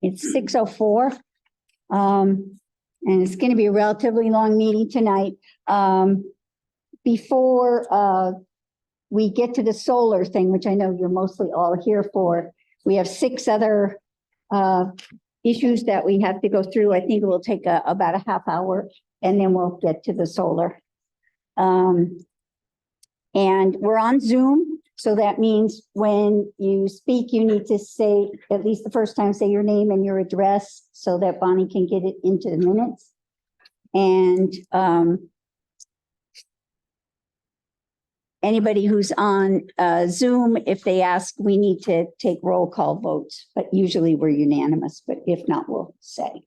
It's 6:04. And it's going to be a relatively long meeting tonight. Before we get to the solar thing, which I know you're mostly all here for, we have 6 other issues that we have to go through. I think it will take about a half hour, and then we'll get to the solar. And we're on Zoom, so that means when you speak, you need to say, at least the first time, say your name and your address so that Bonnie can get it into the minutes. And anybody who's on Zoom, if they ask, we need to take roll call votes, but usually we're unanimous, but if not, we'll say.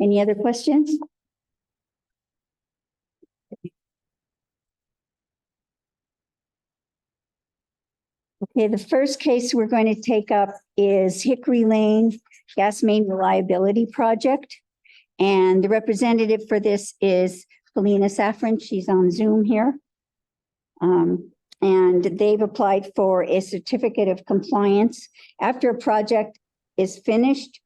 Any other questions? Okay, the first case we're going to take up is Hickory Lane Gas Main Reliability Project. And the representative for this is Paulina Safran. She's on Zoom here. And they've applied for a certificate of compliance after a project is finished.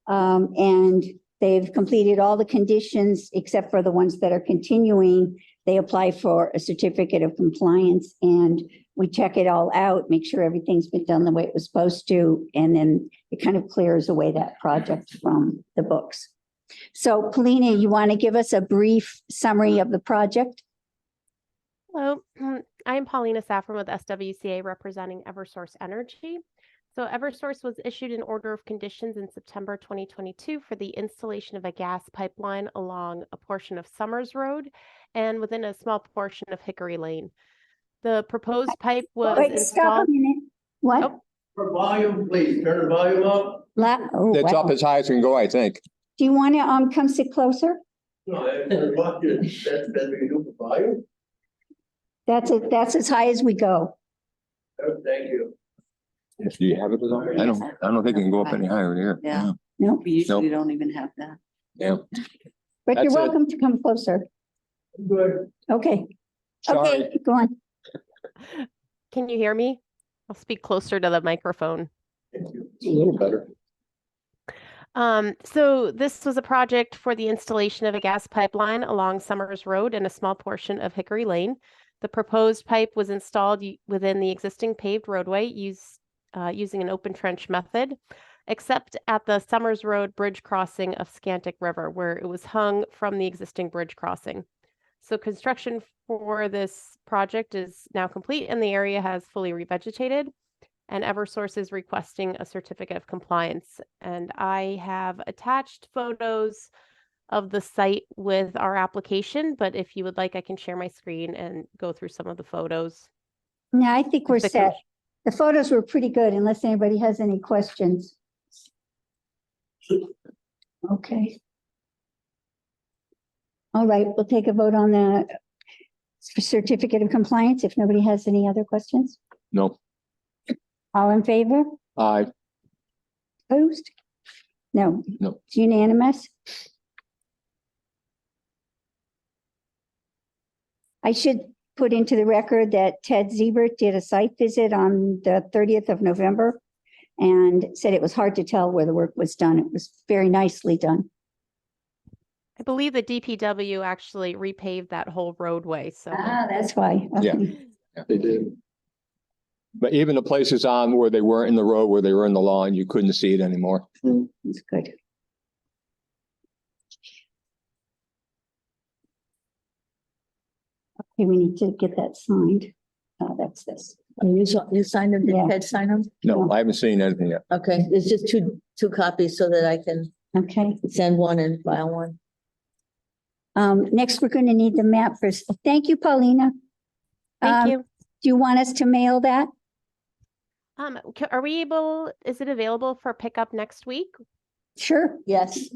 And they've completed all the conditions except for the ones that are continuing. They apply for a certificate of compliance, and we check it all out, make sure everything's been done the way it was supposed to, and then it kind of clears away that project from the books. So Paulina, you want to give us a brief summary of the project? Hello, I'm Paulina Safran with SWCA representing Eversource Energy. So Eversource was issued an order of conditions in September 2022 for the installation of a gas pipeline along a portion of Summers Road and within a small portion of Hickory Lane. The proposed pipe was Wait, installed. stop a minute. What? Oh. For volume, please turn the volume up. It's up as high as it can go, I think. Do you want to come sit closer? No, that's what we do for volume. That's it. That's as high as we go. Oh, thank you. If you have it as high, I don't think it can go up any higher here. Yeah. No, We usually don't even have that. Yeah. but That's you're it. welcome to come closer. Good. Okay. Sorry. Okay, go on. Can you hear me? I'll speak closer to the microphone. Thank you. It's a little better. So this was a project for the installation of a gas pipeline along Summers Road and a small portion of Hickory Lane. The proposed pipe was installed within the existing paved roadway using an open trench method, except at the Summers Road bridge crossing of Scantic River, where it was hung from the existing bridge crossing. So construction for this project is now complete and the area has fully revegetated, and Eversource is requesting a certificate of compliance. And I have attached photos of the site with our application, but if you would like, I can share my screen and go through some of the photos. No, I think we're The set. The photos were pretty good unless anybody has any questions. Okay. All right, we'll take a vote on the certificate of compliance if nobody has any other questions. No. All in favor? Aye. Opposed? No. No. It's unanimous. I should put into the record that Ted Siebert did a site visit on the 30th of November and said it was hard to tell where the work was done. It was very nicely done. I believe the DPW actually repaved that whole roadway, so. Ah, that's why. Yeah. Okay. Yeah, they did. But even the places on where they weren't in the road, where they were in the lawn, you couldn't see it anymore. It's good. Okay, we need to get that signed. That's this. You signed them, Yeah. did Ted sign them? No, I haven't seen anything yet. Okay, it's just two copies so that I can Okay. send one and file one. Next, we're going to need the map for, thank you, Paulina. Thank you. Do you want us to mail that? Are we able, is it available for pickup next week? Sure. Yes,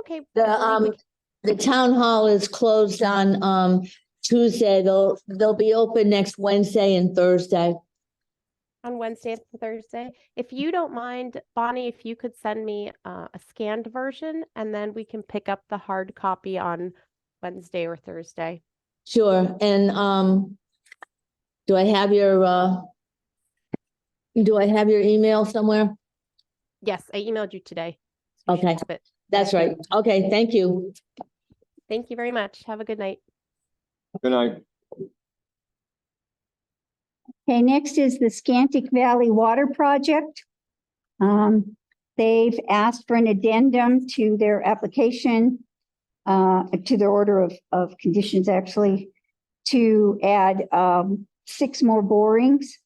Okay. the town hall is closed on Tuesday. They'll be open next Wednesday and Thursday. On Wednesday and Thursday. If you don't mind, Bonnie, if you could send me a scanned version and then we can pick up the hard copy on Wednesday or Thursday. Sure, and do I have your email somewhere? Yes, I emailed you today. So you should Okay. have it. That's right. Okay, thank you. Thank you very much. Have a good night. Good night. Okay, next is the Scantic Valley Water Project. They've asked for an addendum to their application, to their order of conditions, actually, to add 6 more borings.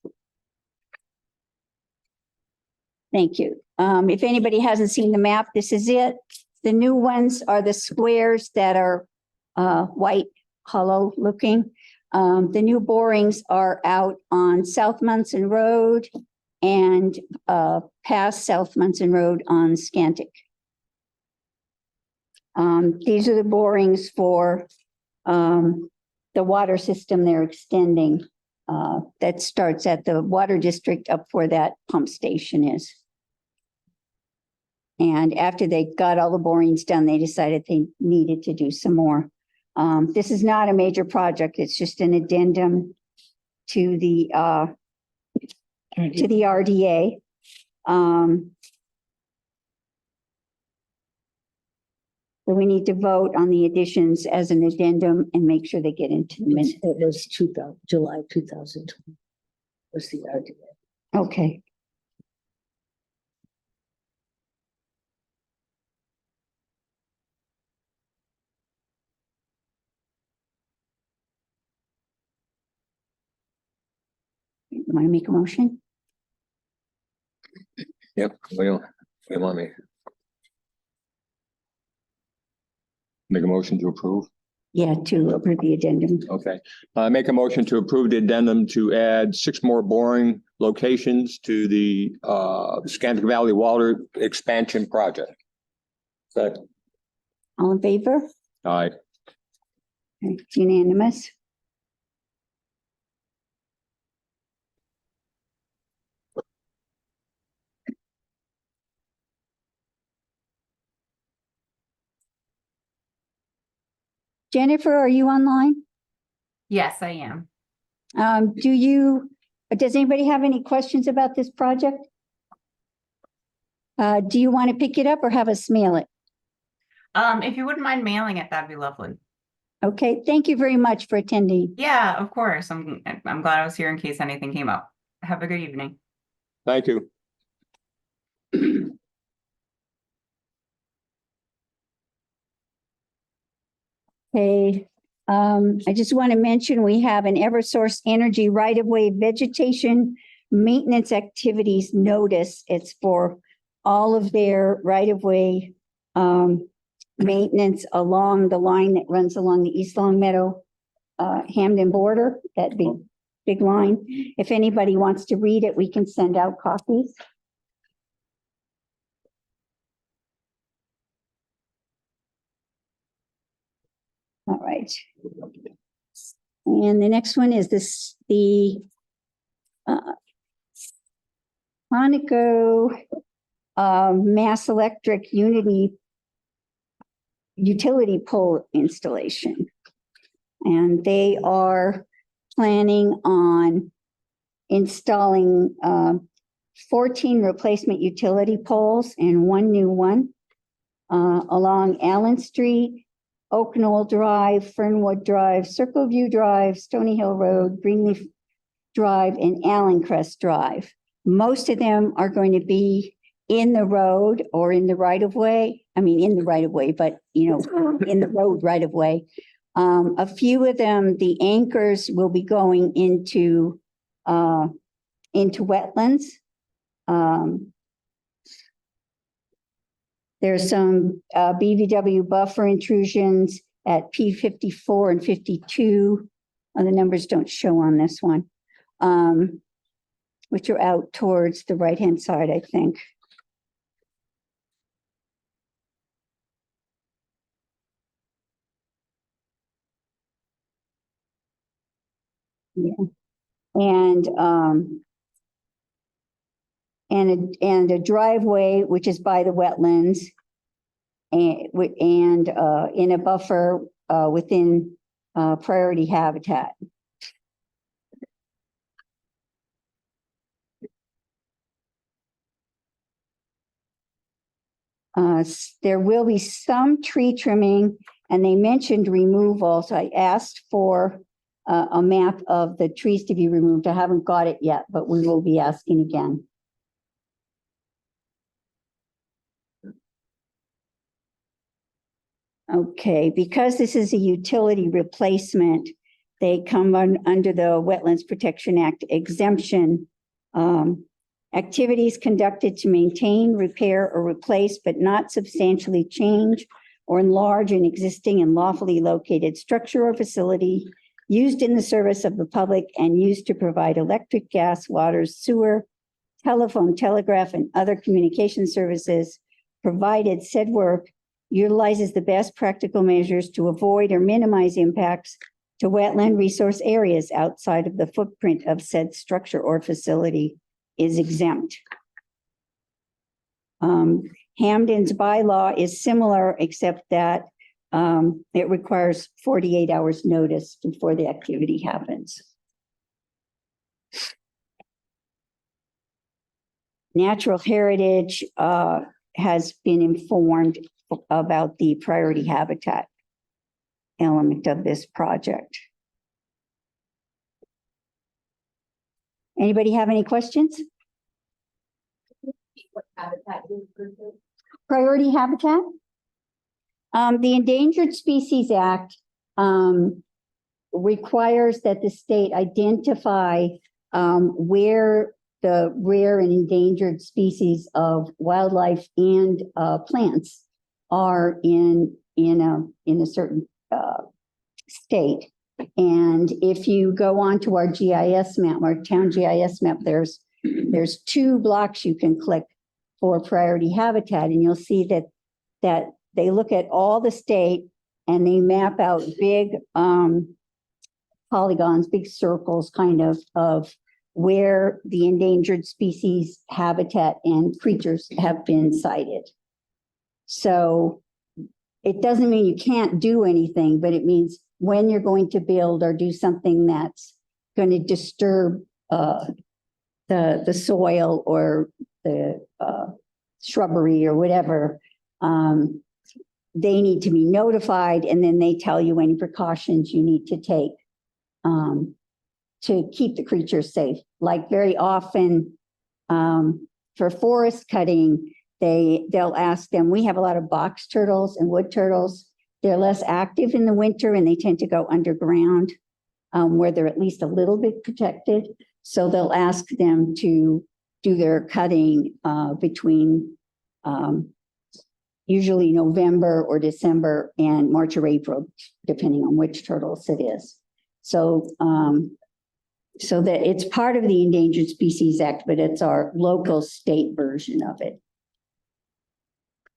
Thank you. If anybody hasn't seen the map, this is it. The new ones are the squares that are white, hollow looking. The new borings are out on South Munson Road and past South Munson Road on Scantic. These are the borings for the water system they're extending that starts at the water district up where that pump station is. And after they got all the borings done, they decided they needed to do some more. This is not a major project. It's just an addendum to the RDA. So we need to vote on the additions as an addendum and make sure they get into the minute. It was July 2020 was the argument. Okay. Want to make a motion? Yep, well, you want me? Make a motion to approve? Yeah, to approve the addendum. Okay. Make a motion to approve the addendum to add 6 more boring locations to the Scantic Valley Water Expansion Project. Second. All in favor? Aye. Okay, it's unanimous. Jennifer, are you online? Yes, I am. Does anybody have any questions about this project? Do you want to pick it up or have us mail it? If you wouldn't mind mailing it, that'd be lovely. Okay, thank you very much for attending. Yeah, of course. I'm glad I was here in case anything came up. Have a good evening. Thank you. Okay, I just want to mention we have an Eversource Energy right-of-way vegetation maintenance activities notice. It's for all of their right-of-way maintenance along the line that runs along the East Long Meadow Hampden border, that big line. If anybody wants to read it, we can send out copies. All right. And the next one is the Conoco Mass Electric utility pole installation. And they are planning on installing 14 replacement utility poles and 1 new one along Allen Street, Oak Knoll Drive, Fernwood Drive, Circle View Drive, Stony Hill Road, Greenleaf Drive, and Allen Crest Drive. Most of them are going to be in the road or in the right of way. I mean, in the right of way, but in the road right of way. A few of them, the anchors will be going into wetlands. There's some BVW buffer intrusions at P54 and 52. The numbers don't show on this one, which are out towards the right-hand side, I think. Yeah. And a driveway, which is by the wetlands and in a buffer within priority habitat. There will be some tree trimming, and they mentioned removal, so I asked for a map of the trees to be removed. I haven't got it yet, but we will be asking again. Okay, because this is a utility replacement, they come under the Wetlands Protection Act exemption. Activities conducted to maintain, repair, or replace, but not substantially change or enlarge an existing and lawfully located structure or facility used in the service of the public and used to provide electric, gas, water, sewer, telephone, telegraph, and other communication services, provided said work utilizes the best practical measures to avoid or minimize impacts to wetland resource areas outside of the footprint of said structure or facility, is exempt. Hampden's bylaw is similar, except that it requires 48 hours notice before the activity happens. Natural Heritage has been informed about the priority habitat element of this project. Anybody have any questions? What habitat is preserved? Priority habitat? The Endangered Species Act requires that the state identify where the rare and endangered species of wildlife and plants are in a certain state. And if you go on to our GIS map, our town GIS map, there's 2 blocks you can click for priority habitat, and you'll see that they look at all the state and they map out big polygons, big circles kind of where the endangered species habitat and creatures have been cited. So it doesn't mean you can't do anything, but it means when you're going to build or do something that's going to disturb the soil or the shrubbery or whatever, they need to be notified, and then they tell you any precautions you need to take to keep the creatures safe. Like very often for forest cutting, they'll ask them, we have a lot of box turtles and wood turtles. They're less active in the winter and they tend to go underground where they're at least a little bit protected. So they'll ask them to do their cutting between usually November or December and March or April, depending on which turtles it is. So, so that it's part of the Endangered Species Act, but it's our local state version of it.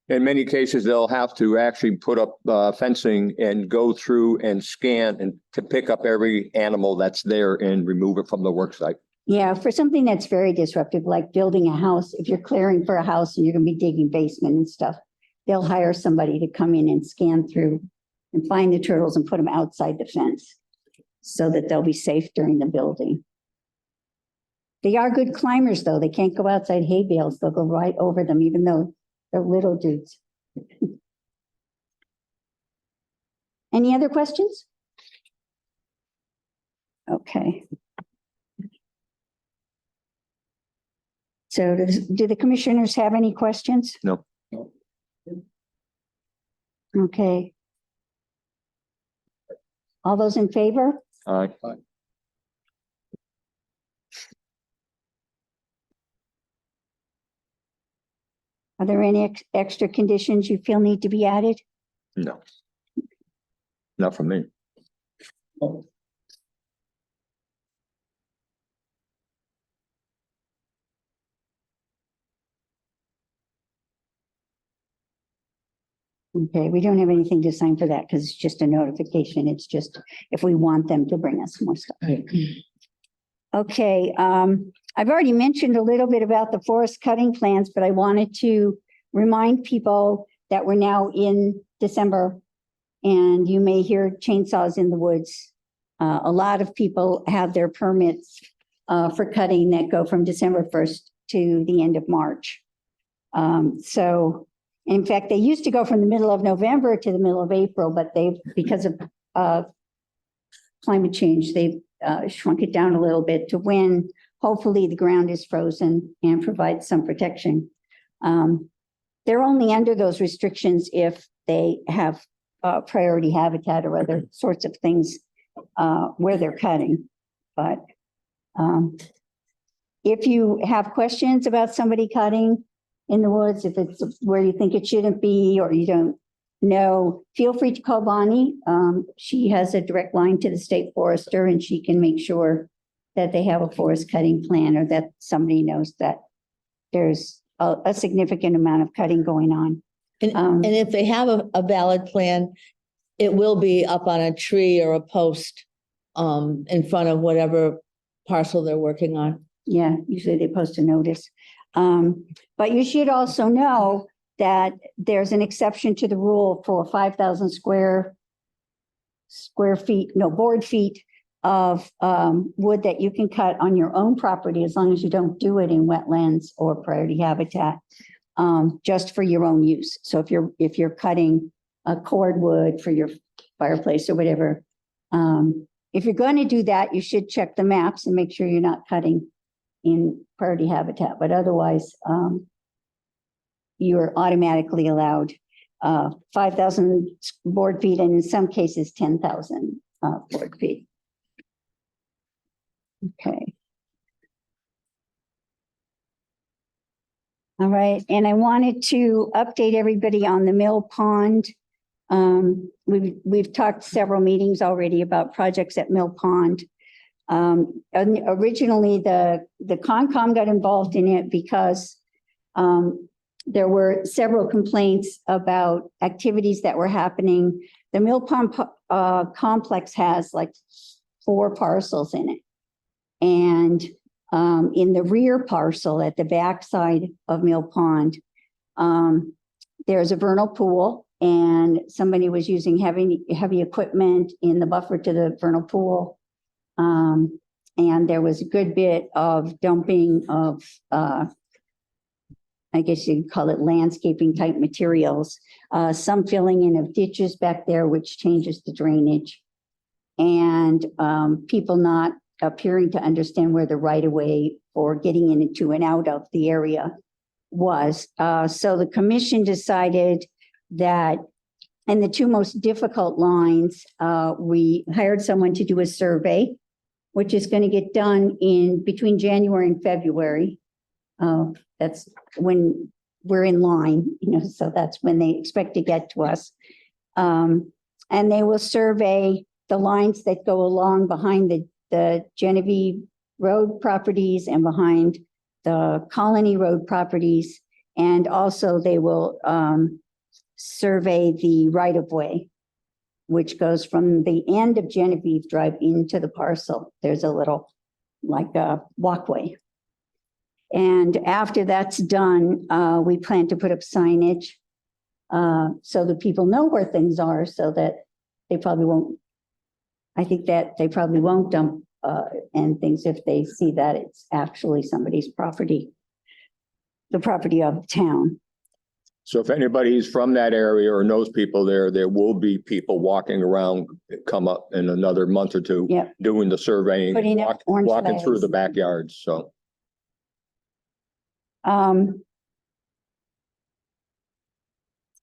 In many cases, they'll have to actually put up fencing and go through and scan and to pick up every animal that's there and remove it from the work site. Yeah, for something that's very disruptive, like building a house, if you're clearing for a house and you're going to be digging basement and stuff, they'll hire somebody to come in and scan through and find the turtles and put them outside the fence so that they'll be safe during the building. They are good climbers, though. They can't go outside hay bales. They'll go right over them, even though they're little dudes. Any other questions? Okay. So do the commissioners have any questions? No. Okay. All those in favor? Aye. Are there any extra conditions you feel need to be added? No. Not from me. Okay, we don't have anything to sign for that because it's just a notification. It's just if we want them to bring us more stuff. Okay, I've already mentioned a little bit about the forest cutting plans, but I wanted to remind people that we're now in December and you may hear chainsaws in the woods. A lot of people have their permits for cutting that go from December 1st to the end of March. So In fact, they used to go from the middle of November to the middle of April, but because of climate change, they've shrunk it down a little bit to when hopefully the ground is frozen and provides some protection. They're only under those restrictions if they have priority habitat or other sorts of things where they're cutting. But if you have questions about somebody cutting in the woods, if it's where you think it shouldn't be or you don't know, feel free to call Bonnie. She has a direct line to the state forester and she can make sure that they have a forest cutting plan or that somebody knows that there's a significant amount of cutting going on. And if they have a valid plan, it will be up on a tree or a post in front of whatever parcel they're working on. Yeah, usually they post a notice. But you should also know that there's an exception to the rule for 5,000 board feet of wood that you can cut on your own property as long as you don't do it in wetlands or priority habitat, just for your own use. So if you're cutting a cordwood for your fireplace or whatever, if you're going to do that, you should check the maps and make sure you're not cutting in priority habitat, but otherwise, you're automatically allowed 5,000 board feet and in some cases 10,000 board feet. Okay. All right, and I wanted to update everybody on the Mill Pond. We've talked several meetings already about projects at Mill Pond. Originally, the Concom got involved in it because there were several complaints about activities that were happening. The Mill Pond complex has like 4 parcels in it. And in the rear parcel at the backside of Mill Pond, there's a vernal pool and somebody was using heavy equipment in the buffer to the vernal pool. And there was a good bit of dumping of, I guess you'd call it landscaping type materials, some filling in of ditches back there, which changes the drainage. And people not appearing to understand where the right of way for getting into and out of the area was. So the commission decided that in the 2 most difficult lines, we hired someone to do a survey, which is going to get done in between January and February. That's when we're in line, so that's when they expect to get to us. And they will survey the lines that go along behind the Genevieve Road properties and behind the Colony Road properties. And also they will survey the right-of-way, which goes from the end of Genevieve Drive into the parcel. There's a little, like a walkway. And after that's done, we plan to put up signage so that people know where things are so that they probably won't, I think that they probably won't dump and things if they see that it's actually somebody's property, the property of the town. So if anybody's from that area or knows people there, there will be people walking around, come up in another month or 2, Yep. doing the surveying, Putting up orange walking through flags. the backyards, so. And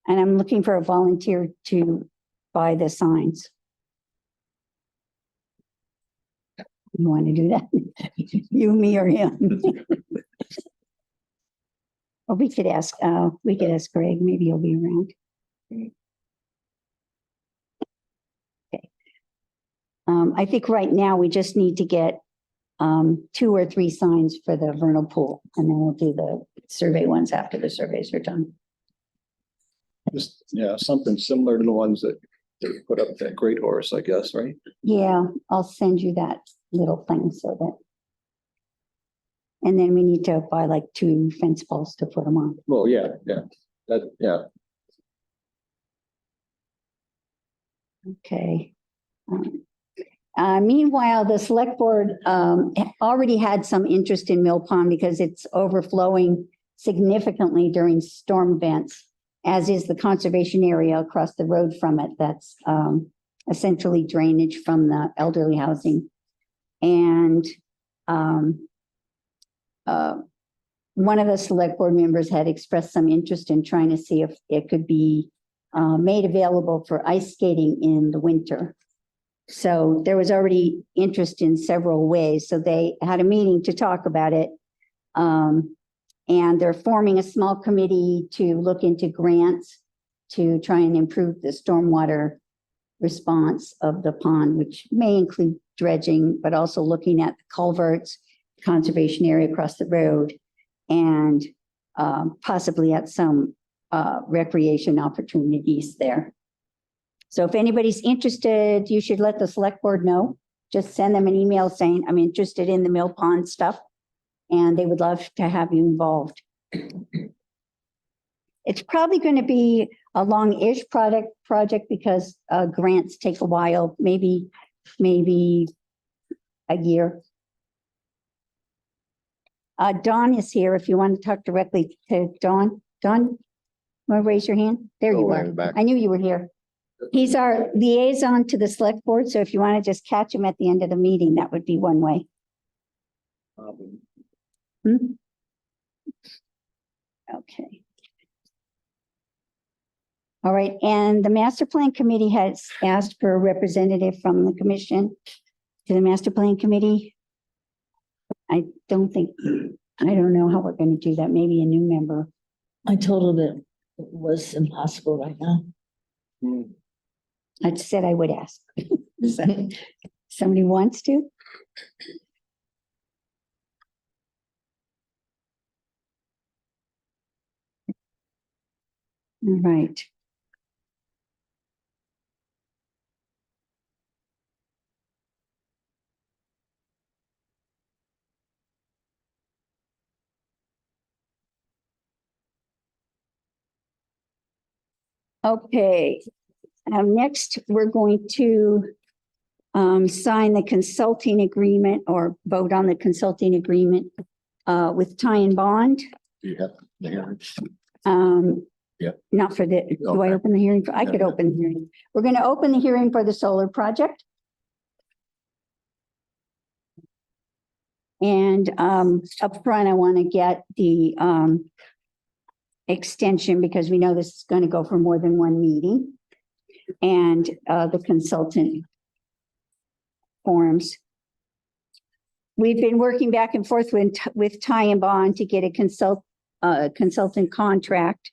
I'm looking for a volunteer to buy the signs. You want to do that? You, me, or him? Or we could ask Greg, maybe he'll be around. Okay. I think right now we just need to get 2 or 3 signs for the vernal pool, and then we'll do the survey ones after the surveys are done. Just, something similar to the ones that they put up at Great Horse, I guess, right? Yeah, I'll send you that little thing so that. And then we need to buy like 2 fence posts to put them on. Well, yeah. Okay. Meanwhile, the select board already had some interest in Mill Pond because it's overflowing significantly during storm events. as is the conservation area across the road from it. That's essentially drainage from the elderly housing. And one of the select board members had expressed some interest in trying to see if it could be made available for ice skating in the winter. So there was already interest in several ways. So they had a meeting to talk about it. And they're forming a small committee to look into grants to try and improve the stormwater response of the pond, which may include dredging, but also looking at the culverts, conservation area across the road, and possibly at some recreation opportunities there. So if anybody's interested, you should let the select board know. Just send them an email saying, I'm interested in the Mill Pond stuff, and they would love to have you involved. It's probably going to be a long-ish project because grants take a while, maybe a year. Dawn is here if you want to talk directly to Dawn. Dawn, want to raise your hand? There you Oh, are. I'm back. I knew you were here. He's our liaison to the select board, so if you want to just catch him at the end of the meeting, that would be one way. Okay. All right, and the master plan committee has asked for a representative from the commission to the master plan committee. I don't know how we're going to do that. Maybe a new member. I told him it was impossible right now. I said I would ask. So, somebody wants to? All right. Okay, next we're going to sign the consulting agreement or vote on the consulting agreement with Ty and Bond. Do you have the hearings? Yeah. Not for the, do I Okay. open the hearing? I could Yeah. open the hearing. We're going to open the hearing for the solar project. And up front, I want to get the extension because we know this is going to go for more than one meeting. And the consultant forms. We've been working back and forth with Ty and Bond to get a consultant contract.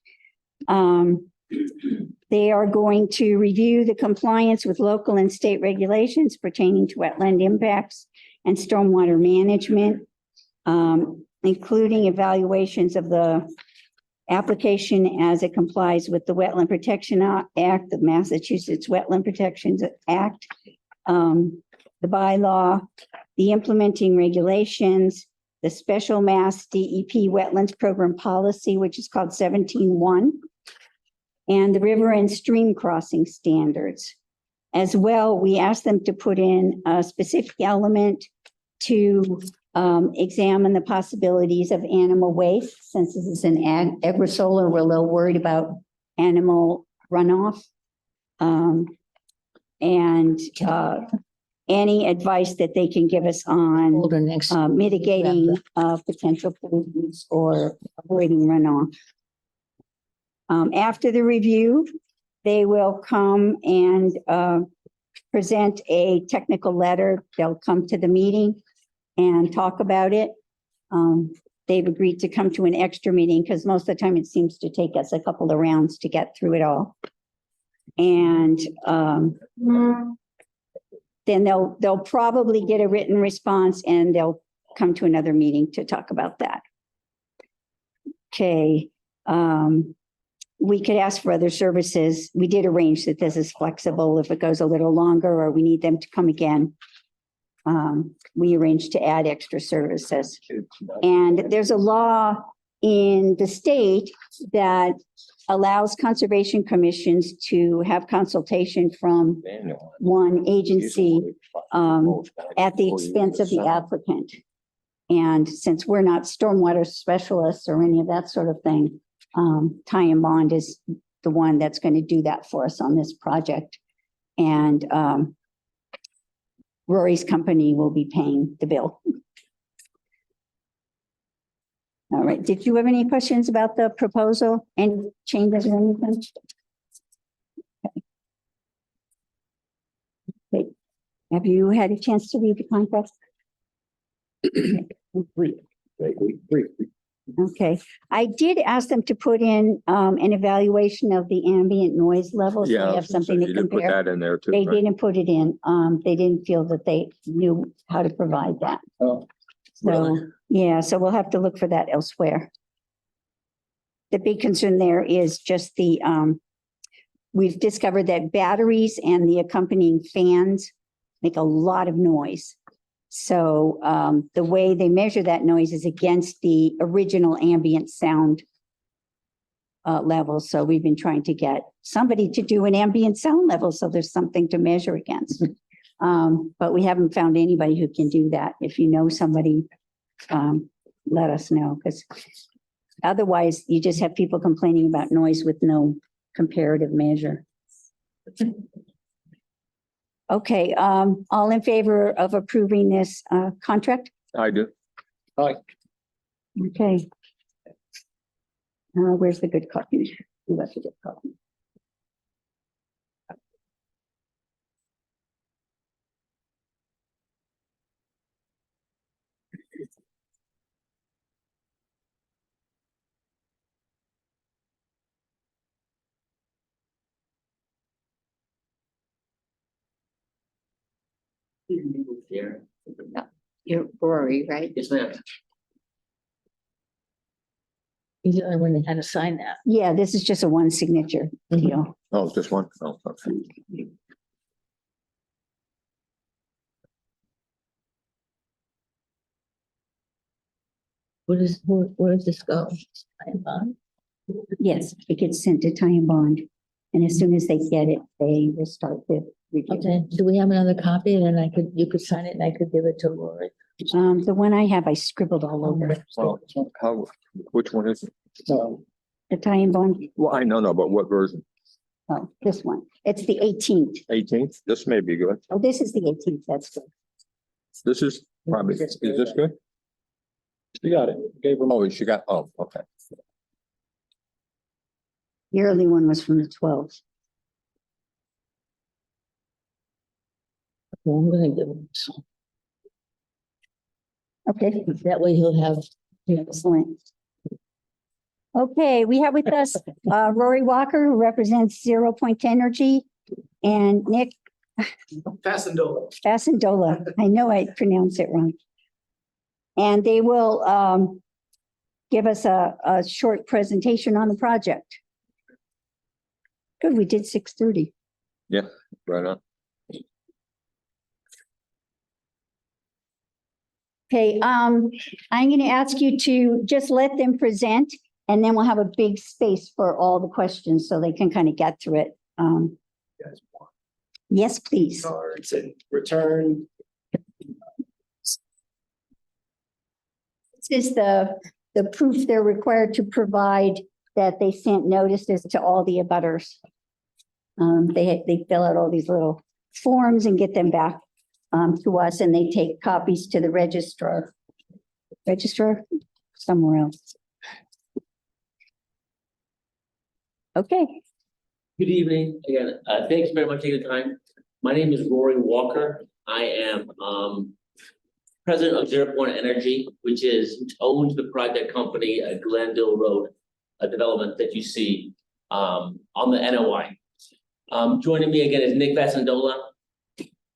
They are going to review the compliance with local and state regulations pertaining to wetland impacts and stormwater management, including evaluations of the application as it complies with the Wetland Protection Act, the Massachusetts Wetland Protections Act, the bylaw, the implementing regulations, the special Mass DEP Wetlands Program Policy, which is called 17-1, and the river and stream crossing standards. As well, we asked them to put in a specific element to examine the possibilities of animal waste. Since this is an agri-solar, we're a little worried about animal runoff. And any advice that they can give us on Older next. mitigating potential pollutants or avoiding runoff. After the review, they will come and present a technical letter. They'll come to the meeting and talk about it. They've agreed to come to an extra meeting because most of the time it seems to take us a couple of rounds to get through it all. And then they'll probably get a written response and they'll come to another meeting to talk about that. Okay. We could ask for other services. We did arrange that this is flexible if it goes a little longer or we need them to come again. We arranged to add extra services. And there's a law in the state that allows conservation commissions to have consultation from one agency at the expense of the applicant. And since we're not stormwater specialists or any of that sort of thing, Ty and Bond is the one that's going to do that for us on this project. And Rory's company will be paying the bill. All right, did you have any questions about the proposal? Any changes or anything? Okay. Have you had a chance to read the contract? Brief. Okay, I did ask them to put in an evaluation of the ambient noise levels. So Yeah, we have something you to did put compare. that in there too. They right? didn't put it in. They didn't feel that they knew how to provide that. Oh, So, Really? yeah, so we'll have to look for that elsewhere. The big concern there is just the, we've discovered that batteries and the accompanying fans make a lot of noise. So, the way they measure that noise is against the original ambient sound level. So we've been trying to get somebody to do an ambient sound level, so there's something to measure against. But we haven't found anybody who can do that. If you know somebody, let us know, because otherwise you just have people complaining about noise with no comparative measure. Okay, all in favor of approving this contract? I do. Okay. Where's the good copy? Who left the good copy? Here. You're Rory, right? Yes, ma'am. He's the only one that had to sign that. Yeah, this is just a one signature deal. Oh, this one? Oh, okay. Where does this go? Yes, it gets sent to Ty and Bond. And as soon as they get it, they will start the review. Okay, do we have another copy? And then you could sign it and I could give it to Lori. The one I have, I scribbled all over. Well, which one is it? so, The Ty and Bond, Well, I know, but what version? oh, this one. It's the 18th. 18th? This may be good. Oh, this is the 18th. That's good. This is probably, is this good? you got it. Gave them. Oh, she got, oh, okay. The early one was from the 12th. Well, I'm gonna give him this one. Okay, That way he'll have, excellent. Okay, we have with us Rory Walker, who represents 0 Point Energy, and Nick Fasendola. I know I pronounced it wrong. And they will give us a short presentation on the project. Good, we did 6:30. Right on. Okay, I'm going to ask you to just let them present, and then we'll have a big space for all the questions so they can kind of get through it. Yes, please. Cards and return. This is the proof they're required to provide that they sent notices to all the abutters. They fill out all these little forms and get them back to us, and they take copies to the registrar somewhere else. Okay, Good evening. Again, thanks very much for taking the time. My name is Rory Walker. I am president of 0 Point Energy, which owns the project company at Glendale Road, a development that you see on the NOI. Joining me again is Nick Fasendola.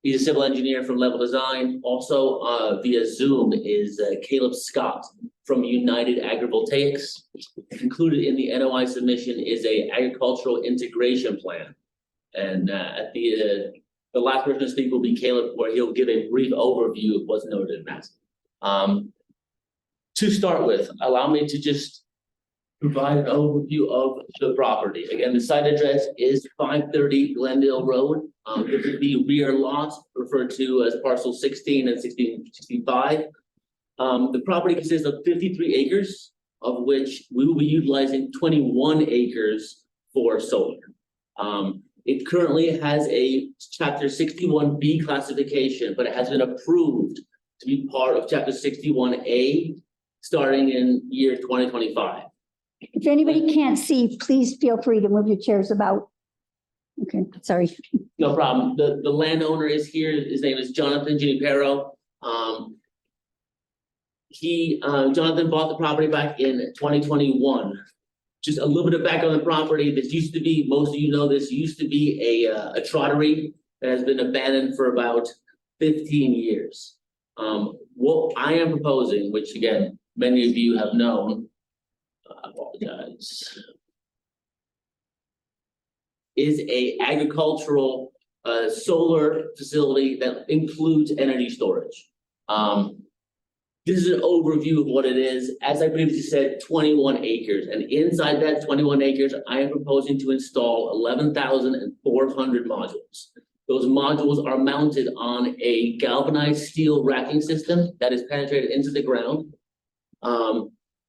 He's a civil engineer from Level Design. Also via Zoom is Caleb Scott from United Agrivoltaics. Included in the NOI submission is a agricultural integration plan. And at the last person to speak will be Caleb, where he'll give a brief overview of what's noted in that. To start with, allow me to just provide an overview of the property. Again, the site address is 530 Glendale Road. This is the rear lot referred to as parcel 16 and 1665. The property consists of 53 acres. of which we will be utilizing 21 acres for solar. It currently has a chapter 61B classification, but it has been approved to be part of chapter 61A starting in year 2025. If anybody can't see, please feel free to move your chairs about. Okay, sorry. No problem. The landowner is here. His name is Jonathan Junipero. Jonathan bought the property back in 2021. Just a little bit of back on the property. This used to be, most of you know, this used to be a trottery that has been abandoned for about 15 years. What I am proposing, which again, many of you have known, I apologize, is a agricultural solar facility that includes energy storage. This is an overview of what it is. As I previously said, 21 acres. And inside that 21 acres, I am proposing to install 11,400 modules. Those modules are mounted on a galvanized steel racking system that is penetrated into the ground.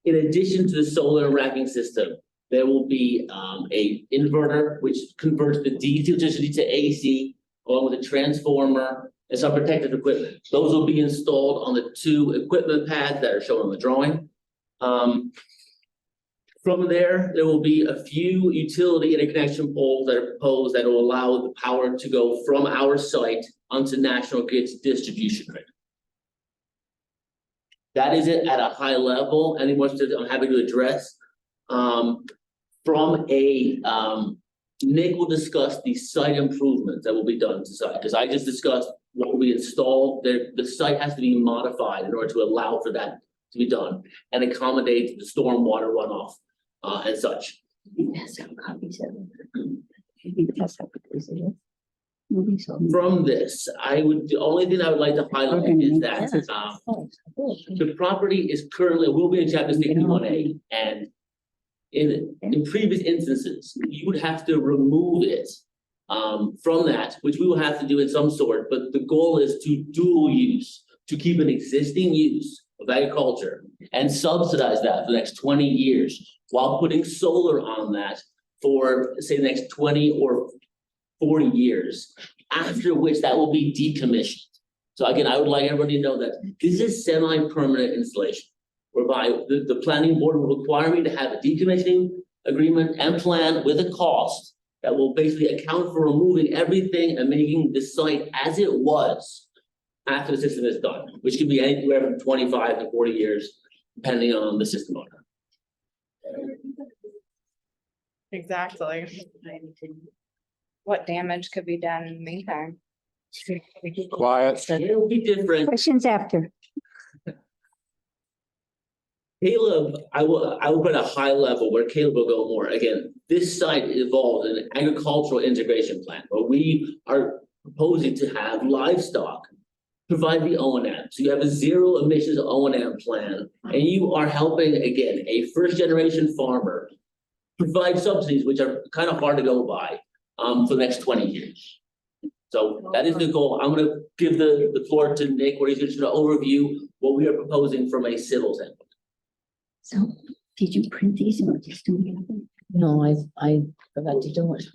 In addition to the solar racking system, there will be a inverter which converts the DC electricity to AC, along with a transformer and some protective equipment. Those will be installed on the 2 equipment pads that are shown on the drawing. From there will be a few utility interconnection poles that are proposed that will allow the power to go from our site onto National Grid's distribution grid. That is it at a high level. Any more I'm happy to address. Nick will discuss the site improvements that will be done to site, because I just discussed what will be installed. The site has to be modified in order to allow for that to be done and accommodate the stormwater runoff and such. Pass out copies of it. You can pass out copies of it. Moving so. From this, the only thing I would like to highlight Okay. is that the property is currently, will be in chapter 61A, and in previous instances, you would have to remove it from that, which we will have to do in some sort, but the goal is to dual use, to keep an existing use of agriculture and subsidize that for the next 20 years while putting solar on that for, say, the next 20 or 40 years, after which that will be decommissioned. So again, I would like everybody to know that this is semi-permanent installation, whereby the planning board will require me to have a decommissioning agreement and plan with a cost that will basically account for removing everything and making the site as it was after the system is done, which could be anywhere from 25 to 40 years, depending on the system owner. Exactly. What damage could be done in the meantime? Quiet. It will be different. Questions after. Caleb, I will put a high level where Caleb will go more. Again, this site involves an agricultural integration plan, where we are proposing to have livestock provide the O&M. So you have a zero emissions O&M plan, and you are helping, again, a first generation farmer provide subsidies, which are kind of hard to go by for the next 20 years. So that is the goal. I'm going to give the floor to Nick, where he's going to overview what we are proposing from a civil standpoint. So did you print these or just do it? No, I forgot to do it.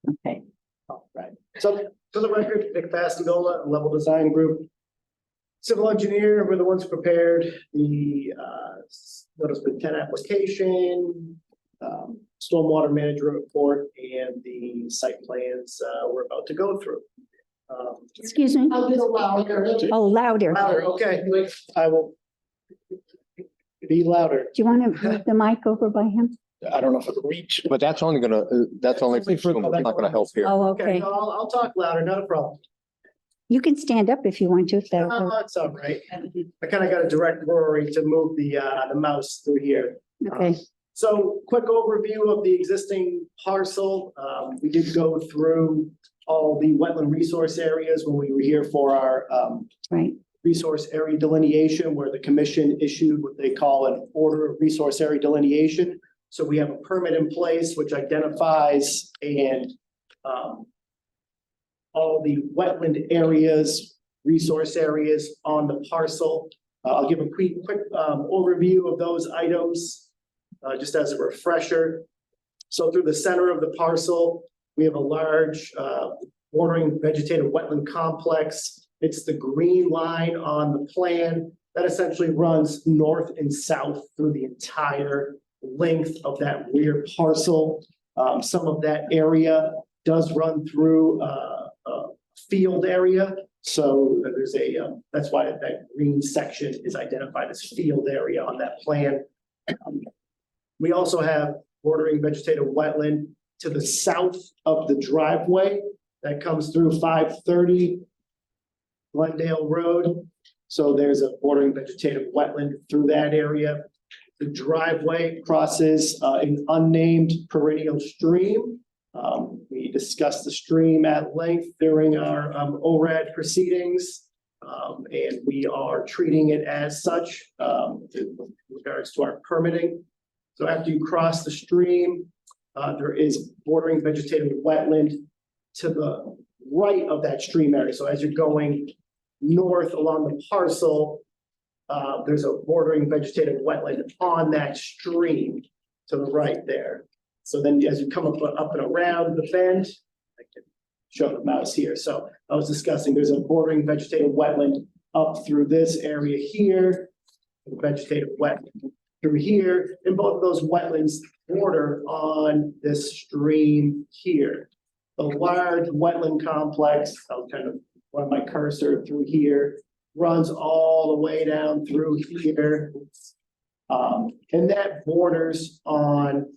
Okay. All right. So for the record, Nick Fastagola, Level Design Group. Civil engineer, we're the ones who prepared the notice of intent application, stormwater management report, and the site plans we're about to go through. Excuse me? I'll be louder. Oh, louder. Do Louder, okay. I will be louder. you want to move the mic over by him? I don't know if it'll reach. But that's only gonna, that's only, it's not gonna help here. Oh, Okay, okay. no, I'll talk louder, not a problem. You can stand up if you want to. If that'll help. It's all right. I kind of got to direct Rory to move the mouse through here. Okay. So quick overview of the existing parcel. We did go through all the wetland resource areas when we were here for our Right. resource area delineation, where the commission issued what they call an order of resource area delineation. So we have a permit in place which identifies and all the wetland areas, resource areas on the parcel. I'll give a quick overview of those items, just as a refresher. So through the center of the parcel, we have a large bordering vegetative wetland complex. It's the green line on the plan that essentially runs north and south through the entire length of that rear parcel. Some of that area does run through a field area. So there's that's why that green section is identified as field area on that plan. We also have bordering vegetative wetland to the south of the driveway that comes through 530 Glendale Road. So there's a bordering vegetative wetland through that area. The driveway crosses an unnamed perennial stream. We discussed the stream at length during our ORAD proceedings, and we are treating it as such in regards to our permitting. So after you cross the stream, there is bordering vegetative wetland to the right of that stream area. So as you're going north along the parcel, there's a bordering vegetative wetland on that stream to the right there. So then as you come up and around the bend, I can show the mouse here. So I was discussing there's a bordering vegetative wetland up through this area here, vegetative wetland through here, and both of those wetlands border on this stream here. The large wetland complex, I'll kind of run my cursor through here, runs all the way down through here. And that borders on,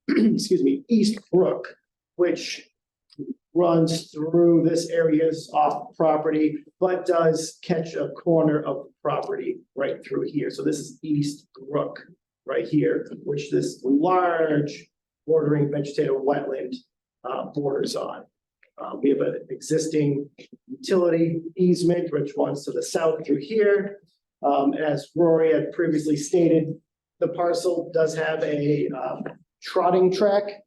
excuse me, East Brook, which runs through this area's off property, but does catch a corner of the property right through here. So this is East Brook right here, which this large bordering vegetative wetland borders on. We have an existing utility easement, which runs to the south through here. As Rory had previously stated, the parcel does have a trotting track,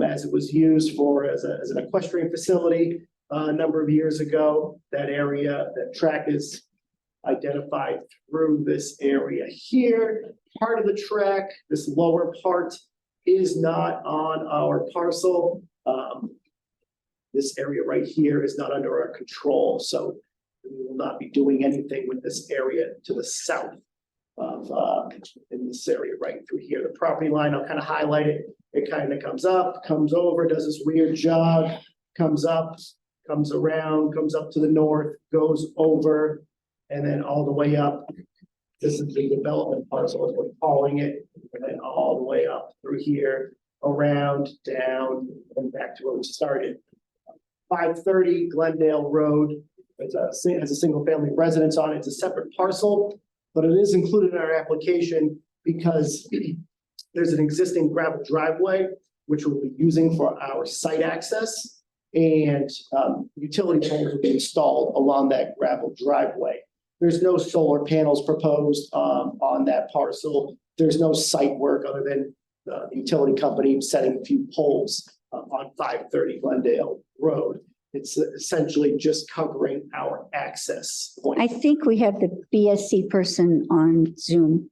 as it was used as an equestrian facility a number of years ago. That area, that track is identified through this area here. Part of the track, this lower part, is not on our parcel. This area right here is not under our control, so we will not be doing anything with this area to the south of in this area right through here. The property line, I'll kind of highlight it. It kind of comes up, comes over, does this weird jog, comes up, comes around, comes up to the north, goes over, and then all the way up. This is the development parcel, as we're calling it, and then all the way up through here, around, down, and back to where we started. 530 Glendale Road. It has a single family residence on it. It's a separate parcel, but it is included in our application because there's an existing gravel driveway, which we'll be using for our site access, and utility poles will be installed along that gravel driveway. There's no solar panels proposed on that parcel. There's no site work other than the utility company setting a few poles on 530 Glendale Road. It's essentially just covering our access point. I think we have the BSC person on Zoom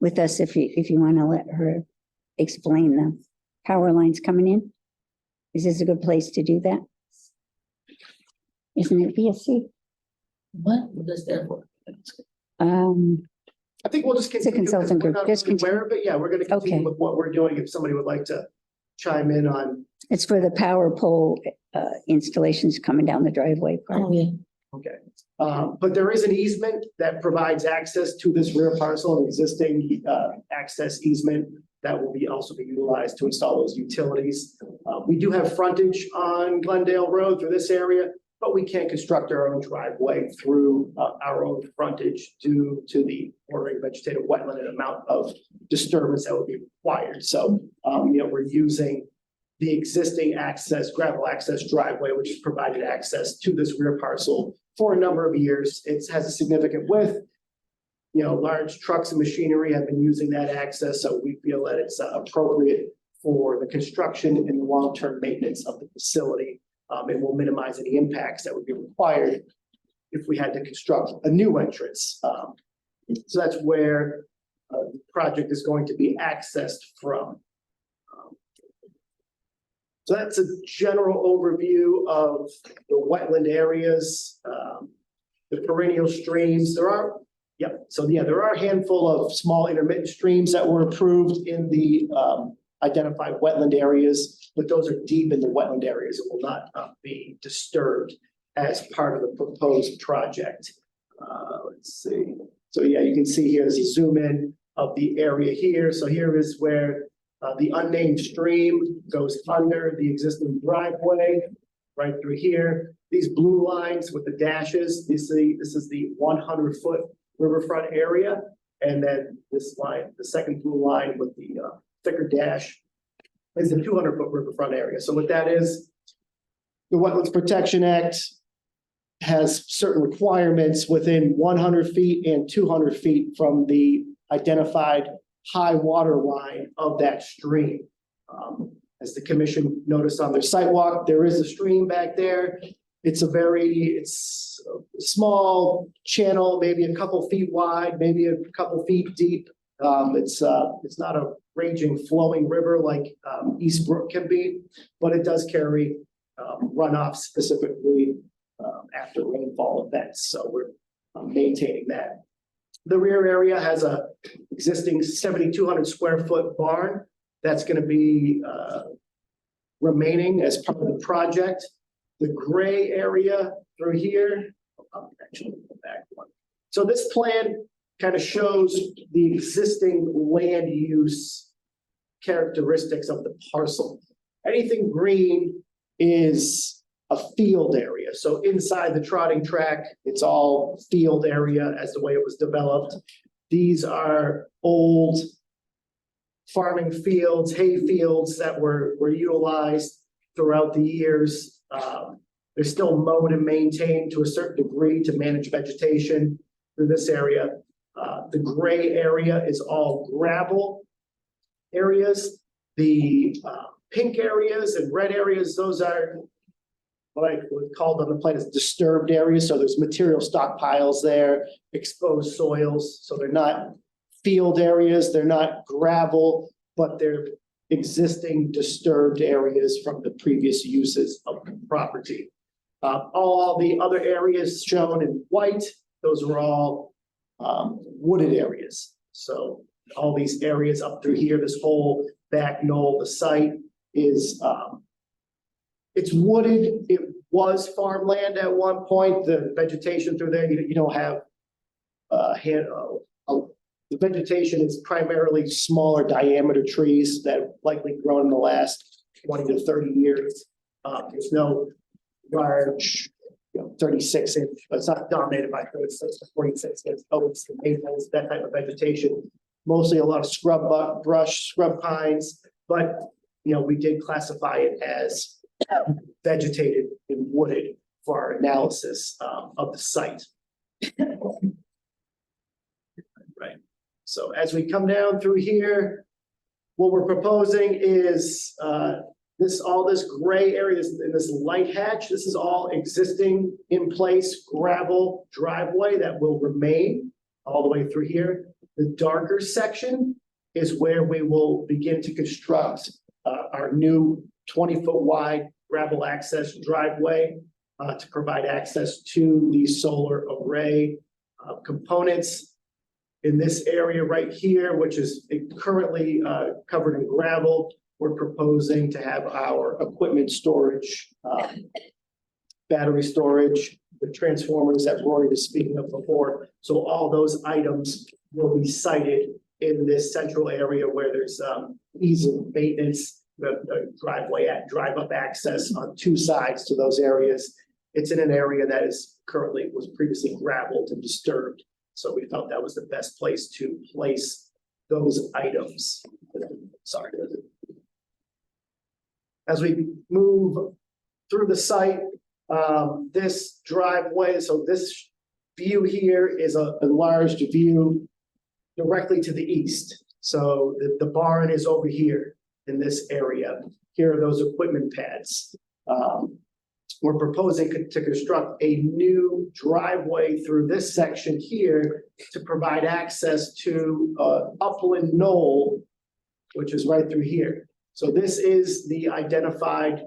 with us if you want to let her explain the power lines coming in. Is this a good place to do that? Isn't it BSC? What does that for? I think we'll just It's a continue. consultant We're group. not Just really continue. aware of it. Yeah, we're going to continue Okay. with what we're doing. If somebody would like to chime in on, It's for the power pole installations coming down the driveway. part. Oh, yeah. okay. But there is an easement that provides access to this rear parcel, an existing access easement that will also be utilized to install those utilities. We do have frontage on Glendale Road through this area, but we can't construct our own driveway through our own frontage due to the bordering vegetative wetland and amount of disturbance that would be required. So, we're using the existing gravel access driveway, which has provided access to this rear parcel for a number of years. It has a significant width. Large trucks and machinery have been using that access, so we feel that it's appropriate for the construction and the long-term maintenance of the facility. It will minimize any impacts that would be required if we had to construct a new entrance. So that's where the project is going to be accessed from. So that's a general overview of the wetland areas, the perennial streams. There are a handful of small intermittent streams that were approved in the identified wetland areas, but those are deep in the wetland areas. It will not be disturbed as part of the proposed project. Let's see. So yeah, you can see here as you zoom in of the area here. So here is where the unnamed stream goes under the existing driveway, right through here. These blue lines with the dashes, this is the 100-foot riverfront area. And then this line, the second blue line with the thicker dash, is the 200-foot riverfront area. So what that is, the Wetlands Protection Act has certain requirements within 100 feet and 200 feet from the identified high water line of that stream. As the commission noticed on their sidewalk, there is a stream back there. It's a small channel, maybe a couple feet wide, maybe a couple feet deep. It's not a raging flowing river like East Brook can be, but it does carry runoff specifically after rainfall events. So we're maintaining that. The rear area has a existing 7,200 square foot barn that's going to be remaining as part of the project. The gray area through here, I'll actually go back one. So this plan kind of shows the existing land use characteristics of the parcel. Anything green is a field area. So inside the trotting track, it's all field area as the way it was developed. These are old farming fields, hay fields that were utilized throughout the years. They're still mowed and maintained to a certain degree to manage vegetation through this area. The gray area is all gravel areas. The pink areas and red areas, those are what I would call on the plan as disturbed areas. So there's material stockpiles there, exposed soils. So they're not field areas, they're not gravel, but they're existing disturbed areas from the previous uses of the property. All the other areas shown in white, those are all wooded areas. So all these areas up through here, this whole back knoll, the site is it's wooded. It was farmland at one point. The vegetation through there, you don't have the vegetation is primarily smaller diameter trees that have likely grown in the last 20 to 30 years. There's no large, 36 inch, but it's not dominated by 36 to 46 inch oaks and maples, that type of vegetation. Mostly a lot of scrub brush, scrub pines, but we did classify it as vegetated and wooded for our analysis of the site. Right. So as we come down through here, what we're proposing is all this gray area in this light hatch. This is all existing in place gravel driveway that will remain all the way through here. The darker section is where we will begin to construct our new 20-foot wide gravel access driveway to provide access to the solar array components. In this area right here, which is currently covered in gravel, we're proposing to have our equipment storage, battery storage, the transformers that Rory was speaking of before. So all those items will be sited in this central area where there's ease of maintenance, the drive-up access on two sides to those areas. It's in an area that was previously gravelled and disturbed. So we felt that was the best place to place those items. Sorry. As we move through the site, this driveway, so this view here is a enlarged view directly to the east. So the barn is over here in this area. Here are those equipment pads. we're proposing to construct a new driveway through this section here to provide access to upland knoll, which is right through here. So this is the identified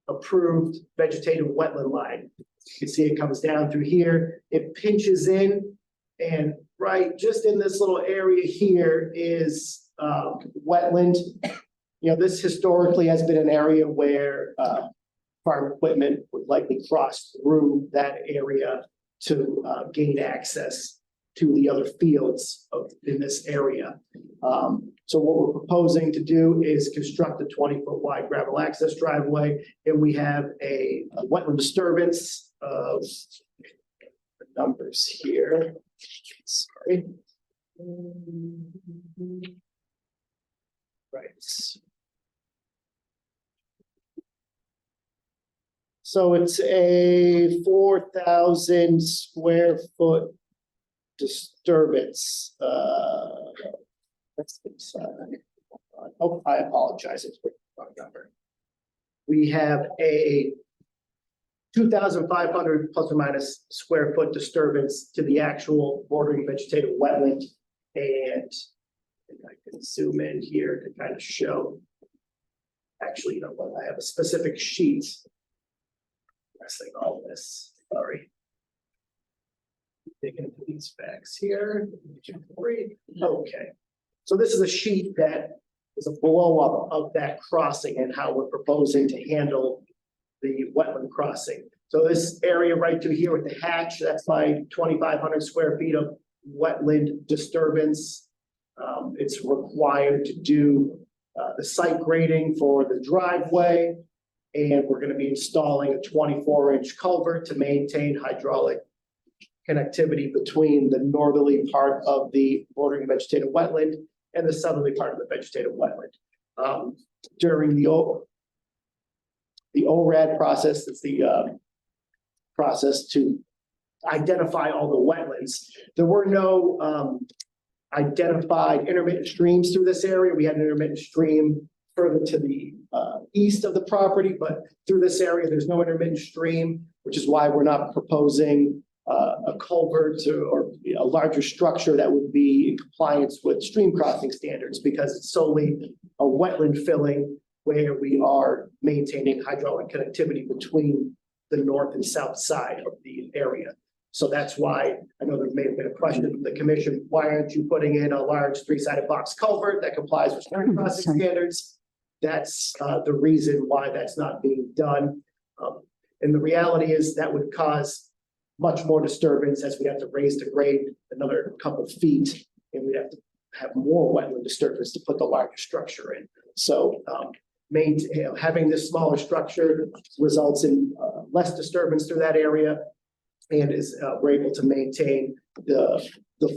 approved vegetative wetland line. You can see it comes down through here, it pinches in, and right just in this little area here is wetland. You know, this historically has been an area where farm equipment would likely cross through that area to gain access to the other fields in this area. So what we're proposing to do is construct a 20-foot wide gravel access driveway, and we have a wetland disturbance of the numbers here. Sorry. Right. So it's a 4,000 square foot disturbance. That's the side. Oh, I apologize. It's the wrong number. We have a 2,500 plus or minus square foot disturbance to the actual bordering vegetative wetland. And I can zoom in here to kind of show. Actually, you know what? I have a specific sheet. Messing all this. Sorry. Dig into these facts here. Okay. So this is a sheet that is a blow up of that crossing and how we're proposing to handle the wetland crossing. So this area right through here with the hatch, that's my 2,500 square feet of wetland disturbance. It's required to do the site grading for the driveway, and we're going to be installing a 24-inch culvert to maintain hydraulic connectivity between the northerly part of the bordering vegetative wetland and the southerly part of the vegetative wetland. During the ORAD process, it's the process to identify all the wetlands. There were no identified intermittent streams through this area. We had an intermittent stream further to the east of the property, but through this area, there's no intermittent stream, which is why we're not proposing a culvert or a larger structure that would be in compliance with stream crossing standards, because it's solely a wetland filling where we are maintaining hydraulic connectivity between the north and south side of the area. So that's why I know there may have been a question from the commission, why aren't you putting in a large three-sided box culvert that complies with stream crossing standards? That's the reason why that's not being done. And the reality is that would cause much more disturbance, as we have to raise the grade another couple of feet, and we'd have to have more wetland disturbance to put the larger structure in. So having this smaller structure results in less disturbance through that area, and we're able to maintain the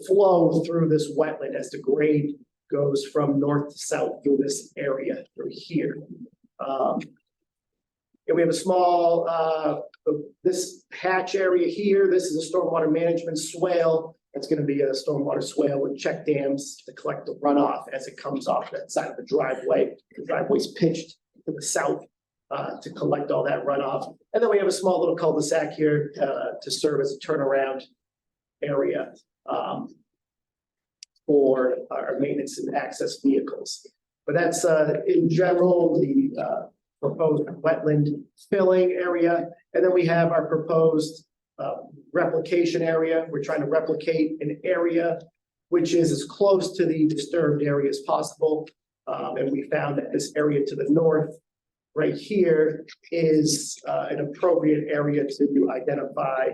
flow through this wetland as the grade goes from north to south through this area through here. And we have a small, this hatch area here. This is a stormwater management swale. It's going to be a stormwater swale with check dams to collect the runoff as it comes off that side of the driveway. The driveway's pitched to the south to collect all that runoff. And then we have a small little cul-de-sac here to serve as a turnaround area for our maintenance and access vehicles. But that's in general the proposed wetland filling area. And then we have our proposed replication area. We're trying to replicate an area which is as close to the disturbed area as possible. And we found that this area to the north right here is an appropriate area to identify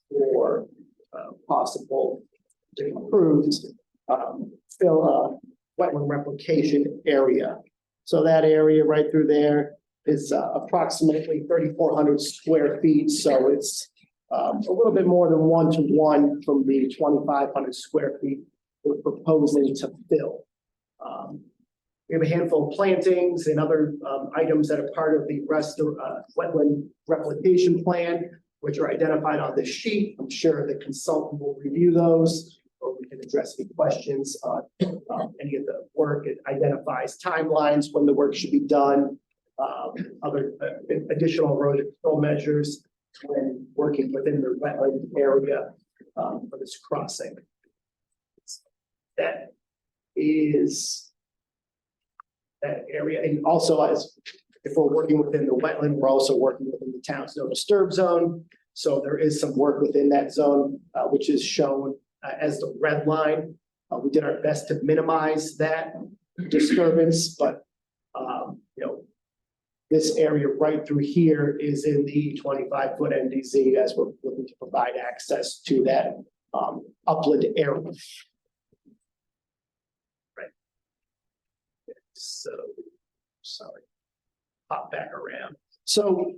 for possible improved wetland replication area. So that area right through there is approximately 3,400 square feet. So it's a little bit more than 1-to-1 from the 2,500 square feet we're proposing to fill. We have a handful of plantings and other items that are part of the rest of wetland replication plan, which are identified on this sheet. I'm sure the consultant will review those, or we can address any questions on any of the work. It identifies timelines when the work should be done, other additional erosion control measures when working within the wetland area for this crossing. That is that area, and also as if we're working within the wetland, we're also working within the town's no disturb zone. So there is some work within that zone, which is shown as the red line. We did our best to minimize that disturbance, but you know, this area right through here is in the 25-foot NDZ as we're looking to provide access to that upland area. Right. So, sorry, pop back around. So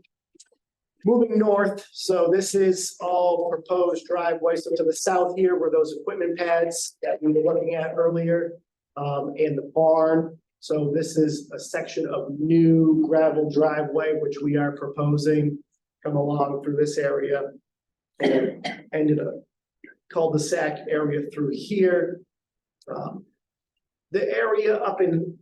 moving north, so this is all proposed driveway. So to the south here were those equipment pads that we were looking at earlier, and the barn. So this is a section of new gravel driveway, which we are proposing come along through this area and ended a cul-de-sac area through here. The area up in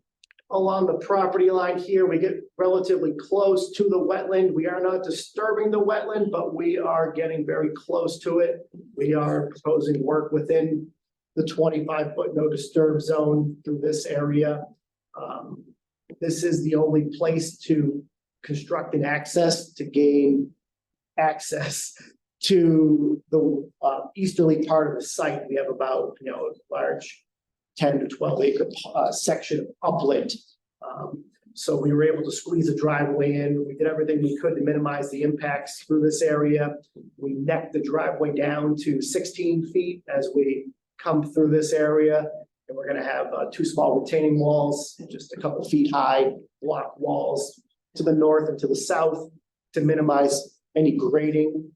along the property line here, we get relatively close to the wetland. We are not disturbing the wetland, but we are getting very close to it. We are proposing work within the 25-foot no disturb zone through this area. This is the only place to construct an access to gain access to the easterly part of the site. We have about, you know, a large 10 to 12 acre section of upland. So we were able to squeeze a driveway in. We did everything we could to minimize the impacts through this area. We necked the driveway down to 16 feet as we come through this area. And we're going to have two small retaining walls, just a couple feet high, block walls to the north and to the south to minimize any grading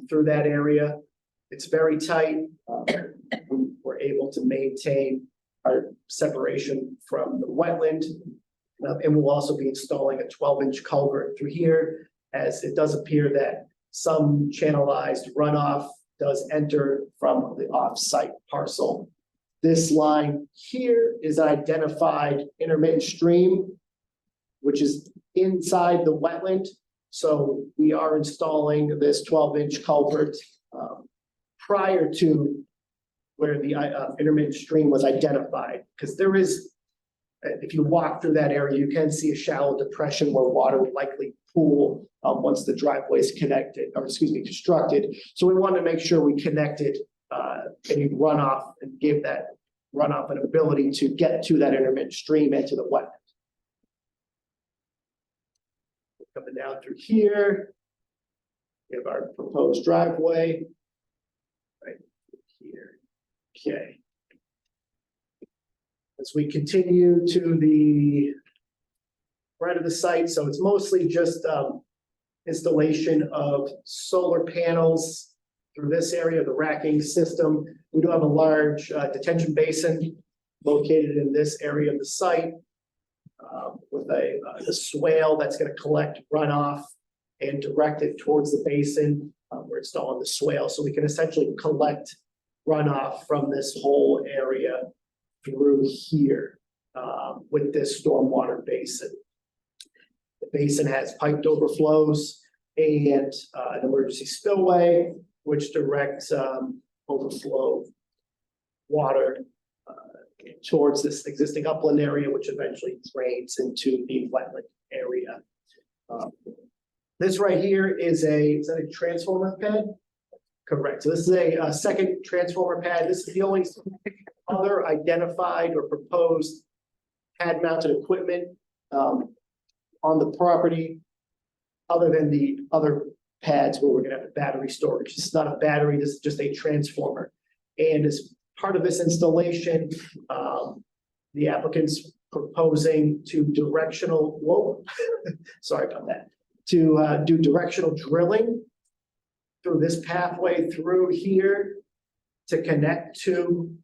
through that area. It's very tight. We were able to maintain our separation from the wetland. And we'll also be installing a 12-inch culvert through here, as it does appear that some channelized runoff does enter from the off-site parcel. This line here is an identified intermittent stream, which is inside the wetland. So we are installing this 12-inch culvert prior to where the intermittent stream was identified, because there is, if you walk through that area, you can see a shallow depression where water will likely pool once the driveway is connected, or excuse me, constructed. So we wanted to make sure we connected any runoff and gave that runoff an ability to get to that intermittent stream into the wetland. Coming down through here, we have our proposed driveway right here. Okay. As we continue to the right of the site, so it's mostly just installation of solar panels through this area, the racking system. We do have a large detention basin located in this area of the site with a swale that's going to collect runoff and direct it towards the basin. We're installing the swale so we can essentially collect runoff from this whole area through here with this stormwater basin. The basin has piped overflows and an emergency spillway, which directs overflow water towards this existing upland area, which eventually drains into the wetland area. This right here is is that a transformer pad? Correct. So this is a second transformer pad. This is the only other identified or proposed pad mounted equipment on the property, other than the other pads where we're going to have battery storage. It's not a battery, this is just a transformer. And as part of this installation, the applicant's proposing to sorry about that, to do directional drilling through this pathway through here to connect to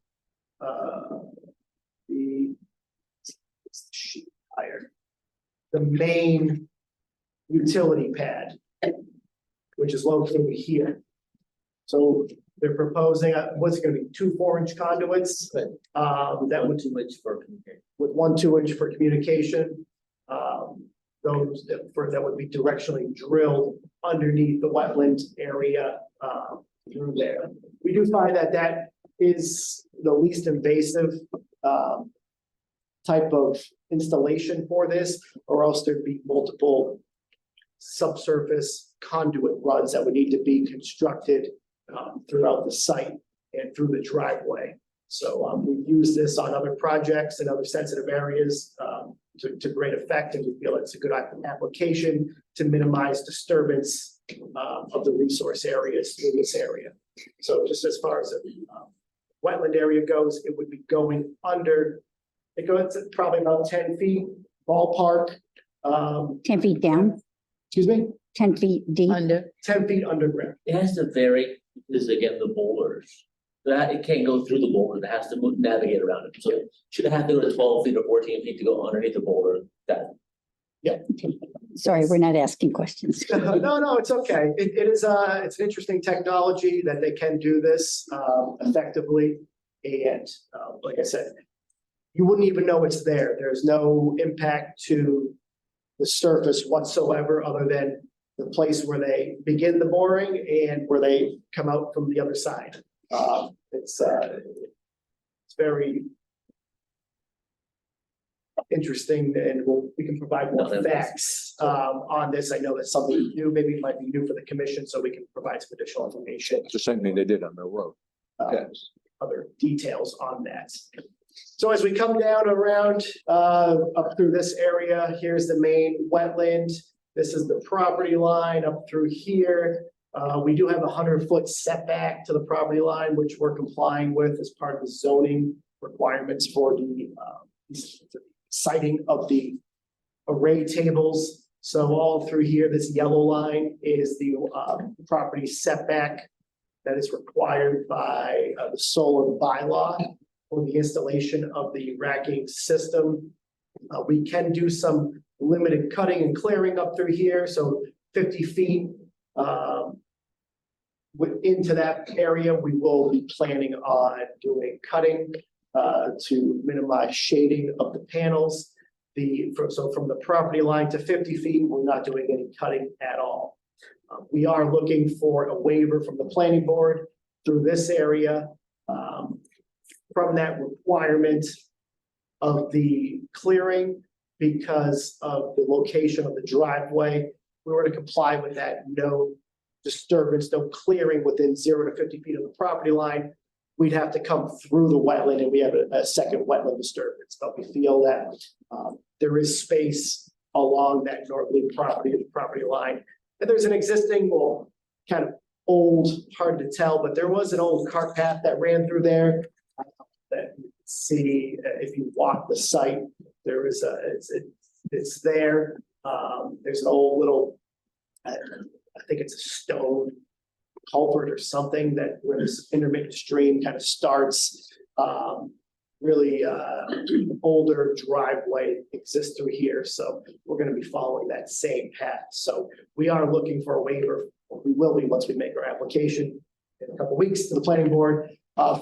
the main utility pad, which is located here. So they're proposing what's going to be 2 4-inch conduits that would 2 inch for communication. with 1 2-inch for communication. those that would be directionally drilled underneath the wetland area through there. We do find that that is the least invasive type of installation for this, or else there'd be multiple subsurface conduit runs that would need to be constructed throughout the site and through the driveway. So we've used this on other projects and other sensitive areas to great effect, and we feel it's a good application to minimize disturbance of the resource areas in this area. So just as far as the wetland area goes, it would be going under, it goes to probably about 10 feet ballpark. 10 feet down, Excuse me, 10 feet deep. Under, 10 feet underground. It has to vary because again, the boulders. That it can't go through the boulder, it has to navigate around it. So should it have to go to 12 feet or 14 feet to go underneath the boulder? That Sorry, we're not asking questions. No, it's okay. It is, it's an interesting technology that they can do this effectively. And like I said, you wouldn't even know it's there. There's no impact to the surface whatsoever, other than the place where they begin the boring and where they come out from the other side. It's very interesting, and we can provide more facts on this. I know that's something new, maybe it might be new for the commission, so we can provide some additional information. It's the same thing they did on Mill Road. Other details on that. So as we come down around up through this area, here's the main wetland. This is the property line up through here. We do have a 100-foot setback to the property line, which we're complying with as part of the zoning requirements for the siting of the array tables. So all through here, this yellow line is the property setback that is required by the solar bylaw for the installation of the racking system. We can do some limited cutting and clearing up through here, so 50 feet into that area, we will be planning on doing cutting to minimize shading of the panels. So from the property line to 50 feet, we're not doing any cutting at all. We are looking for a waiver from the planning board through this area from that requirement of the clearing because of the location of the driveway. We were to comply with that, no disturbance, no clearing within 0 to 50 feet of the property line. We'd have to come through the wetland, and we have a second wetland disturbance, but we feel that there is space along that northerly property line. And there's an existing, well, kind of old, hard to tell, but there was an old cart path that ran through there that you can see if you walk the site. There is it's there. There's an old little, I think it's a stone culvert or something that where this intermittent stream kind of starts. Really older driveway exists through here, so we're going to be following that same path. So we are looking for a waiver, or we will be once we make our application in a couple of weeks to the planning board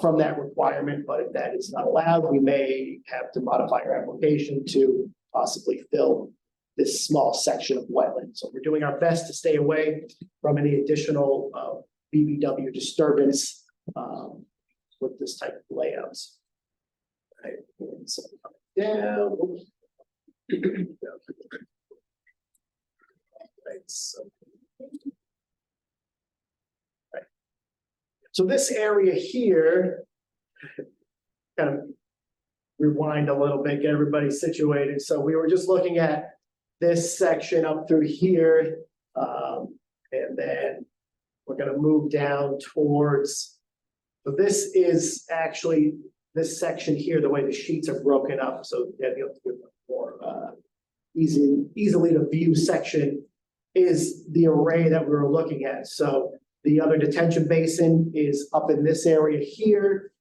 from that requirement. But if that is not allowed, we may have to modify our application to possibly fill this small section of wetland. So we're doing our best to stay away from any additional BBW disturbance with this type of layouts. Right, and so down. Right, so. Right. So this area here, kind of rewind a little bit, get everybody situated. So we were just looking at this section up through here, and then we're going to move down towards. So this is actually this section here, the way the sheets are broken up. So yeah, the more easily to view section is the array that we were looking at. So the other detention basin is up in this area here.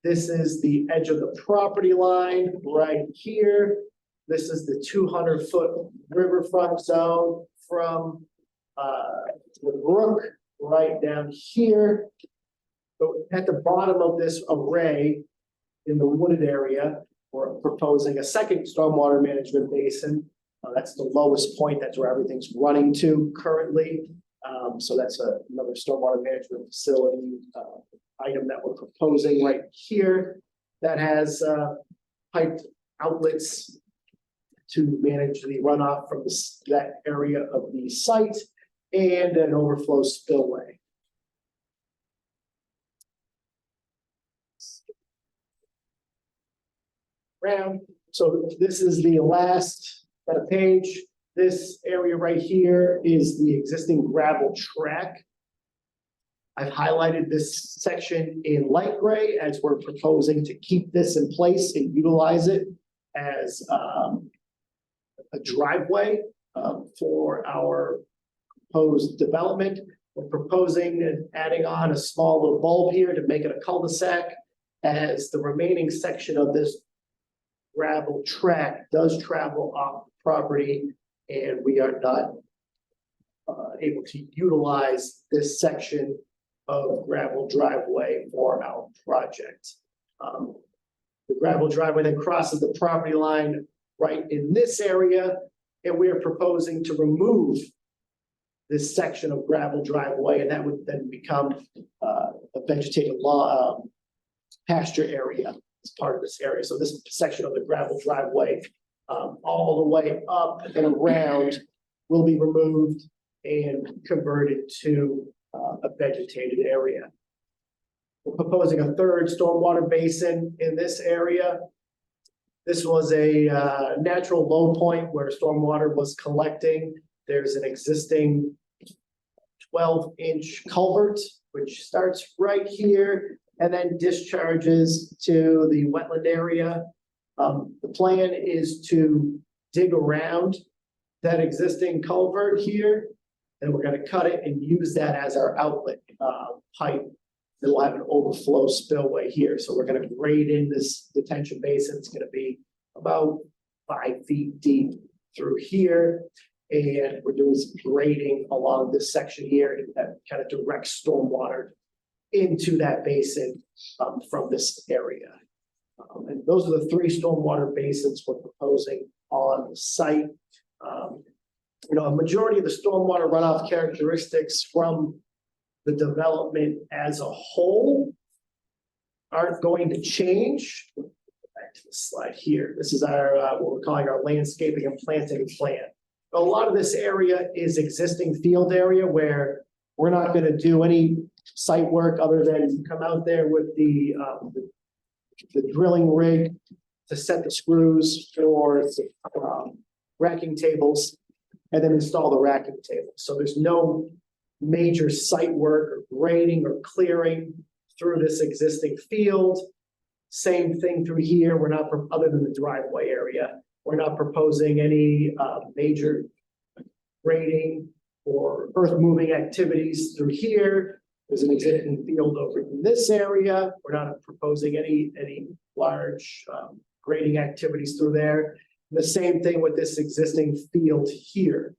This is the edge of the property line right here. This is the 200-foot riverfront zone from the brook right down here. So at the bottom of this array in the wooded area, we're proposing a second stormwater management basin That's the lowest point. That's where everything's running to currently. So that's another stormwater management facility item that we're proposing right here that has piped outlets to manage the runoff from that area of the site and an overflow spillway. So this is the last page. This area right here is the existing gravel track. I've highlighted this section in light gray as we're proposing to keep this in place and utilize it as a driveway for our proposed development. We're proposing and adding on a small little bulb here to make it a cul-de-sac, as the remaining section of this gravel track does travel off property, and we are not able to utilize this section of gravel driveway for our project. The gravel driveway then crosses the property line right in this area, and we are proposing to remove this section of gravel driveway, and that would then become a vegetated pasture area as part of this area. So this section of the gravel driveway, all the way up and around, will be removed and converted to a vegetated area. We're proposing a third stormwater basin in this area. This was a natural low point where stormwater was collecting. There's an existing 12-inch culvert, which starts right here and then discharges to the wetland area. The plan is to dig around that existing culvert here, and we're going to cut it and use that as our outlet pipe. It'll have an overflow spillway here. So we're going to grade in this detention basin. It's going to be about 5 feet deep through here. And we're doing some grading along this section here that kind of directs stormwater into that basin from this area. And those are the 3 stormwater basins we're proposing on the site. A majority of the stormwater runoff characteristics from the development as a whole aren't going to change. Back to the slide here. This is our what we're calling our landscaping and planting plan. A lot of this area is existing field area where we're not going to do any site work other than come out there with the drilling rig to set the screws for racking tables and then install the racking tables. So there's no major site work or grading or clearing through this existing field. Same thing through here. We're not, other than the driveway area, we're not proposing any major grading or earth moving activities through here. There's an existing field over in this area. We're not proposing any large grading activities through there. The same thing with this existing field here.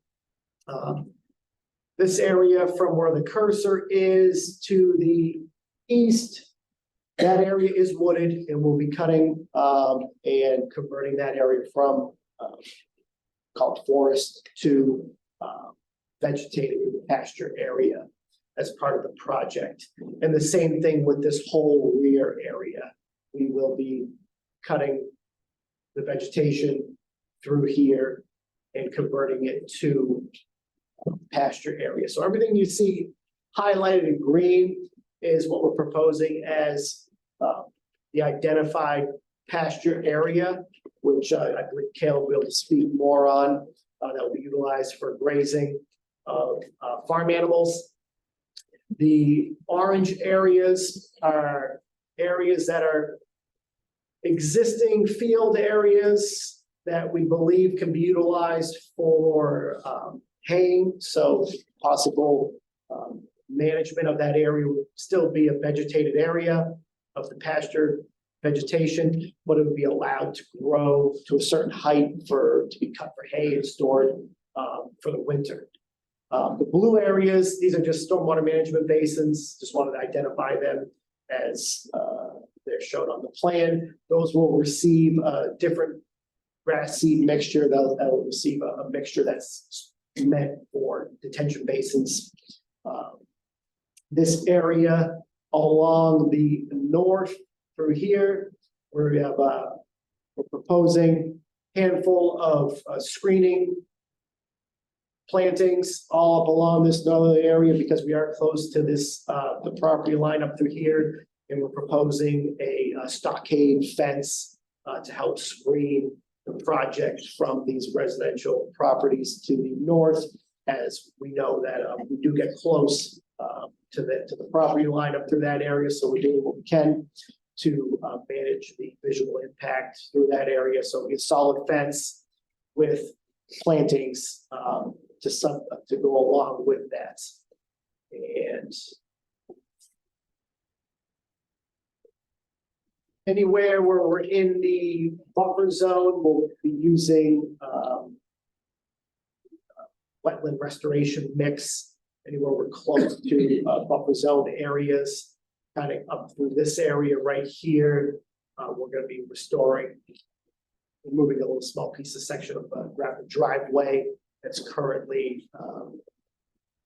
This area from where the cursor is to the east, that area is wooded, and we'll be cutting and converting that area from called forest to vegetated pasture area as part of the project. And the same thing with this whole rear area. We will be cutting the vegetation through here and converting it to pasture area. So everything you see highlighted in green is what we're proposing as the identified pasture area, which I believe Caleb will be able to speak more on. That will be utilized for grazing of farm animals. The orange areas are areas that are existing field areas that we believe can be utilized for haying. So possible management of that area would still be a vegetated area of the pasture vegetation, but it would be allowed to grow to a certain height to be cut for hay and stored for the winter. The blue areas, these are just stormwater management basins. Just wanted to identify them as they're shown on the plan. Those will receive different grass seed mixture, that'll receive a mixture that's meant for detention basins. This area along the north through here, where we have, we're proposing handful of screening plantings all up along this northern area because we are close to this, the property line up through here. And we're proposing a stockade fence to help screen the project from these residential properties to the north. As we know that we do get close to the property line up through that area. So we're doing what we can to manage the visual impact through that area. So a solid fence with plantings to go along with that. And anywhere where we're in the buffer zone, we'll be using wetland restoration mix. Anywhere we're close to buffer zone areas, kind of up through this area right here, we're going to be removing a little small piece of section of gravel driveway that's currently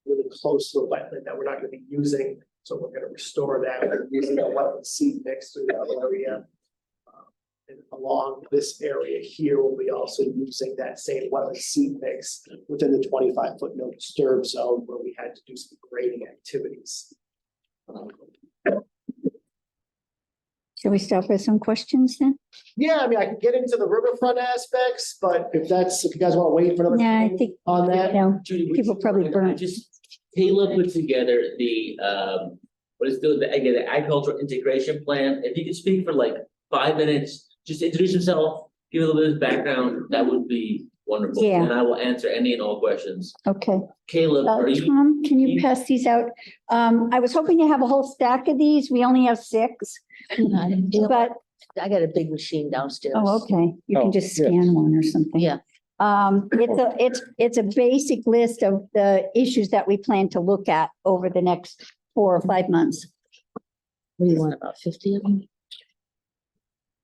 really close to the wetland that we're not going to be using. So we're going to restore that. We're using a wetland seed mix through that area. And along this area here, we'll be also using that same wetland seed mix within the 25-foot no disturb zone where we had to do some grading activities. Shall we start with some questions then? Yeah, I mean, I can get into the riverfront aspects, but if you guys want to wait for another Yeah, I meeting think, on that. Judy, would people you- probably I burn. Caleb put together the, what is the agricultural integration plan. If you could speak for like 5 minutes, just introduce yourself, give a little bit of background, that would be wonderful. Yeah. And I will answer any and all questions. Okay. Caleb, are you? Tom, can you pass these out? I was hoping to have a whole stack of these. We only have 6, but, I got a big machine downstairs. oh, okay. You Oh, can just yeah. scan one or something. Yeah. It's a basic list of the issues that we plan to look at over the next 4 or 5 months. What do you want, about 50 of them?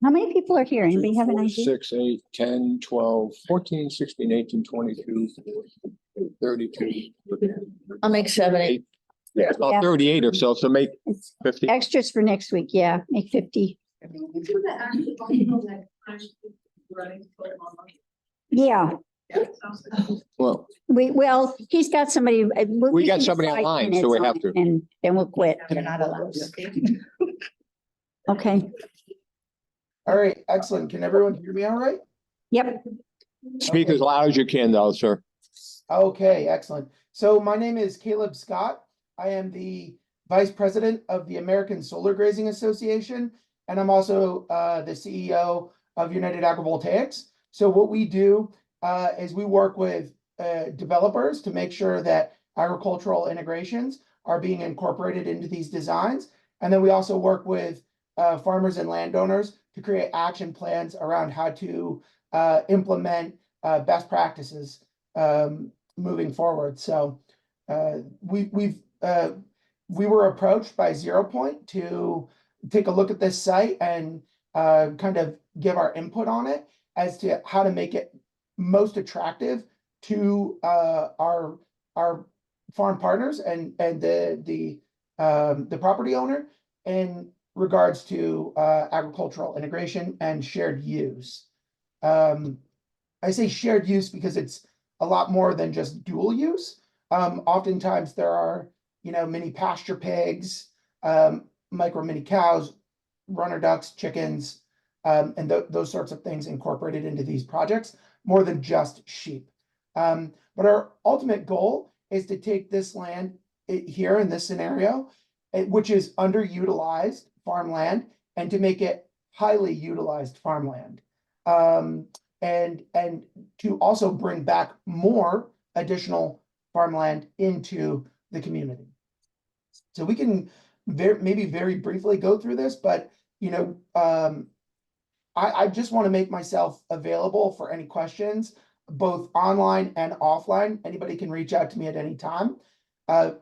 How many people are here? Anybody have an 4, idea? 6, 8, 10, 12, 14, 16, 18, 22, 32. I'll make 7, 8. Yeah, it's Yeah. about 38 or so, so make It's 50. extras for next week. Yeah, make 50. Yeah, Well, well, he's got somebody. We got can somebody decide online, when so we it's have on, to. And then we'll quit. You're not allowed to speak. Okay, All right, excellent. Can everyone hear me all right? yep. speak as loud as you can though, sir. Okay, excellent. So my name is Caleb Scott. I am the Vice President of the American Solar Grazing Association, and I'm also the CEO of United Agrivoltaics. So what we do is we work with developers to make sure that agricultural integrations are being incorporated into these designs. And then we also work with farmers and landowners to create action plans around how to implement best practices moving forward. So we were approached by 0 Point to take a look at this site and kind of give our input on it as to how to make it most attractive to our farm partners and the property owner in regards to agricultural integration and shared use. I say shared use because it's a lot more than just dual use. Oftentimes there are, mini pasture pigs, micro mini cows, runner ducks, chickens, and those sorts of things incorporated into these projects more than just sheep. But our ultimate goal is to take this land here in this scenario, which is underutilized farmland, and to make it highly utilized farmland. And to also bring back more additional farmland into the community. So we can maybe very briefly go through this, but I just want to make myself available for any questions, both online and offline. Anybody can reach out to me at any time. I'm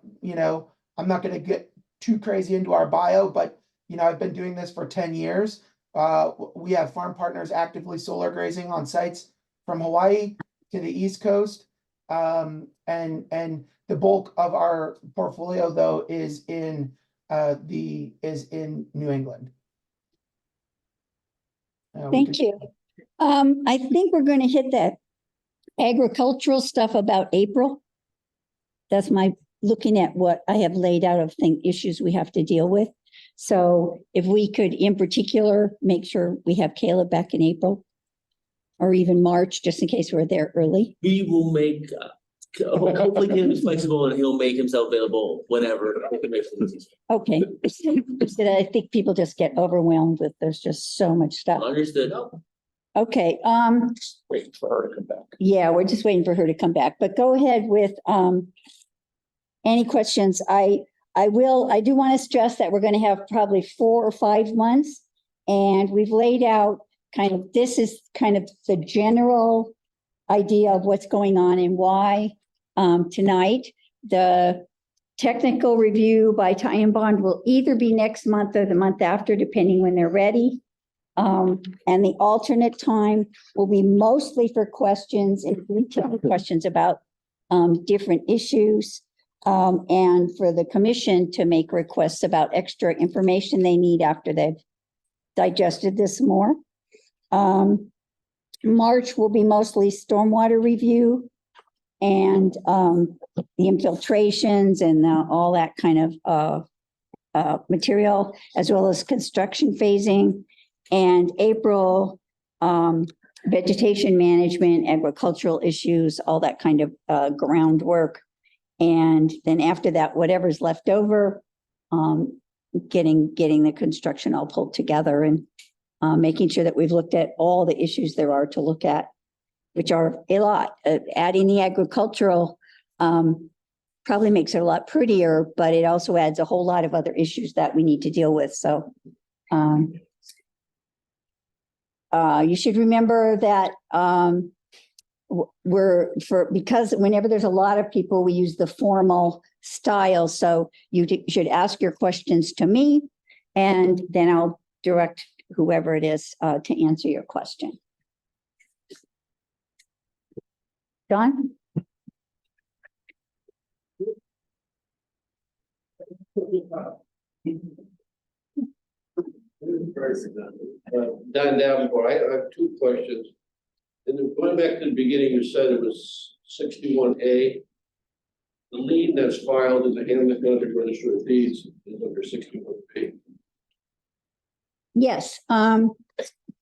not going to get too crazy into our bio, but I've been doing this for 10 years. We have farm partners actively solar grazing on sites from Hawaii to the East Coast. And the bulk of our portfolio, though, is in New England. Thank you. I think we're going to hit that agricultural stuff about April. That's my looking at what I have laid out of issues we have to deal with. So if we could, in particular, make sure we have Caleb back in April or even March, just in case we're there early. We will make, hopefully Caleb is flexible and he'll make himself available whenever. Okay. I think people just get overwhelmed with, there's just so much stuff. Understood. Okay, Waiting for her to come back. yeah, we're just waiting for her to come back, but go ahead with, any questions. I do want to stress that we're going to have probably 4 or 5 months. And we've laid out this is kind of the general idea of what's going on and why, tonight. The technical review by Ty and Bond will either be next month or the month after, depending when they're ready. And the alternate time will be mostly for questions and detailed questions about, different issues. And for the commission to make requests about extra information they need after they've digested this more. March will be mostly stormwater review and the infiltrations and all that kind of material, as well as construction phasing. And April, vegetation management, agricultural issues, all that kind of groundwork. And then after that, whatever's left over, getting the construction all pulled together and making sure that we've looked at all the issues there are to look at, which are a lot. Adding the agricultural probably makes it a lot prettier, but it also adds a whole lot of other issues that we need to deal with. So you should remember that because whenever there's a lot of people, we use the formal style. So you should ask your questions to me, and then I'll direct whoever it is to answer your question. Don? Don Davenport, I have 2 questions. And then going back to the beginning, you said it was 61A. The lien that's filed in the Hampden County Register of Deeds is under 61B. Yes,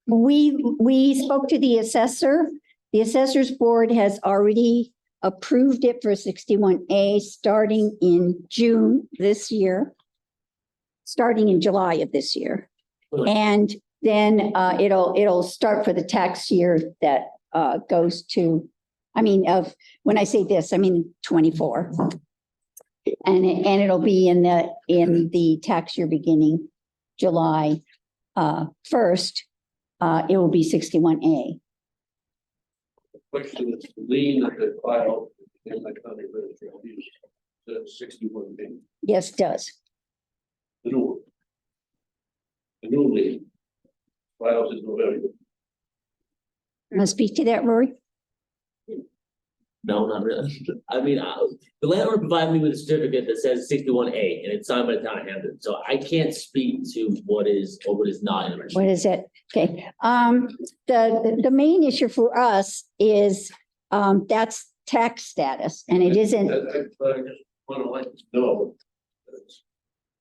we spoke to the assessor. The assessor's board has already approved it for 61A starting in June this year, starting in July of this year. And then it'll start for the tax year that goes to, when I say this, I mean 24. And it'll be in the tax year beginning July 1st. It will be 61A. The question is the lien that they filed in the County Register of Deeds says 61B. Yes, it does. The new lien files in November. Want to speak to that, Rory? No, not really. The landlord provided me with a certificate that says 61A and it's signed by the town of Hampden. So I can't speak to what is or what is not in the registry. What is it? Okay. The main issue for us is that's tax status, and it isn't. I just want to let you know that it's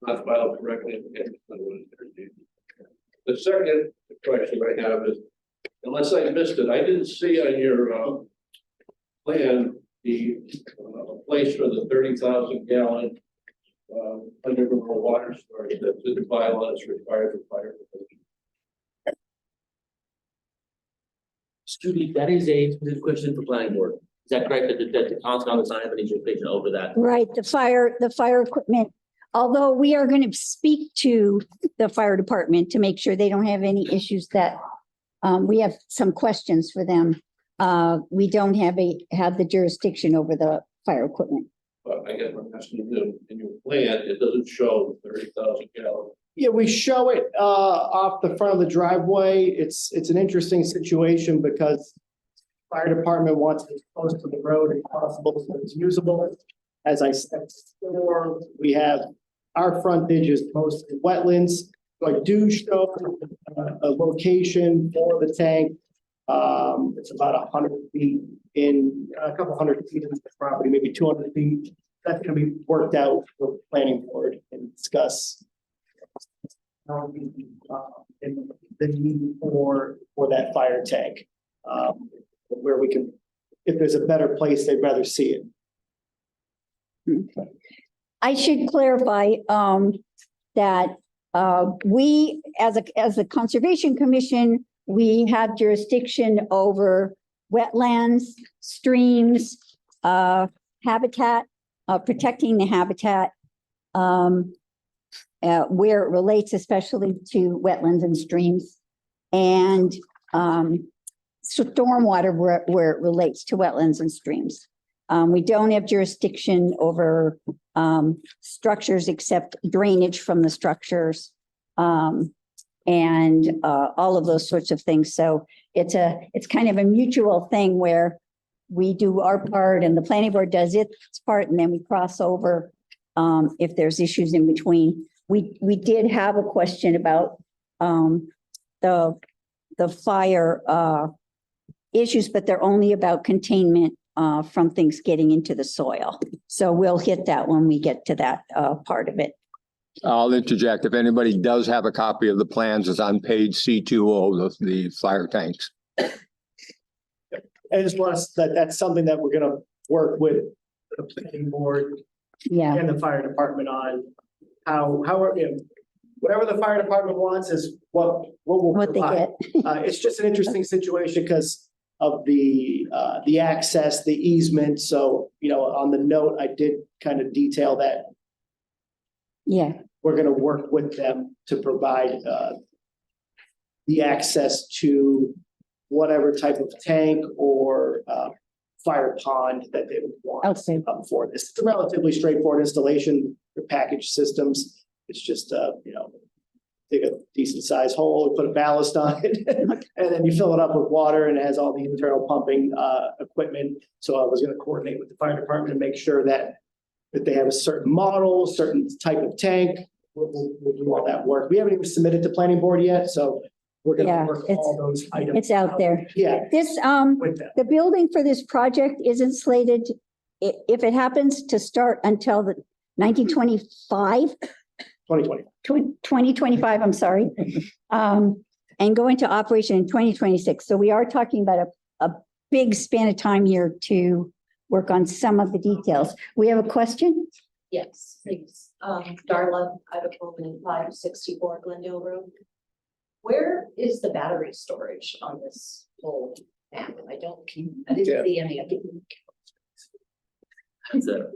not filed correctly in the Hampden County Register of Deeds. The second question I have is, unless I missed it, I didn't see on your plan the place for the 30,000 gallon underground water storage that's in the bylaw is required for fire protection. Excuse me, that is a specific question for planning board. Is that correct? That the council does not have any jurisdiction over that? Right, the fire equipment, although we are going to speak to the fire department to make sure they don't have any issues that we have some questions for them. We don't have the jurisdiction over the fire equipment. But I guess I'm asking you, in your plan, it doesn't show 30,000 gallon Yeah, we show it off the front of the driveway. It's an interesting situation because fire department wants it as close to the road as possible so it's usable. As I said before, we have our frontage is mostly wetlands. So I do show a location for the tank. It's about 100 feet in, a couple hundred feet into the property, maybe 200 feet. That's going to be worked out with the planning board and discuss and the need for that fire tank. Where we can, if there's a better place, they'd rather see it. I should clarify that we, as a Conservation Commission, we have jurisdiction over wetlands, streams, habitat, protecting the habitat, where it relates especially to wetlands and streams, and stormwater where it relates to wetlands and streams. We don't have jurisdiction over structures except drainage from the structures, and all of those sorts of things. So it's kind of a mutual thing where we do our part and the planning board does its part, and then we cross over if there's issues in between. We did have a question about the fire issues, but they're only about containment from things getting into the soil. So we'll hit that when we get to that part of it. I'll interject. If anybody does have a copy of the plans, it's on page C20, the fire tanks. I just want to, that's something that we're gonna work with the planning board Yeah, and the fire department on. How, whatever the fire department wants is what we'll what they provide. get. It's just an interesting situation because of the access, the easement. So, on the note, I did kind of detail that Yeah, we're gonna work with them to provide the access to whatever type of tank or fire pond that they would want okay. for this. It's a relatively straightforward installation, the package systems. It's just, dig a decent sized hole, put a ballast on it, and then you fill it up with water, and it has all the internal pumping equipment. So I was gonna coordinate with the fire department and make sure that they have a certain model, certain type of tank. We'll do all that work. We haven't even submitted to planning board yet, so we're Yeah, gonna work all those items. It's out there. Yeah, This, with them. the building for this project isn't slated, if it happens to start until the 1925, 2020. 2025, I'm sorry, and go into operation in 2026. So we are talking about a big span of time here to work on some of the details. We have a question? Yes, please. Darla, I have a home in 564 Glendale Road. Where is the battery storage on this whole map? I didn't see any of it. It's a,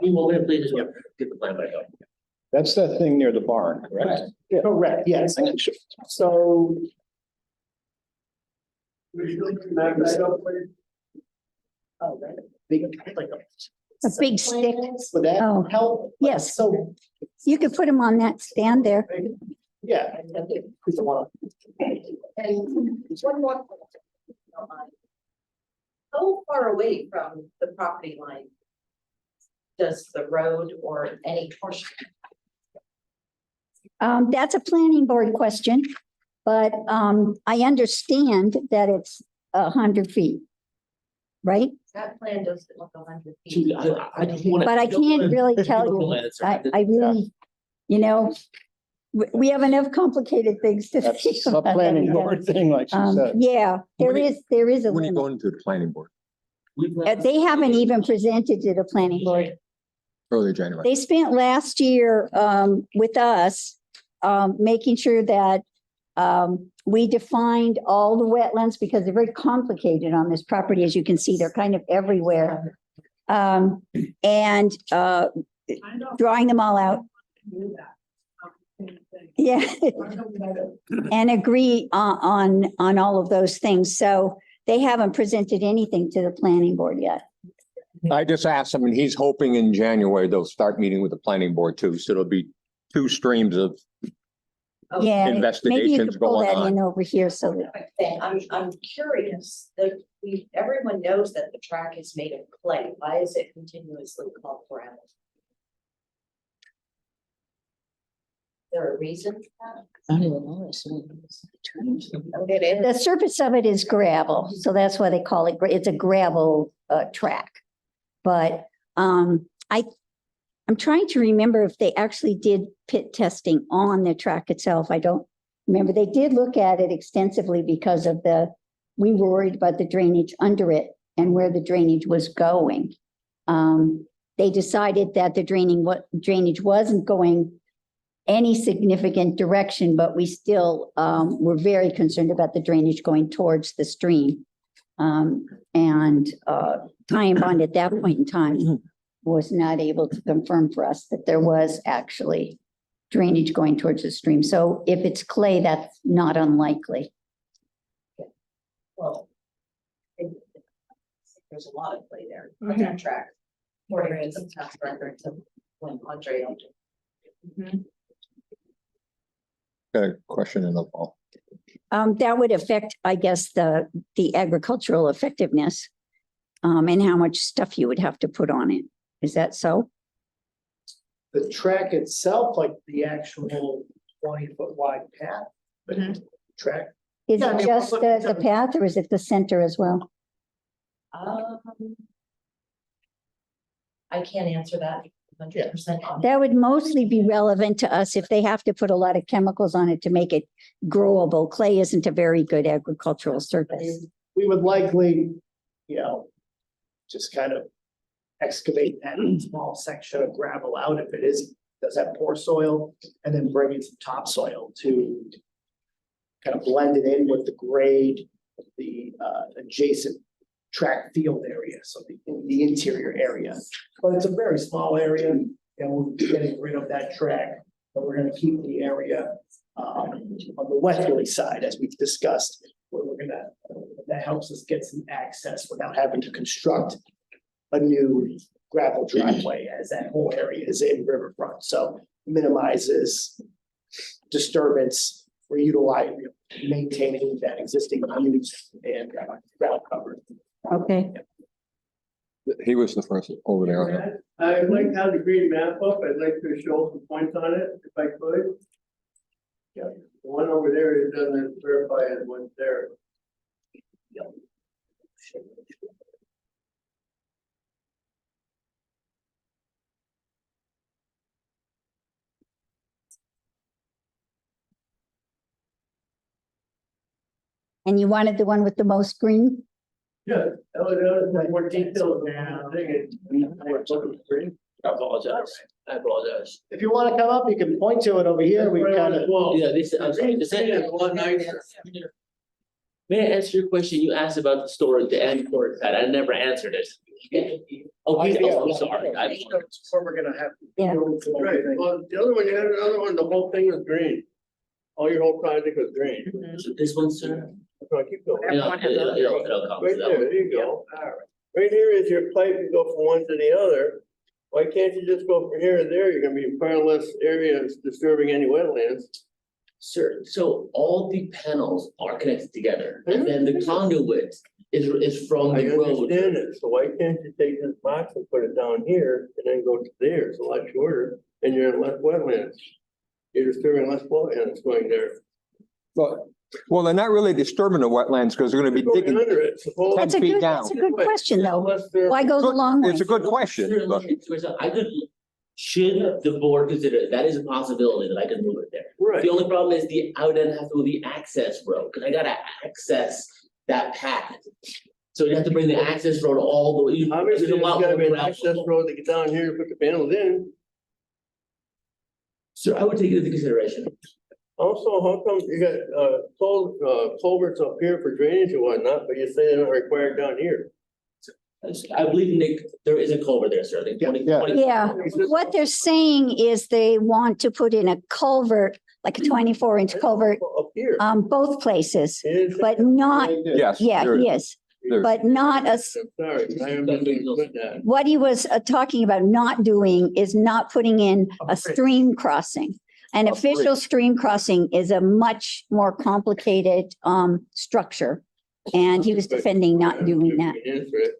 we will please just get the plan back up. That's that thing near the barn, correct? Correct, yes. So. Oh, right. Big, like A big stick. Would that Oh, help? yes. So, You could put them on that stand there. yeah. Who's the one? And one more. question, if you don't mind. How far away from the property line does the road or any portion? That's a planning board question, but I understand that it's 100 feet. Right? That plan doesn't look 100 feet. I just want to. But I can't really tell you. I really, we have enough complicated things to. think That's a about planning every day. board thing, like she said. Yeah, there When is a When are you limit. going to the planning board? They haven't even presented to the planning board. Early January. They spent last year with us, making sure that we defined all the wetlands because they're very complicated on this property. As you can see, they're kind of everywhere. And drawing them all out. Yeah. And agree on all of those things. So they haven't presented anything to the planning board yet. I just asked him and he's hoping in January they'll start meeting with the planning board too. So it'll be two streams of Yeah, maybe you investigations could pull going that in on. over here so that, I'm curious, that everyone knows that the track is made of clay. Why is it continuously called gravel? Is there a reason for that? I don't even know this. It is. the surface of it is gravel, so that's why they call it, it's a gravel track. But I'm trying to remember if they actually did pit testing on the track itself. I don't remember. They did look at it extensively because of we were worried about the drainage under it and where the drainage was going. They decided that the drainage wasn't going any significant direction, but we still were very concerned about the drainage going towards the stream. And Time Bond at that point in time was not able to confirm for us that there was actually drainage going towards the stream. So if it's clay, that's not unlikely. Well, there's a lot of clay there on that track. More than some past records of when Andre owned it. Got a question in the fall. That would affect, I guess, the agricultural effectiveness and how much stuff you would have to put on it. Is that so? The track itself, like the actual 20-foot wide path, but track. Is Yeah, I it mean, just look, the path or is it the center as well? I can't answer that 100%. That would mostly be relevant to us if they have to put a lot of chemicals on it to make it growable. Clay isn't a very good agricultural I surface. mean, we would likely, just kind of excavate that small section of gravel out if it does have poor soil, and then bring in some topsoil to kind of blend it in with the grade of the adjacent track field area, so the interior area. But it's a very small area, and we're getting rid of that track, but we're gonna keep the area on the westerly side, as we've discussed, where that helps us get some access without having to construct a new gravel driveway, as that whole area is in riverfront, so minimizes disturbance for utilizing, maintaining that existing use and ground cover. Okay. He was the first over there. I'd like to have the green map up. I'd like to show some points on it, if I could. Yeah, the one over there, it doesn't verify it what's there. And you wanted the one with the most green? Yeah, that was like more detailed than the thing. I apologize. If you want to come up, you can point to it over here. We kind of. Yeah, I'm sorry, One nicer. May I answer your question? You asked about the storage, the end storage pad. I never answered it. Oh, I'm sorry. Where we're gonna have. Yeah. Right, well, the other one, you had another one, the whole thing was green. All your whole project was green. So this one, sir? So I keep going. It'll come to Right that there, one. there you go. Right here is your pipe, you go from one to the other. Why can't you just go from here to there? You're gonna be far less areas disturbing any wetlands. Sir, so all the panels are connected together and then the conduit is from I the road. understand it, so why can't you take this box and put it down here and then go to there? It's a lot shorter and you're in less wetlands. You're disturbing less wetlands going there. Well, they're not really disturbing the wetlands because they're going to be Going digging under it, suppose. 10 feet down. That's a good question, though. Unless they're- Why go the long way? It's a good question, Sure, but I could, should the board consider it, that is a possibility that I could move it there. Right. The only problem is I would then have to do the access road, because I gotta access that path. So you have to bring the access road all the way. Obviously, there's a there's lot gotta be more an access gravel. road to get down here to put the panels in. So I would take it into consideration. Also, how come you got culverts up here for drainage and whatnot, but you say they're not required down here? I believe, Nick, there is a culvert there, sir. I think 20 Yeah. 20 Yeah, what they're saying is they want to put in a culvert, like a 24-inch culvert, Up here. both places, It is- but not, yes. yeah, there is. yes. but not a, Sorry, I remember you put that. what he was talking about not doing is not putting in a stream crossing. An official stream crossing is a much more complicated structure. And he was defending not doing that. Answer it.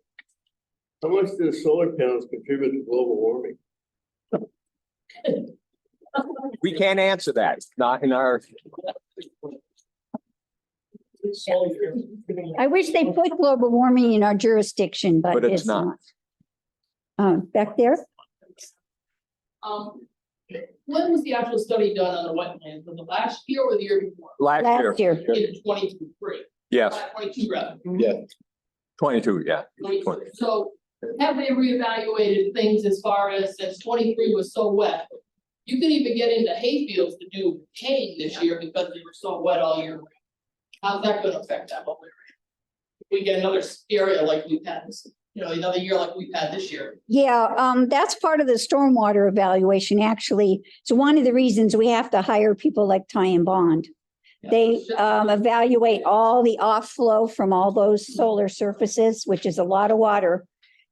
How much do solar panels contribute to global warming? We can't answer that. It's not in our, I wish they put global warming in our jurisdiction, but But it's it's not. Back there? When was the actual study done on the wetlands? Was it last year or the year before? last Last year. year. In 23. Yes, 22 rather. Yeah. 22, yeah. 22. So have they reevaluated things as far as since 23 was so wet? You could even get into hayfields to do haying this year because they were so wet all year. How's that gonna affect that whole area? If we get another area like we've had this, another year like we've had this year. Yeah, that's part of the stormwater evaluation, actually. So one of the reasons we have to hire people like Ty and Bond. They evaluate all the off-flow from all those solar surfaces, which is a lot of water,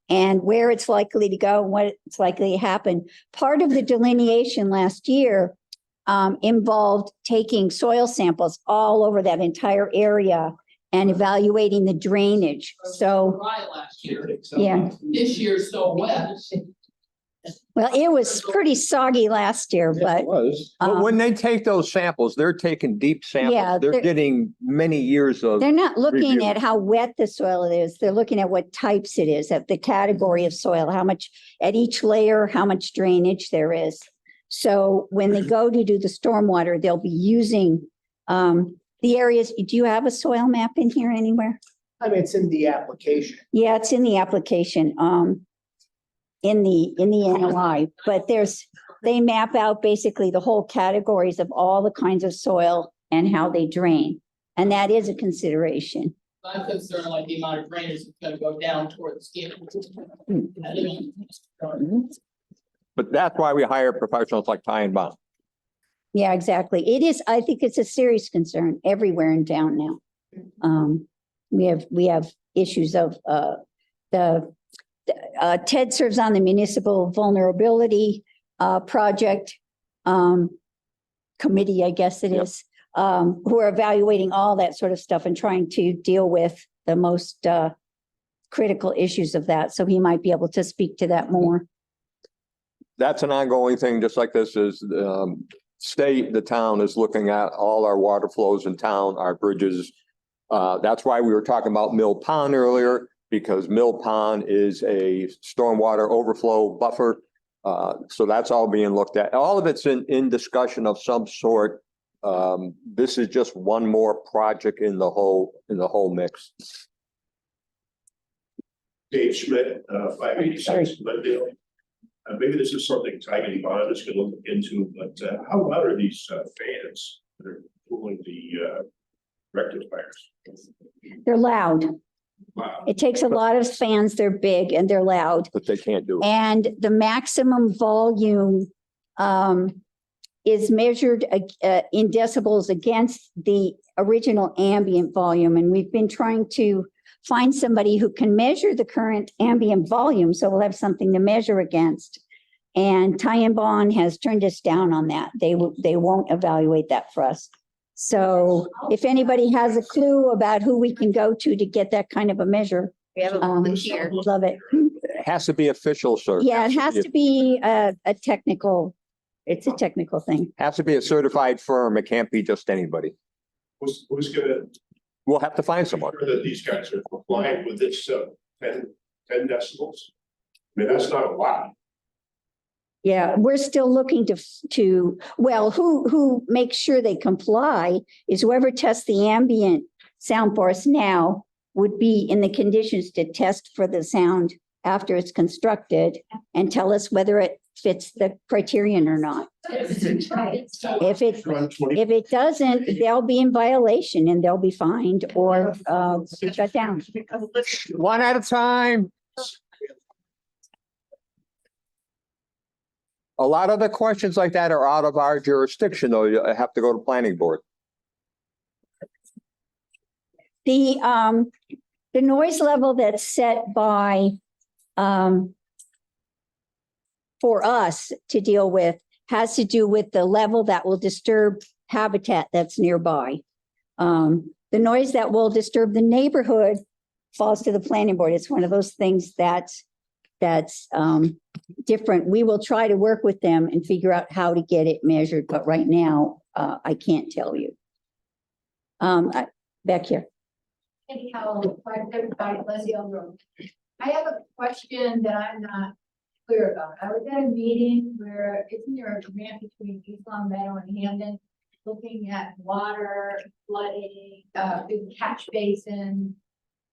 and where it's likely to go and what it's likely to happen. Part of the delineation last year involved taking soil samples all over that entire area and evaluating the drainage. So, Dry last year. yeah, This year's so wet. well, it was pretty soggy last year, but It was. But when they take those samples, they're taking deep Yeah, samples. They're they're- getting many years of, they're not looking review. at how wet the soil is. They're looking at what types it is, at the category of soil, how much at each layer, how much drainage there is. So when they go to do the stormwater, they'll be using the areas. Do you have a soil map in here anywhere? I mean, it's in the application. Yeah, it's in the application, in the NOI, but they map out basically the whole categories of all the kinds of soil and how they drain. And that is a consideration. I'm concerned like the amount of drainage is gonna go down toward the skin. but that's why we hire professionals like Ty and Bond. Yeah, exactly. It is, I think it's a serious concern everywhere in town now. We have issues of, Ted serves on the municipal vulnerability, project, committee, I guess it Yep. is, who are evaluating all that sort of stuff and trying to deal with the most, critical issues of that. So he might be able to speak to that more. That's an ongoing thing, just like this is, the town is looking at all our water flows in town, our bridges. That's why we were talking about Mill Pond earlier, because Mill Pond is a stormwater overflow buffer. So that's all being looked at. All of it's in discussion of some sort. This is just one more project in the whole mix. Dave Schmidt, 586 Glendale. Maybe this is something Ty and Bond is gonna look into, but how loud are these fans that are cooling the rectifiers? They're loud. Wow. It takes a lot of fans. They're big and they're loud. But they can't do it. And the maximum volume is measured in decibels against the original ambient volume. And we've been trying to find somebody who can measure the current ambient volume, so we'll have something to measure against. And Ty and Bond has turned us down on that. They won't evaluate that for us. So if anybody has a clue about who we can go to get that kind of a measure, We have a volunteer. love it. It has to be official, sir. Yeah, it has to be a technical, it's a technical thing. Has to be a certified firm. It can't be just anybody. Who's gonna We'll have to find someone. ensure that these guys are complying with this 10 decibels? I mean, that's not a lot. Yeah, we're still looking well, who makes sure they comply is whoever tests the ambient sound for us now would be in the conditions to test for the sound after it's constructed and tell us whether it fits the criterion or not. If it doesn't, they'll be in violation and they'll be fined or shut down. One at a time. A lot of the questions like that are out of our jurisdiction, though. You have to go to planning board. The noise level that's set by, for us to deal with has to do with the level that will disturb habitat that's nearby. The noise that will disturb the neighborhood falls to the planning board. It's one of those things that's different. We will try to work with them and figure out how to get it measured, but right now, I can't tell you. Back here. Anyhow, by Leslie Road. I have a question that I'm not clear about. I was at a meeting where isn't there a grant between East Long Meadow and Hampden looking at water, flooding, big catch basin,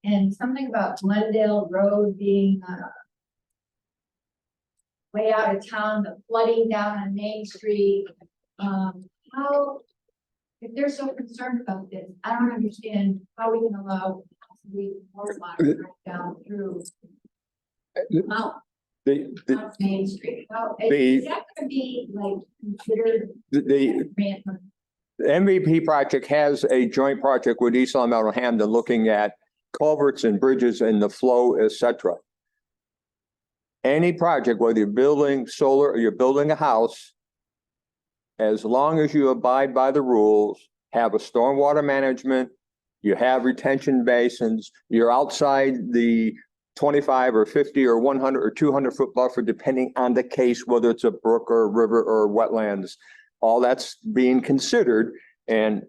and something about Glendale Road being way out of town, the flooding down on Main Street. How, if they're so concerned about this, I don't understand how we can allow possibly more water to run down through Main Street. How, is that gonna be like considered? The MVP project has a joint project with East Long Meadow and Hampden looking at culverts and bridges and the flow, etc. Any project, whether you're building solar or you're building a house, as long as you abide by the rules, have a stormwater management, you have retention basins, you're outside the 25 or 50 or 100 or 200 foot buffer, depending on the case, whether it's a brook or a river or wetlands, all that's being considered. And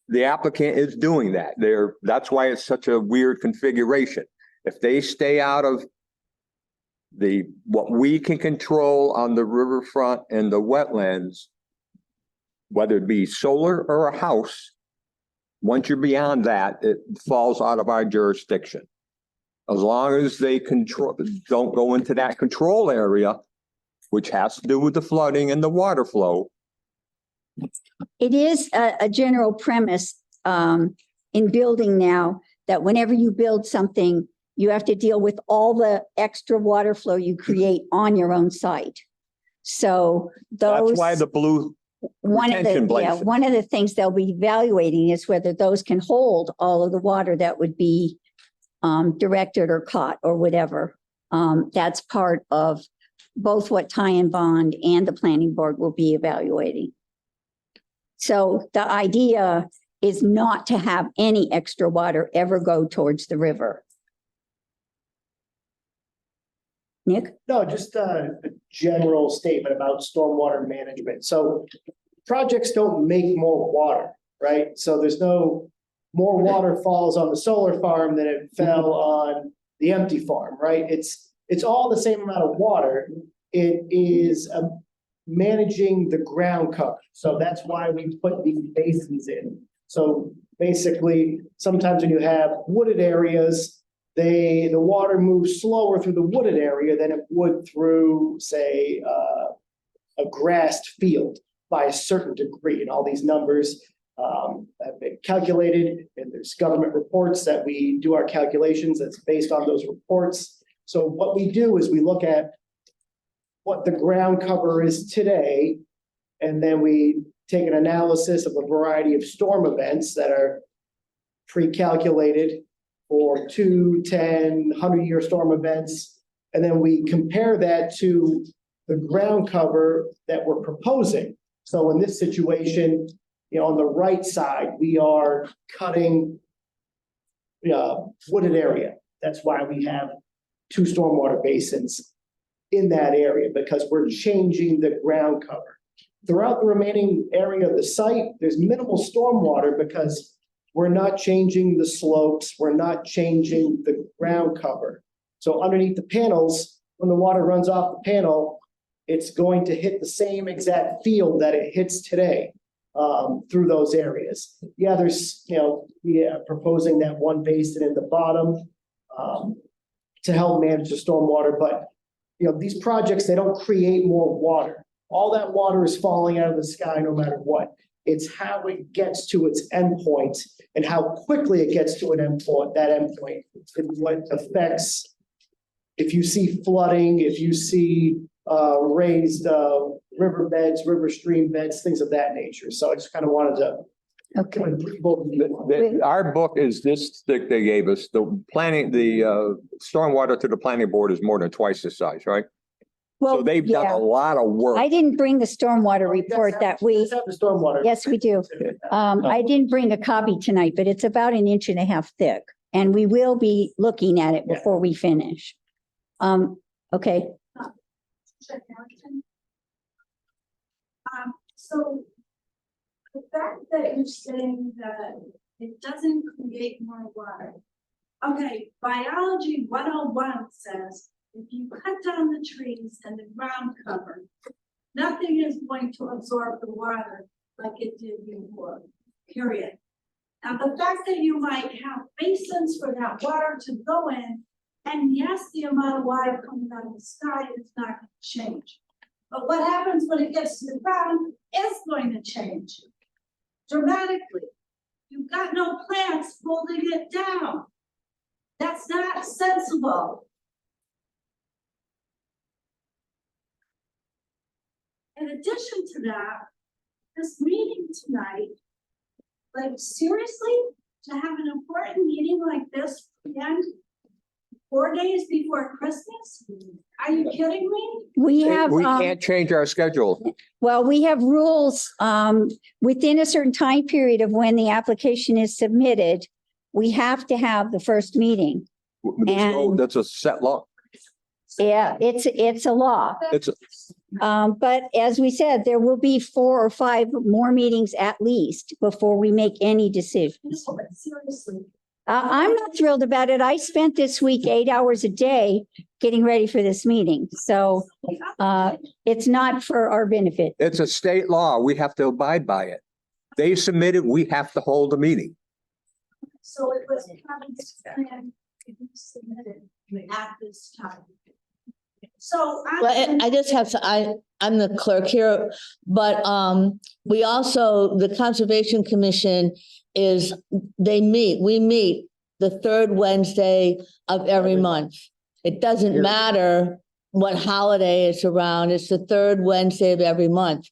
the applicant is doing that. That's why it's such a weird configuration. If they stay out of what we can control on the riverfront and the wetlands, whether it be solar or a house, once you're beyond that, it falls out of our jurisdiction. As long as they don't go into that control area, which has to do with the flooding and the water flow. It is a general premise in building now that whenever you build something, you have to deal with all the extra water flow you create on your own site. So those. That's why the blue retention basins. One of the things they'll be evaluating is whether those can hold all of the water that would be directed or caught or whatever. That's part of both what Ty and Bond and the planning board will be evaluating. So the idea is not to have any extra water ever go towards the river. Nick? No, just a general statement about stormwater management. So projects don't make more water, right? So there's no more water falls on the solar farm than it fell on the empty farm, right? It's all the same amount of water. It is managing the ground cover. So that's why we put these basins in. So basically, sometimes when you have wooded areas, the water moves slower through the wooded area than it would through, say, a grassed field by a certain degree. And all these numbers have been calculated, and there's government reports that we do our calculations that's based on those reports. So what we do is we look at what the ground cover is today, and then we take an analysis of a variety of storm events that are pre-calculated for 2, 10, 100-year storm events. And then we compare that to the ground cover that we're proposing. So in this situation, on the right side, we are cutting wooded area. That's why we have 2 stormwater basins in that area, because we're changing the ground cover. Throughout the remaining area of the site, there's minimal stormwater because we're not changing the slopes, we're not changing the ground cover. So underneath the panels, when the water runs off the panel, it's going to hit the same exact field that it hits today through those areas. Yeah, there's, we are proposing that one basin in the bottom to help manage the stormwater, but these projects, they don't create more water. All that water is falling out of the sky no matter what. It's how it gets to its endpoint and how quickly it gets to an endpoint. That endpoint is what affects if you see flooding, if you see raised river beds, river stream beds, things of that nature. So I just kind of wanted to Okay. Our book is this thick they gave us. The planning, the stormwater to the planning board is more than twice this size, right? So Well, they've done yeah. a lot of work. I didn't bring the stormwater report that we, Let's have the stormwater. yes, we do. I didn't bring a copy tonight, but it's about 1.5 inches thick. And we will be looking at it before we finish. Okay, So the fact that you're saying that it doesn't create more water. Okay, biology 101 says if you cut down the trees and the ground cover, nothing is going to absorb the water like it did before, period. Now, the fact that you might have basins for that water to go in, and yes, the amount of water coming out of the sky is not going to change. But what happens when it gets to the ground is going to change dramatically. You've got no plants holding it down. That's not sensible. In addition to that, this meeting tonight, like seriously, to have an important meeting like this and 4 days before Christmas? Are you kidding me? we have. We can't change our schedule. Well, we have rules, within a certain time period of when the application is submitted, we have to have the first meeting. And- That's a set law. Yeah, it's a law. It's, But as we said, there will be 4 or 5 more meetings at least before we make any decisions. No, but seriously. I'm not thrilled about it. I spent this week 8 hours a day getting ready for this meeting. So, it's not for our benefit. it's a state law. We have to abide by it. They submitted, we have to hold a meeting. So it was Kevin's plan to be submitted at this time. So Well, I just have to, I'm the clerk here, but we also, the Conservation Commission we meet the 3rd Wednesday of every month. It doesn't matter what holiday is around, it's the 3rd Wednesday of every month.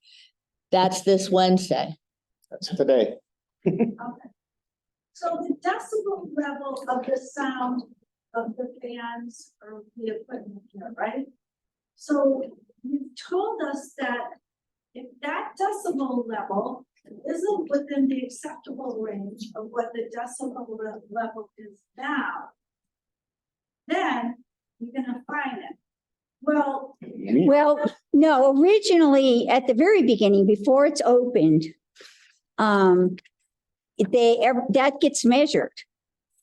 That's this Wednesday. That's today. Okay. So the decibel level of the sound of the fans or the equipment here, right? So you told us that if that decibel level isn't within the acceptable range of what the decibel level is now, then you're gonna fine it. Well, No, originally, at the very beginning, before it's opened, that gets measured.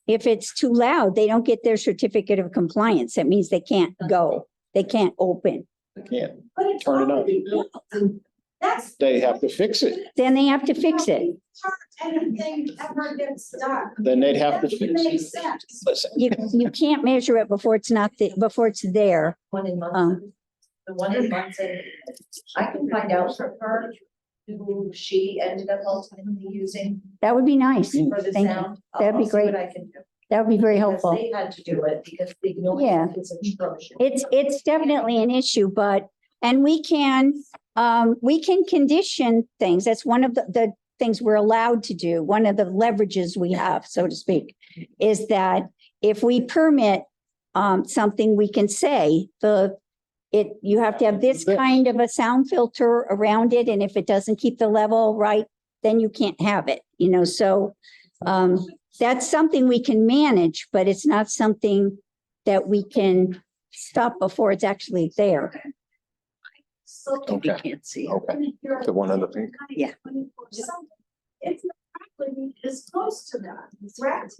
If it's too loud, they don't get their certificate of compliance. That means they can't go, they can't open. They can't but it's turn it already built. That's. They have to fix it. Then they have to fix it. Anything ever gets done. Then they'd have to That fix makes it. sense. Listen, You can't measure it before it's not, before it's there. One in Munson, the one in Munson, I can find out from her who she ended up ultimately using That would be nice. for the Thank you. sound. That'd be I'll see what great. I can do. That would be very Because helpful. they had to do it because the Yeah. noise is atrocious. It's definitely an issue, but, and we can condition things. That's one of the things we're allowed to do. One of the leverages we have, so to speak, is that if we permit something, we can say you have to have this kind of a sound filter around it, and if it doesn't keep the level right, then you can't have it, so that's something we can manage, but it's not something that we can stop before it's actually there. So. Okay. Can't see. Okay. The one other thing. Yeah. It's not actually as close to that, correct?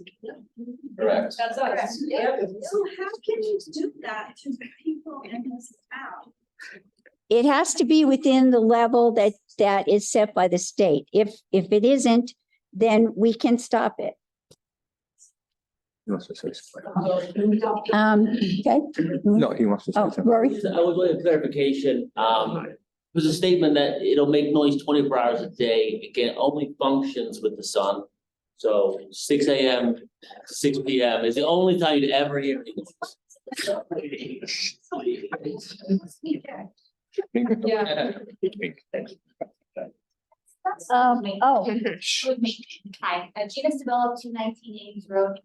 Correct. That's us. So how can you do that to the people in this town? It has to be within the level that is set by the state. If it isn't, then we can stop it. He wants to say something. Okay. No, he wants to say Oh, something. Rory? I was looking for clarification. It was a statement that it'll make noise 24 hours a day. Again, only functions with the sun. So 6 a.m. to 6 p.m. is the only time you'd ever hear any noise. Yeah. Oh, With me. Hi, Gina Sibella, 219 Ames Road.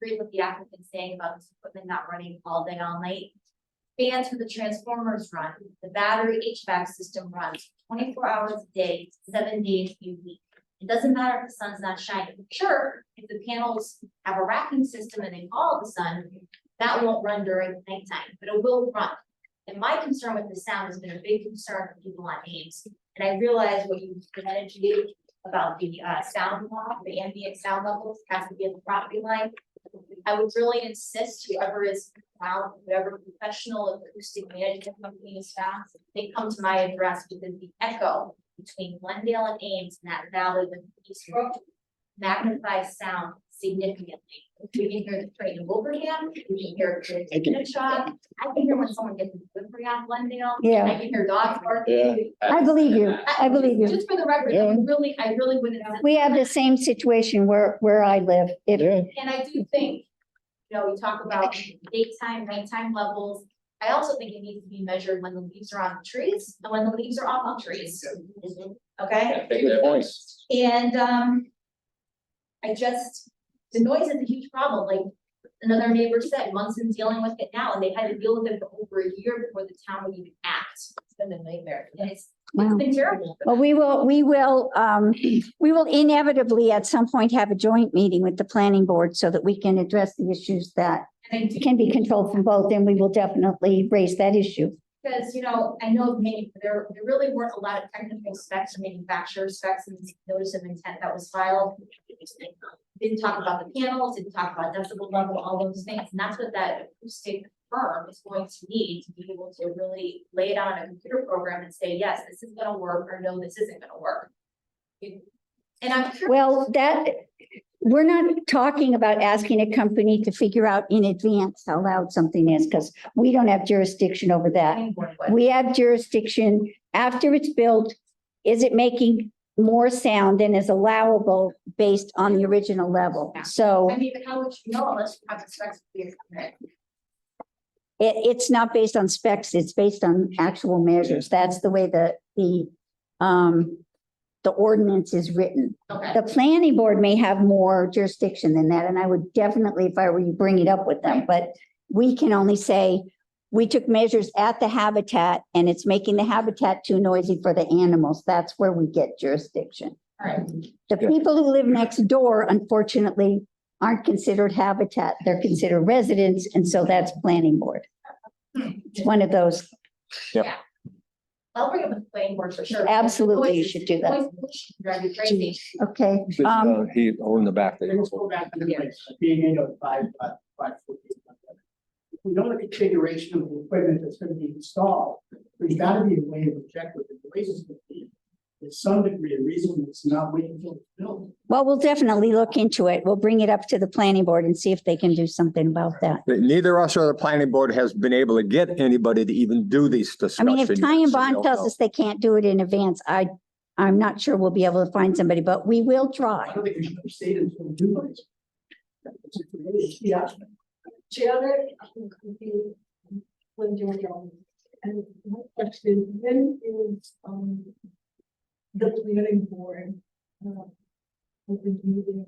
Agree with the applicant saying about this equipment not running all day, all night. Fans for the transformers run, the battery HVAC system runs 24 hours a day, 7 days a week. It doesn't matter if the sun's not shining. Sure, if the panels have a racking system and they follow the sun, that won't run during nighttime, but it will run. And my concern with the sound has been a big concern for people on Ames. And I realize what you presented to you about the sound law, the ambient sound levels has to be at the property line. I would really insist whoever is found, whatever professional acoustic management company is found, they come to my address because the echo between Glendale and Ames and that valley with Eastbrook magnifies sound significantly. We can hear the train in Wilbraham, we can hear it in Minnesota. I can hear when someone gets in Woodbury on Glendale. Yeah. I can hear dogs barking. I believe you. I believe you. Just for the record, I really wouldn't. We have the same situation where I live. If, And I do think, you know, we talk about daytime, nighttime levels. I also think it needs to be measured when the leaves are on the trees and when the leaves are off the trees. Okay? Good point. And the noise is a huge problem, like another neighbor said, Munson's dealing with it now, and they had to deal with it for over a year before the town would even act. It's been a nightmare, and it's been terrible. well, we will inevitably at some point have a joint meeting with the planning board so that we can address the issues that can be controlled from both, and we will definitely raise that issue. Because, you know, I know there really weren't a lot of technical specs or manufacturer specs in the notice of intent that was filed. Didn't talk about the panels, didn't talk about decibel level, all those things, and that's what that acoustic firm is going to need to be able to really lay it on a computer program and say, yes, this is gonna work, or no, this isn't gonna work. And I'm sure. Well, we're not talking about asking a company to figure out in advance how loud something is, because we don't have jurisdiction over that. We have jurisdiction after it's built. Is it making more sound than is allowable based on the original level? So I mean, but how would you know unless you have the specs? it's not based on specs, it's based on actual measures. That's the way the ordinance is written. Okay. The planning board may have more jurisdiction than that, and I would definitely, if I were you, bring it up with them, but we can only say, we took measures at the habitat and it's making the habitat too noisy for the animals. That's where we get jurisdiction. All right. The people who live next door, unfortunately, aren't considered habitat. They're considered residents, and so that's planning board. It's one of those. Yeah. I'll bring up the planning board for sure. Absolutely, you should do that. Noise pollution drive you crazy. Okay. He owned the back there. Let's go back to the being of 5 foot. If we know the configuration of the equipment that's going to be installed, there's got to be a way to check what the noise is going to be. There's some degree of reason it's not waiting until it's built. Well, we'll definitely look into it. We'll bring it up to the planning board and see if they can do something about that. But neither us or the planning board has been able to get anybody to even do these I discussions. mean, if Ty and Bond So, tells us they can't do it in advance, I'm not sure we'll be able to find somebody, but we will try. I don't think we should have stayed until do it. Yeah. Janet, I'm confused. When you're young. And my question, when is, the planning board, open meeting?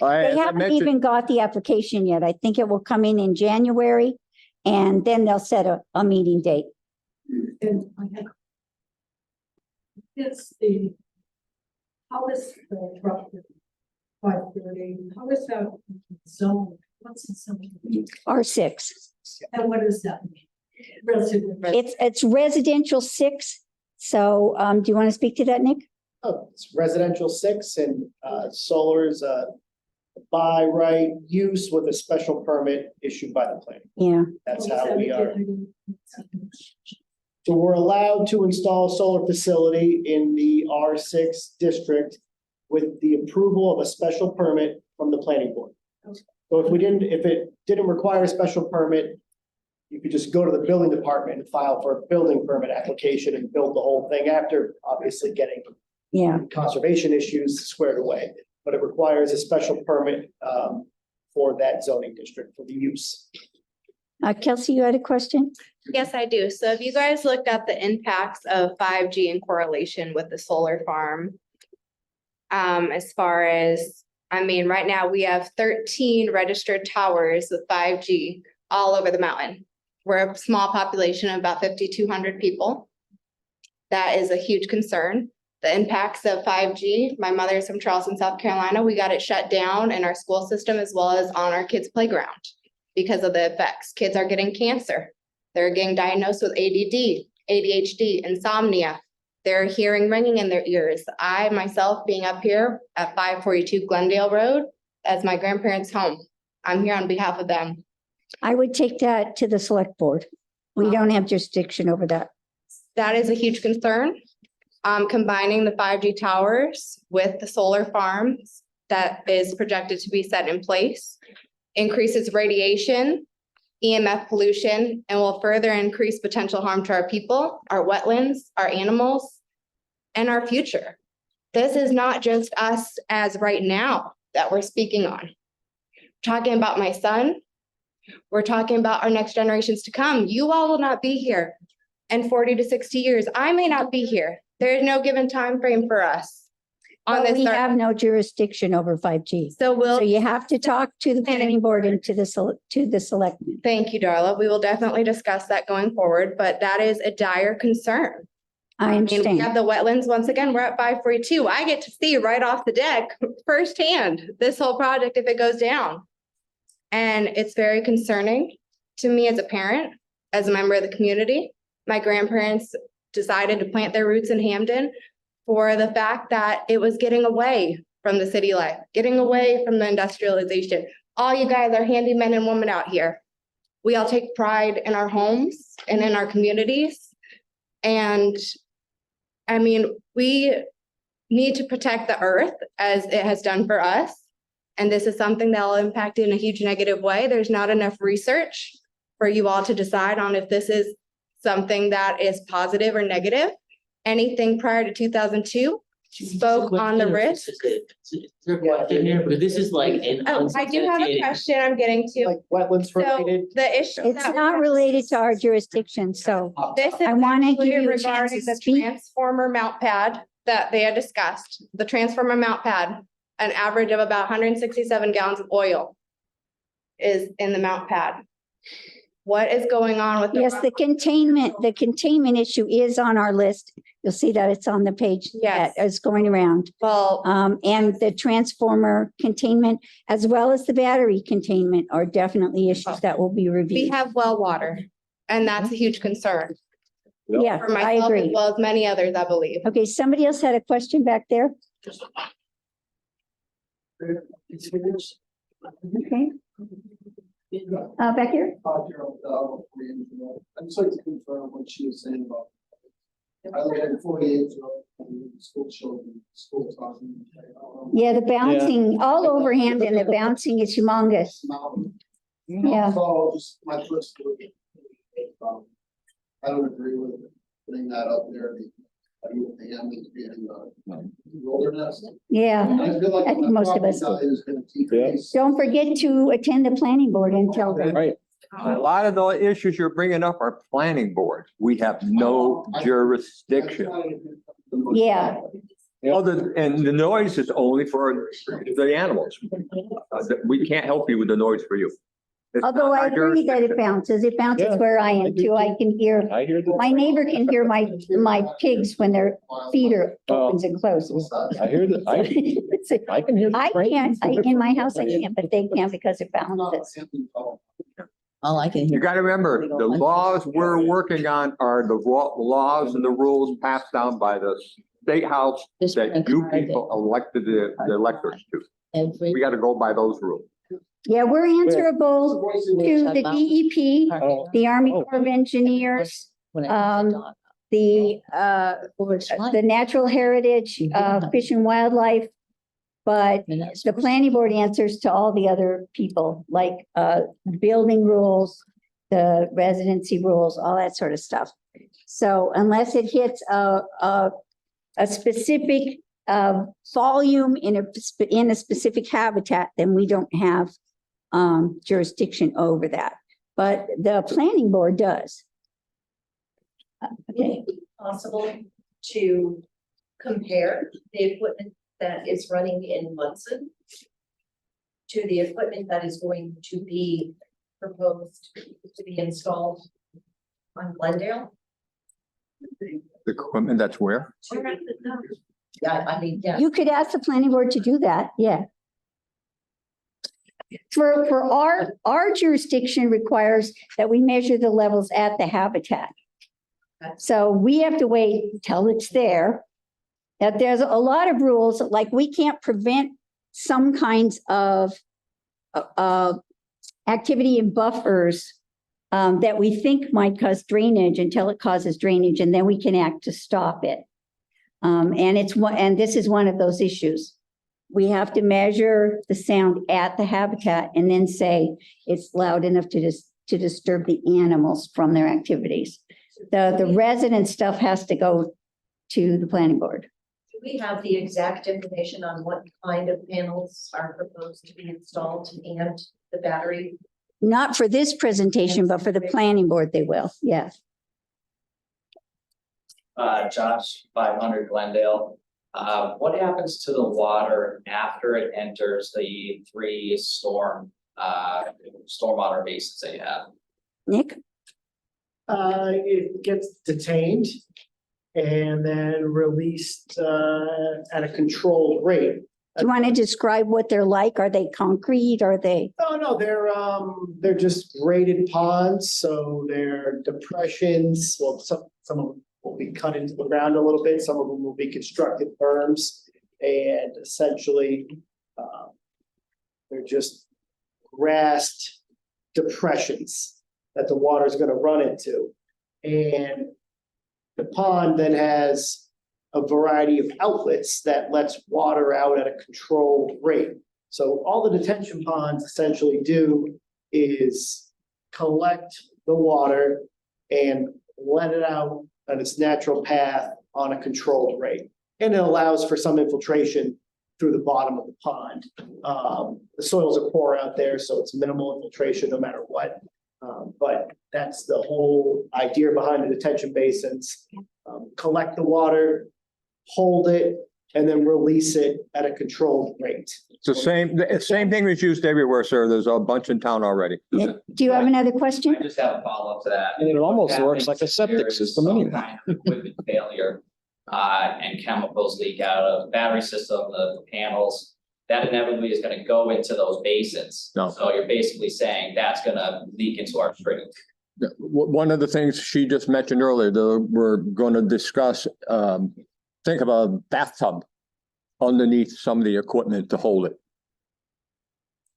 They as I haven't mentioned- even got the application yet. I think it will come in January, and then they'll set a meeting date. And I have. How is the property 530, how is that zone? What's the zone? R6. And what does that mean? Resident. It's residential 6. So, do you want to speak to that, Nick? Oh, it's residential 6 and solar is a by right use with a special permit issued by the planning. Yeah. That's how we are. So we're allowed to install a solar facility in the R6 district with the approval of a special permit from the planning board. So if it didn't require a special permit, you could just go to the building department and file for a building permit application and build the whole thing after obviously getting conservation issues squared away. But it requires a special permit for that zoning district for the use. Kelsey, you had a question? Yes, I do. So have you guys looked at the impacts of 5G in correlation with the solar farm? As far as, I mean, right now we have 13 registered towers with 5G all over the mountain. We're a small population of about 5,200 people. That is a huge concern. The impacts of 5G, my mother's from Charleston, South Carolina. We got it shut down in our school system as well as on our kids' playground because of the effects. Kids are getting cancer. They're getting diagnosed with ADD, ADHD, insomnia. They're hearing ringing in their ears. I myself being up here at 542 Glendale Road as my grandparents' home. I'm here on behalf of them. I would take that to the select board. We don't have jurisdiction over that. That is a huge concern. Combining the 5G towers with the solar farms that is projected to be set in place increases radiation, EMF pollution, and will further increase potential harm to our people, our wetlands, our animals, and our future. This is not just us as right now that we're speaking on. Talking about my son, we're talking about our next generations to come. You all will not be here in 40 to 60 years. I may not be here. There is no given time frame for us. On But this, we have no jurisdiction over 5G. so So you have to talk to the planning board and to the select. thank you, Darla. We will definitely discuss that going forward, but that is a dire concern. I And we have understand. the wetlands, once again, we're at 542. I get to see right off the deck firsthand this whole project if it goes down. And it's very concerning to me as a parent, as a member of the community. My grandparents decided to plant their roots in Hampden for the fact that it was getting away from the city life, getting away from the industrialization. All you guys are handy men and women out here. We all take pride in our homes and in our communities. And I mean, we need to protect the earth as it has done for us. And this is something that will impact in a huge negative way. There's not enough research for you all to decide on if this is something that is positive or negative. Anything prior to 2002 spoke on the risk. Is there a question here? Because this is like an. Oh, I do have a question I'm getting to. Like wetlands So related. the issue. It's not related to our jurisdiction, so This is I want to give you a chance regarding to the speak. transformer mount pad that they had discussed. The transformer mount pad, an average of about 167 gallons of oil is in the mount pad. What is going on with? Yes, the containment issue is on our list. You'll see that it's on the page that Yes. is going around. Well, And the transformer containment as well as the battery containment are definitely issues that will be we reviewed. have well water, and that's a huge concern Yeah, for I myself as agree. well as many others, I believe. Okay, somebody else had a question back there? Okay. Back here? I'd just like to confirm what she was saying about. I live at 48, school children, school talking. Yeah, the bouncing all over Hampden, the bouncing is humongous. Yeah. So just my first. I don't agree with putting that up there. I mean, the Hamptons being wilderness. Yeah, I feel like I think most of us do. is gonna decrease. Don't forget to attend the planning board and tell them. Right. A lot of the issues you're bringing up are planning boards. We have no jurisdiction. Yeah. And the noise is only for the animals. We can't help you with the noise for you. It's Although not I our agree that it bounces. It bounces Yeah, where I I am do too. I can hear, I hear that. my neighbor can hear my pigs when their feeder opens and closes. I hear that. I can hear. I can't, in my house I can't, but they can because it bounces. All I can You hear. gotta remember, the laws we're working on are the laws and the rules passed down by the state house that you people elected the electors to. Every. We gotta go by those rules. Yeah, we're answerable to the DEP, the Army Oh. Corps of Engineers, when I was a um, dog. the natural heritage, fish and wildlife. But the planning board answers to all the other people, like, building rules, the residency rules, all that sort of stuff. So unless it hits a specific, volume in a specific habitat, then we don't have, jurisdiction over that. but the planning board does. Would it be possible to compare the equipment that is running in Munson to the equipment that is going to be proposed to be installed on Glendale? The equipment that's where? Yeah, I mean, yeah. You could ask the planning board to do that, yeah. For our jurisdiction requires that we measure the levels at the habitat. So we have to wait till it's there. That there's a lot of rules, like we can't prevent some kinds of activity in buffers that we think might cause drainage until it causes drainage, and then we can act to stop it. And this is one of those issues. We have to measure the sound at the habitat and then say it's loud enough to disturb the animals from their activities. The resident stuff has to go to the planning board. Do we have the exact information on what kind of panels are proposed to be installed and the battery? Not for this presentation, but for the planning board, they will, yes. Josh, 500 Glendale. What happens to the water after it enters the 3 stormwater basins that you have? Nick? It gets detained and then released at a controlled rate. Do you want to describe what they're like? Are they concrete? Are they? Oh, no, they're just graded ponds, so they're depressions. Well, some of them will be cut into the ground a little bit. Some of them will be constructed berms, and essentially they're just grassed depressions that the water is going to run into. And the pond then has a variety of outlets that lets water out at a controlled rate. So all the detention ponds essentially do is collect the water and let it out on its natural path on a controlled rate. And it allows for some infiltration through the bottom of the pond. The soils are poor out there, so it's minimal infiltration no matter what. But that's the whole idea behind the detention basins. Collect the water, hold it, and then release it at a controlled rate. It's the same thing was used everywhere, sir. There's a bunch in town already. Nick, do you have another question? I just have a follow-up to that. And it almost What works like a happens if septic there is system some anyway. kind of equipment failure, and chemicals leak out of the battery system, the panels, that inevitably is gonna go into those basins. No. So you're basically saying that's gonna leak into our stream. One of the things she just mentioned earlier, we're going to discuss, think of a bathtub underneath some of the equipment to hold it.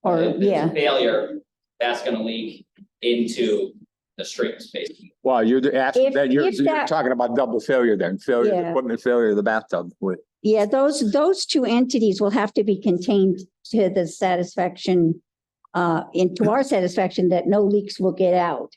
Or, If there's a yeah, failure, that's gonna leak into the streams, basically. Wow, you're asking If- that, you're if that- talking about double failure then, failure, Yeah. equipment failure of the bathtub with. yeah, those two entities will have to be contained to the satisfaction, into our satisfaction that no leaks will get out.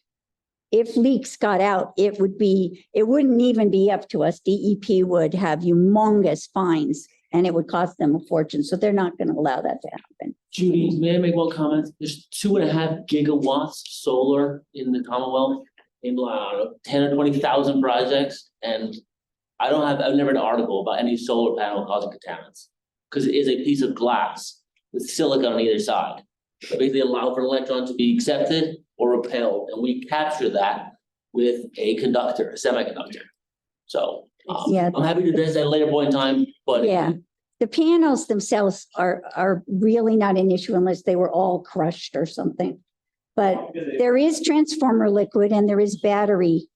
If leaks got out, it wouldn't even be up to us. DEP would have humongous fines and it would cost them a fortune. So they're not going to allow that to happen. Judy, may I make one comment? There's 2.5 gigawatts solar in the Commonwealth in 10 or 20,000 projects. And I've never read an article about any solar panel causing contaminants. Because it is a piece of glass with silicon on either side. So basically allow for an electron to be accepted or repelled, and we capture that with a conductor, a semiconductor. So Yeah. I'm happy to address that at a later point in time, but Yeah, the panels themselves are really not an issue unless they were all crushed or something. But there is transformer liquid and there is battery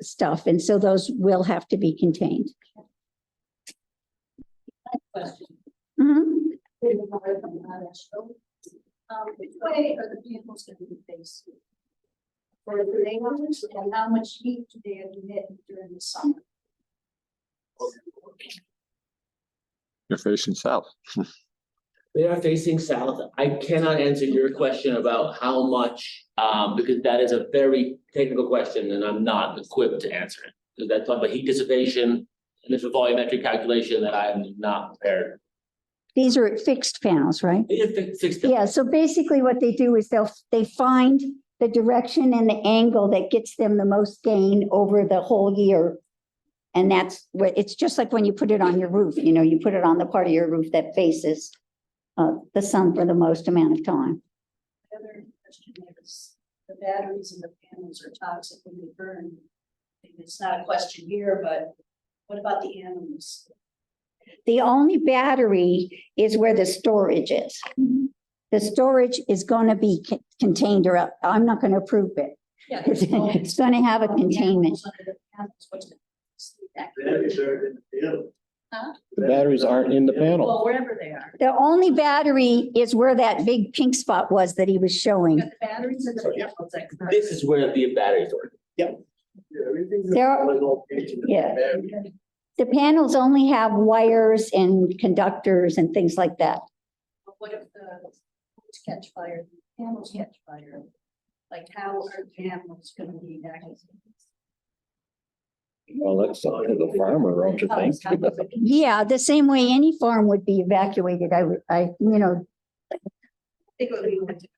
stuff, and so those will have to be contained. Question. Mhm. Which way are the vehicles going to be faced? For the neighborhoods, and how much heat do they emit during the summer? You're facing south. they are facing south. I cannot answer your question about how much, because that is a very technical question and I'm not equipped to answer it. Because that's talking about heat dissipation and it's a volumetric calculation that I am not prepared. These are fixed panels, right? It is fixed. Yeah, so basically what they do is they find the direction and the angle that gets them the most gain over the whole year. And that's where, it's just like when you put it on your roof, you know, you put it on the part of your roof that faces the sun for the most amount of time. The other question is, the batteries in the panels are toxic when they burn. It's not a question here, but what about the animals? The only battery is where the storage is. The storage is going to be contained, or I'm not going to approve it. Yeah, It's going to have a containment. Batteries are in the field. Huh? The batteries aren't in the panel. Well, wherever they are. The only battery is where that big pink spot was that he was showing. Got the batteries in the panels. That's correct. This is where the batteries are. Yeah, everything's. There are- yeah. The panels only have wires and conductors and things like that. But what if the boats catch fire, the panels catch fire? Like how are the animals gonna be evacuated? Well, that's up to the farmer, don't you think? Yeah, the same way any farm would be evacuated. You know, I think it would be.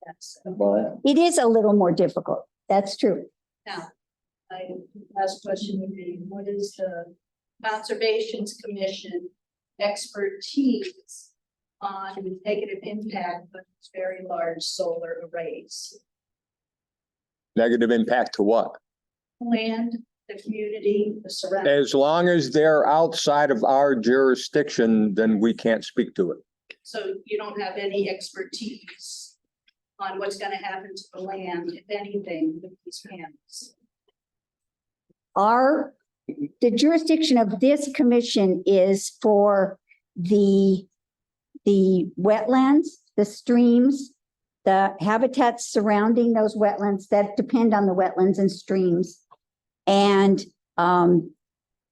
That's, Well, it is a little more difficult. That's true. now, my last question would be, what is the Conservation's Commission expertise on negative impact of very large solar arrays? Negative impact to what? Land, the community, the surrounding. As long as they're outside of our jurisdiction, then we can't speak to it. So you don't have any expertise on what's gonna happen to the land, if anything, with these panels? The jurisdiction of this commission is for the wetlands, the streams, the habitats surrounding those wetlands that depend on the wetlands and streams. And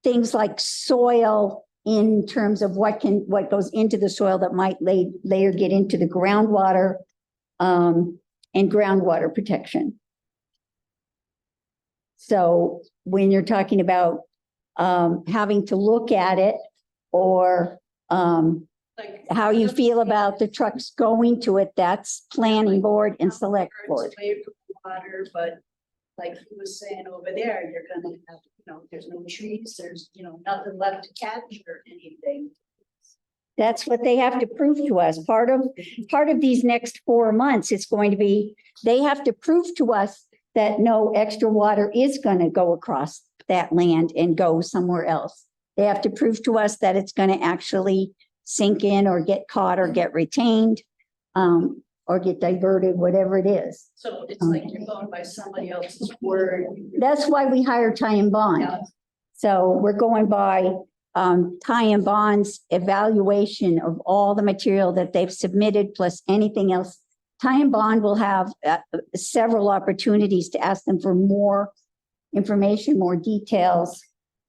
things like soil in terms of what goes into the soil that might later get into the groundwater, and groundwater protection. So when you're talking about having to look at it, or Like how you feel about the trucks going to it, that's planning board and select board. away from water, but like he was saying over there, you're gonna have, there's no trees, there's, nothing left to catch or anything. That's what they have to prove to us. Part of these next 4 months is going to be, they have to prove to us that no extra water is going to go across that land and go somewhere else. They have to prove to us that it's going to actually sink in or get caught or get retained, or get diverted, whatever it is. So it's like you're going by somebody else's word. That's why we hire Ty and Bond. Yeah. So we're going by Ty and Bond's evaluation of all the material that they've submitted, plus anything else. Ty and Bond will have several opportunities to ask them for more information, more details,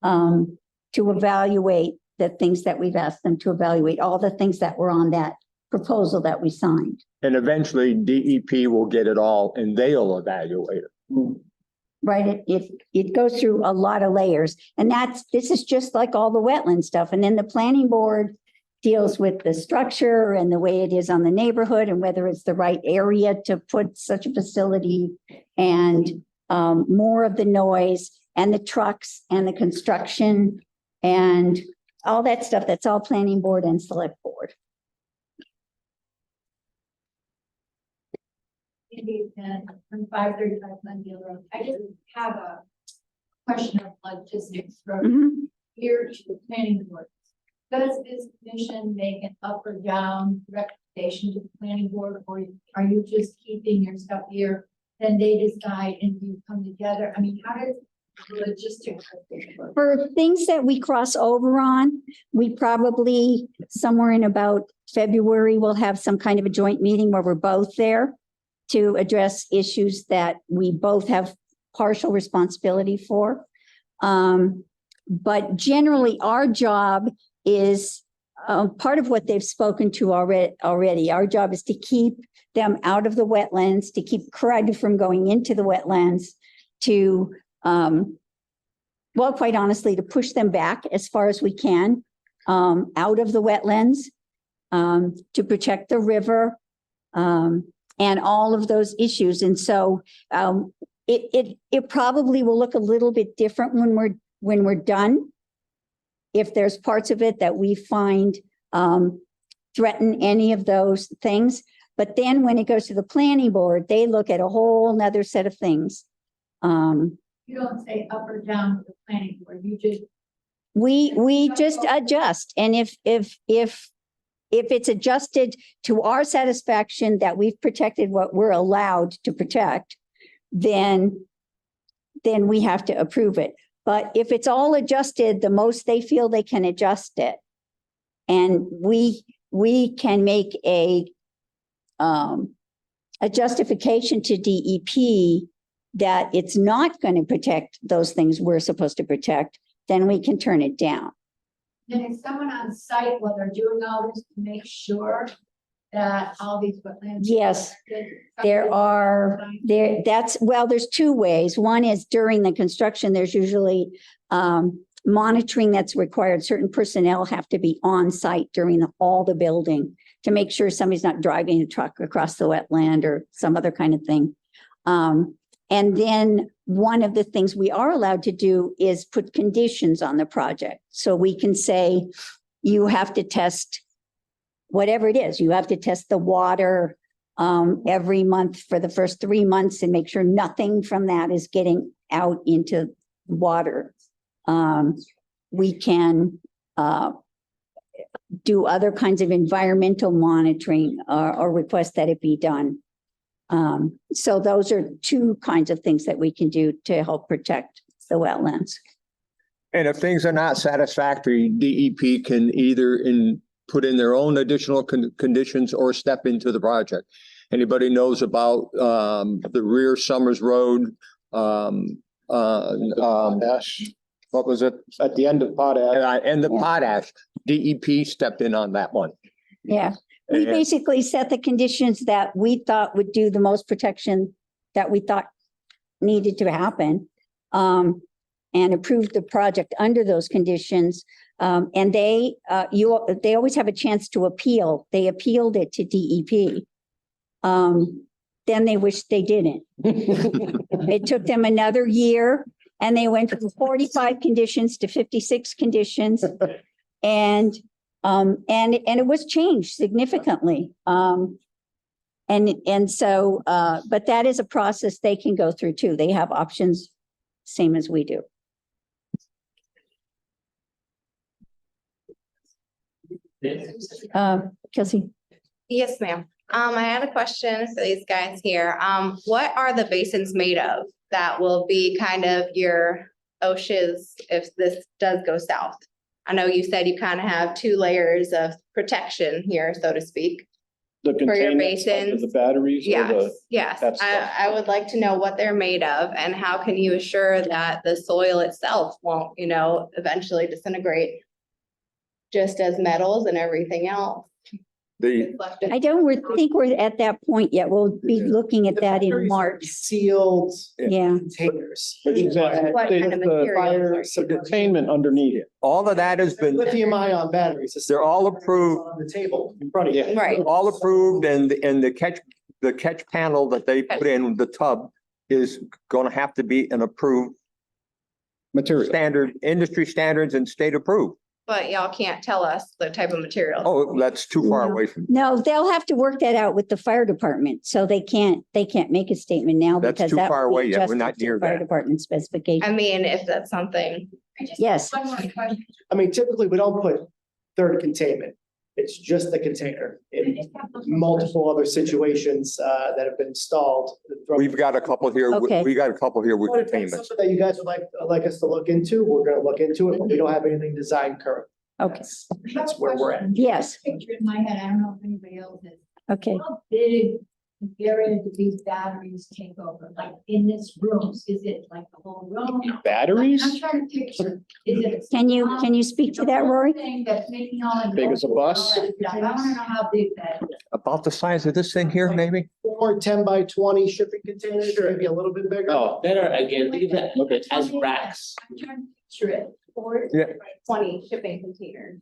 to evaluate the things that we've asked them to evaluate, all the things that were on that proposal that we signed. And eventually DEP will get it all and they'll evaluate it. Right, it goes through a lot of layers, and this is just like all the wetland stuff. And then the planning board deals with the structure and the way it is on the neighborhood and whether it's the right area to put such a facility, and more of the noise and the trucks and the construction and all that stuff. That's all planning board and select board. From 535 Glenview Road. I just have a question of logistics from here to the planning board. Does this commission make an up or down recommendation to the planning board, or are you just keeping your stuff here? Then they decide and you come together? I mean, how does the logistics work? For things that we cross over on, we probably somewhere in about February, we'll have some kind of a joint meeting where we're both there to address issues that we both have partial responsibility for. But generally, our job is part of what they've spoken to already. Our job is to keep them out of the wetlands, to keep crud from going into the wetlands, to, well, quite honestly, to push them back as far as we can out of the wetlands, to protect the river, and all of those issues. And so it probably will look a little bit different when we're done. If there's parts of it that we find threaten any of those things. But then when it goes to the planning board, they look at a whole nother set of things. You don't say up or down with the planning board, you just. We just adjust. And if it's adjusted to our satisfaction that we've protected what we're allowed to protect, then we have to approve it. But if it's all adjusted, the most they feel they can adjust it. And we can make a justification to DEP that it's not going to protect those things we're supposed to protect, then we can turn it down. And is someone on site while they're doing all this to make sure that all these wetlands? Yes, there's two ways. One is during the construction, there's usually monitoring that's required. Certain personnel have to be on site during all the building to make sure somebody's not driving a truck across the wetland or some other kind of thing. And then one of the things we are allowed to do is put conditions on the project. So we can say, you have to test whatever it is. You have to test the water every month for the first 3 months and make sure nothing from that is getting out into water. We can do other kinds of environmental monitoring or request that it be done. So those are two kinds of things that we can do to help protect the wetlands. And if things are not satisfactory, DEP can either put in their own additional conditions or step into the project. Anybody knows about the rear Summers Road? Potash. What was it? At the end of Potash. And the Potash, DEP stepped in on that one. Yeah. We basically set the conditions that we thought would do the most protection that we thought needed to happen, and approved the project under those conditions. And they always have a chance to appeal. They appealed it to DEP. Then they wished they didn't. It took them another year, and they went from 45 conditions to 56 conditions. And it was changed significantly. So, but that is a process they can go through too. They have options, same as we do. Kelsey. Yes, ma'am. I had a question for these guys here. What are the basins made of that will be kind of your OSHAs if this does go south? I know you said you kind of have 2 layers of protection here, so to speak. The For your containers under basins? the batteries? or Yes, yes. that stuff. I would like to know what they're made of and how can you assure that the soil itself won't, eventually disintegrate just as metals and everything else. I don't think we're at that point yet. We'll be looking at that in March. Sealed Yeah. containers. But is that What kind of the materials fire containment underneath it? All of that has been, Lithium ion batteries. they're all approved, On the table in front of you. Right. all approved, and the catch panel that they put in the tub is gonna have to be an approved Material. standard, industry standards and state approved. But y'all can't tell us the type of material. Oh, that's too far away from, No, they'll have to work that out with the fire department. So they can't make a statement now That's because too that far will away be yet. We're adjusted not to near fire that. department specification. I mean, if that's something. Yes. One more question. I mean, typically we don't put third containment. It's just the container in multiple other situations that have been installed. we've got a couple here, Okay. we got a couple here with But if that's containments. something that you guys would like us to look into, we're gonna look into it, but we don't have anything designed currently. Okay. That's where we're at. Yes. Picture in my head, I don't know if anybody else is. Okay. How big area do these batteries take over? Like in this room, is it like the whole room? Batteries? I'm trying to picture, is it? Can you speak to that, Rory? Thing that's making all. the Big as a bus? all that stuff. I wanna know how big that is. About the size of this thing here, maybe? 4 10x20 shipping containers, maybe a little bit bigger. Oh, That are, again, think of that, look, it has racks. I'm trying to picture it. Or Yeah. 20 shipping containers.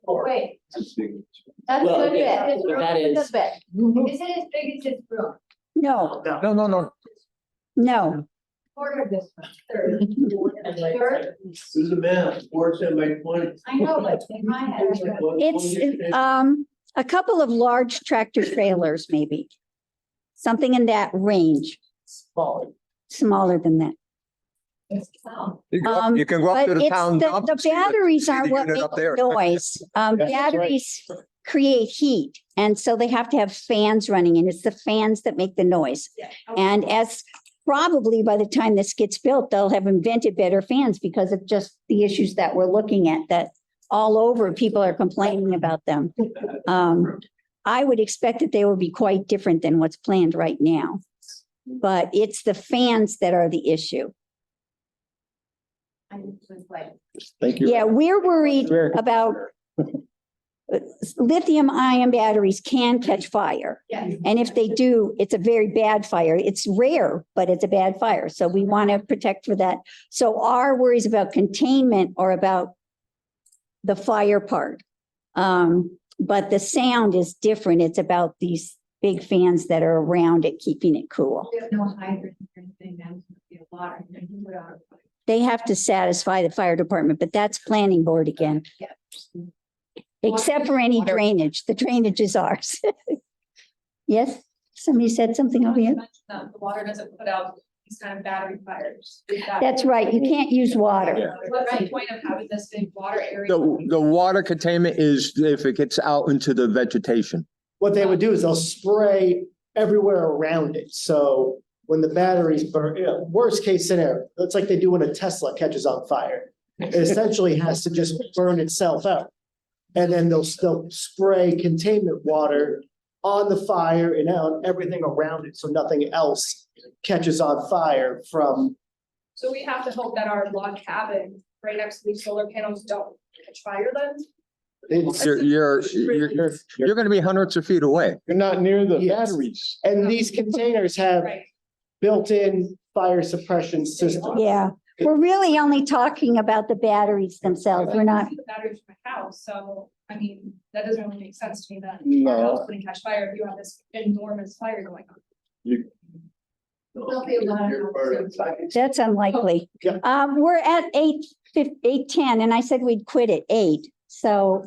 Wait, that's Well, a good yeah, bit. but that is- Is it as big as this room? No, No. no. Quarter this one, third. Third? Who's the man? 410 by 20. I know, but in my head. It's a couple of large tractor trailers, maybe. Something in that range, smaller than that. You can go up to But the it's town. dump the and see batteries see the aren't what unit make up there. noise. that's right. Batteries create heat. And so they have to have fans running and it's the fans that make the noise. And as probably by the time this gets built, they'll have invented better fans because of just the issues that we're looking at, that all over people are complaining about them. I would expect that they will be quite different than what's planned right now. But it's the fans that are the issue. Thank you. Yeah, we're worried about lithium ion batteries can catch fire. Yes. And if they do, it's a very bad fire. It's rare, but it's a bad fire. So we want to protect for that. So our worries about containment are about the fire part. But the sound is different. It's about these big fans that are around it, keeping it cool. There's no hydrant or anything, then the water. and then you put out a fire. They have to satisfy the fire department, but that's planning board again. Yeah. Except for any drainage. The drainage is ours. Yes, somebody said something over here. The water doesn't put out these kind of battery fires. That's right. You can't use water. What's the point of having this big water area? The water containment is if it gets out into the vegetation. What they would do is they'll spray everywhere around it. So when the batteries burn, worst case scenario, it's like they do when a Tesla catches on fire. It essentially has to just burn itself out. And then they'll still spray containment water on the fire and on everything around it, so nothing else catches on fire from. So we have to hope that our log cabin right next to these solar panels don't catch fire then? You're gonna be hundreds of feet away. You're not near the Yes. batteries. And these containers have Right. built-in fire suppression systems. Yeah, we're really only talking about the batteries themselves. We're not, The batteries from my house, so, I mean, that doesn't really make sense to me that. No. Our house wouldn't catch fire if you have this enormous fire going on. There'll be a lot of- that's unlikely. Yeah. We're at 8:10 and I said we'd quit at 8. So,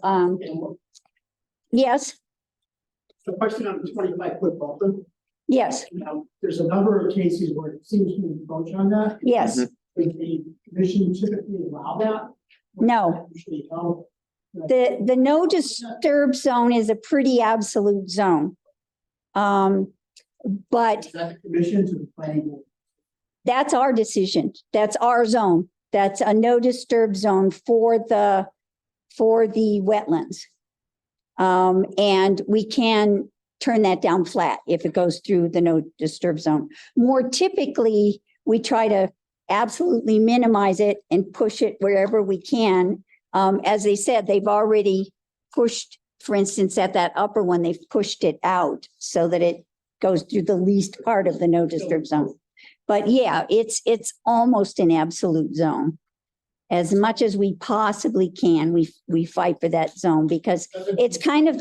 yes, The question on the 25-foot buffer, yes, now, there's a number of cases where it seems to encroach on that. yes, Would the commission typically allow that? no. Usually no. The no disturb zone is a pretty absolute zone. But Is that the commission to the planning board? that's our decision. That's our zone. That's a no disturb zone for the wetlands. And we can turn that down flat if it goes through the no disturb zone. More typically, we try to absolutely minimize it and push it wherever we can. As they said, they've already pushed, for instance, at that upper one, they've pushed it out so that it goes through the least part of the no disturb zone. But yeah, it's almost an absolute zone. As much as we possibly can, we fight for that zone because it's kind of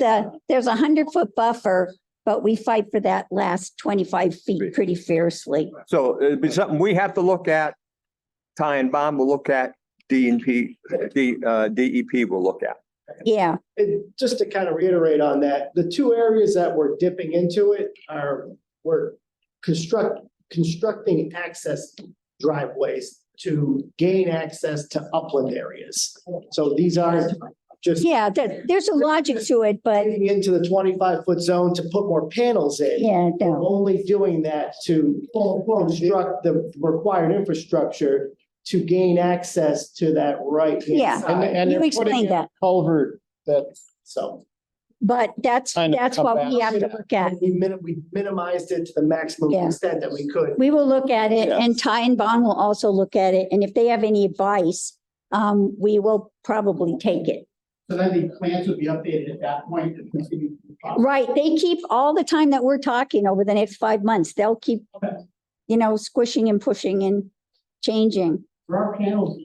there's a 100-foot buffer, but we fight for that last 25 feet pretty fiercely. So it'd be something we have to look at. Ty and Bond will look at, DEP will look at. Yeah, And just to kind of reiterate on that, the two areas that we're dipping into it we're constructing access driveways to gain access to upland areas. So these aren't just yeah, there's a logic to it, but getting into the 25-foot zone to put more panels in. yeah, We're no. only doing that to construct the required infrastructure to gain access to that right. Yeah, And you they're putting explained in a that. culvert that So But that's Kind of what we come have to back. look at. we minimized it to the maximum Yeah. extent that we could. We will look at it Yeah. and Ty and Bond will also look at it. And if they have any advice, we will probably take it. So then the plans would be updated at that point to continue. the process. Right, they keep all the time that we're talking over the next 5 months, they'll keep, squishing and pushing and changing. There are panels.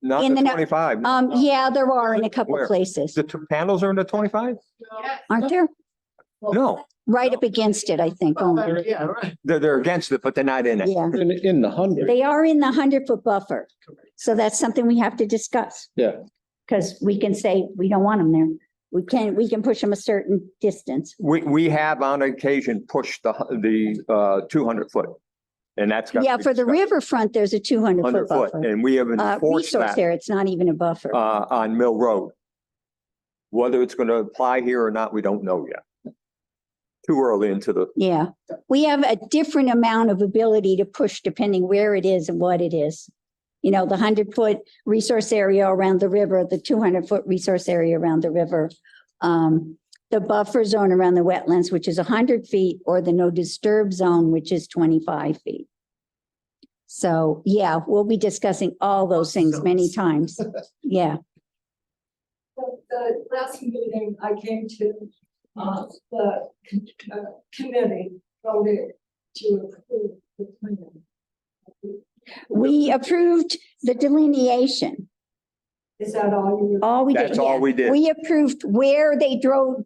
Not In the the- 25. Yeah, there are in a couple Where? places, The two panels are in the 25? aren't there? No, Right up against it, I think. only. Yeah, right. they're against it, but they're not in it. Yeah, In the 100. they are in the 100-foot buffer. So that's something we have to discuss. Yeah. Because we can say we don't want them there. We can push them a certain distance. We have on occasion pushed the 200-foot. And that's. got to Yeah, be for the discussed. riverfront, there's a 200-foot 100-foot, buffer. and we have enforced Resource that there, it's not even a buffer. on Mill Road. Whether it's going to apply here or not, we don't know yet. Too early into the, Yeah, we have a different amount of ability to push depending where it is and what it is. You know, the 100-foot resource area around the river, the 200-foot resource area around the river. The buffer zone around the wetlands, which is 100 feet, or the no disturb zone, which is 25 feet. So, yeah, we'll be discussing all those things many times. Yeah. The last meeting I came to, the committee voted to approve the plan. We approved the delineation. Is that all you? All we did. That's all yeah. we did. We approved where they drew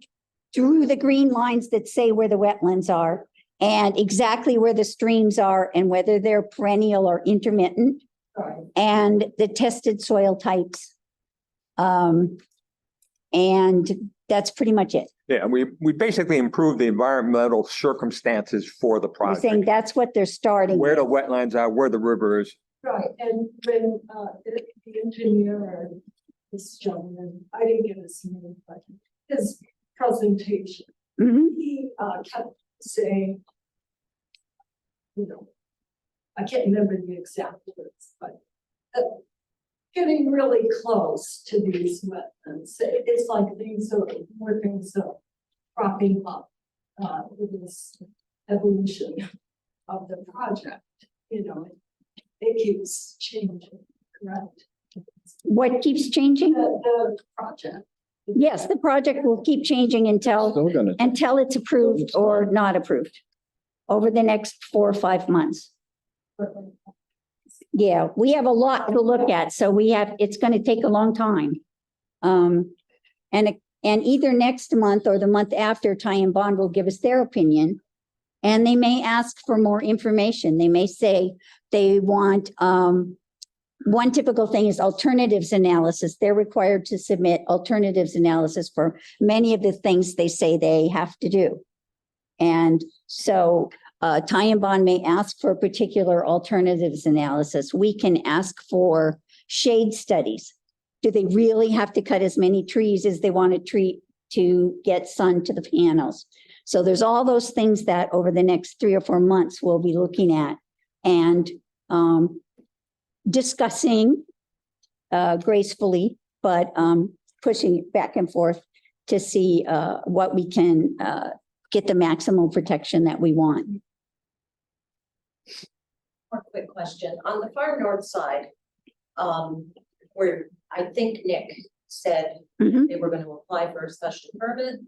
the green lines that say where the wetlands are and exactly where the streams are and whether they're perennial or intermittent Right. and the tested soil types. And that's pretty much it. yeah, we basically improved the environmental circumstances for the We're saying project. that's what they're starting. Where the with. wetlands are, where the river is. Right, and when the engineer, this gentleman, I didn't get his name, but his presentation, Mhm. he kept saying, you know, I can't remember the exact words, but getting really close to these wetlands. It's like things are, more things are cropping up with this evolution of the project, you know. It keeps changing, correct? What keeps changing? The project. Yes, the project will keep changing until it's approved or not approved over the next 4 or 5 months. Yeah, we have a lot to look at, so it's going to take a long time. And either next month or the month after, Ty and Bond will give us their opinion. And they may ask for more information. They may say they want, one typical thing is alternatives analysis. They're required to submit alternatives analysis for many of the things they say they have to do. And so Ty and Bond may ask for a particular alternatives analysis. We can ask for shade studies. Do they really have to cut as many trees as they want to treat to get sun to the panels? So there's all those things that over the next 3 or 4 months we'll be looking at and discussing gracefully, but pushing it back and forth to see what we can get the maximum protection that we want. One quick question. On the far north side, where I think Nick said Mhm. they were going to apply for a special permit.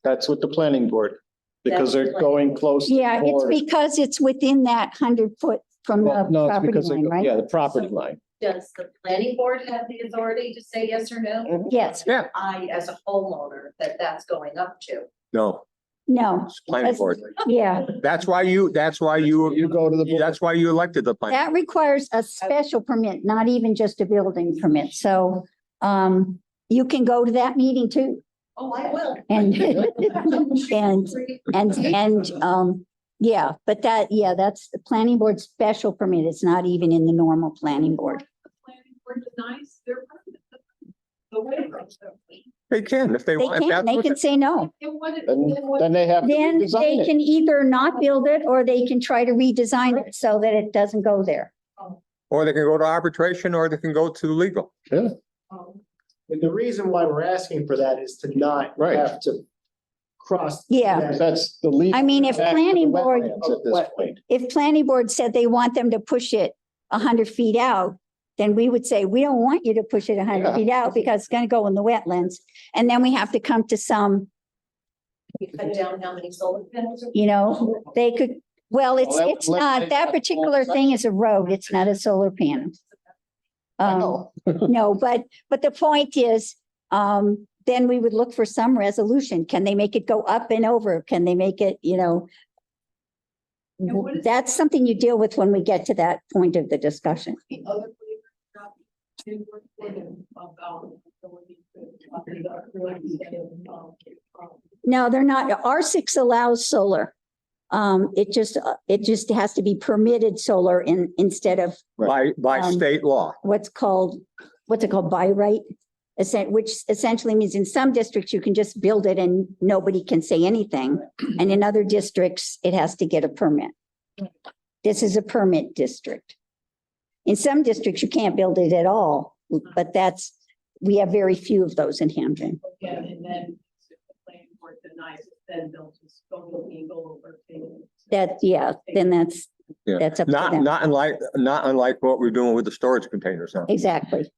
That's with the planning board, because That's they're the going close. to the Yeah, it's border. because it's within that 100-foot from the No, it's property because they line, go, right? yeah, the property line. Does the planning board have the authority to say yes or no? Yes, Yeah. I, as a homeowner, that's going up to. No, no, it's planning board. yeah. That's why you You go to the. board. that's why you elected the planning. That requires a special permit, not even just a building permit. So you can go to that meeting too. Oh, I will. And yeah, but that's the planning board special permit. It's not even in the normal planning board. Planning board denies their permit. The waiver. They can if they They want. if can, that's they what can say no. Then they have to Then redesign they it. can either not build it or they can try to redesign it so that it doesn't go there. Or they can go to arbitration or they can go to legal. Yeah. And the reason why we're asking for that is to not Right. have to cross. Yeah. that- That's the lead. I mean, if planning board, At this point. if planning board said they want them to push it 100 feet out, then we would say, we don't want you to push it 100 Yeah. feet out because it's going to go in the wetlands. And then we have to come to some, You cut down how many solar panels? you know, they could, well, it's Well, that it's would not, eliminate that that particular whole thing is a road. It's not a solar panel. No, but the point is, then we would look for some resolution. Can they make it go up and over? Can they make it, that's something you deal with when we get to that point of the discussion. The other flavor didn't work for them about. No, they're not. R6 allows solar. It just has to be permitted solar instead of By state law. what's it called by right? Which essentially means in some districts you can just build it and nobody can say anything. And in other districts, it has to get a permit. This is a permit district. In some districts, you can't build it at all, but we have very few of those in Hampden. Yeah, and then if the planning board denies it, then they'll just go over. Then that's up to them. Not unlike what we're doing with the storage containers now. Exactly.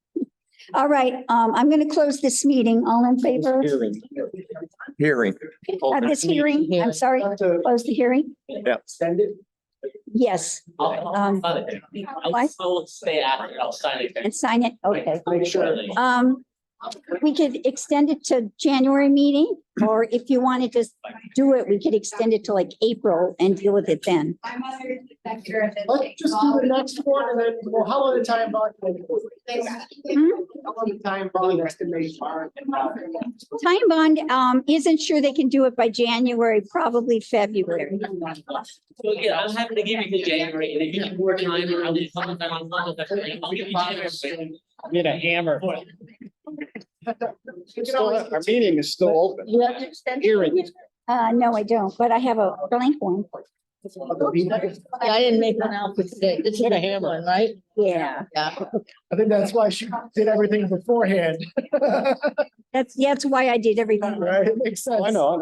All right, I'm going to close this meeting. All in favor? Hearing. This hearing, I'm sorry, close the hearing? Yeah. Extended? Yes. I'll stay after, I'll sign it. And sign it, okay. Make sure. We could extend it to January meeting, or if you want to just do it, we could extend it to like April and deal with it then. Let's just do the next one and then, well, how long the time bond? How long the time bond estimation? Time bond, isn't sure they can do it by January, probably February. So again, I'm happy to give you the January, and if you need more time, I'll leave something on. I'll give you January. I need a hammer. Our meeting is still open. Hearing. No, I don't, but I have a blank one. I didn't make one out for today. This is the hammer one, right? Yeah. Yeah. I think that's why she did everything beforehand. That's why I did everything. Right, makes sense. I know.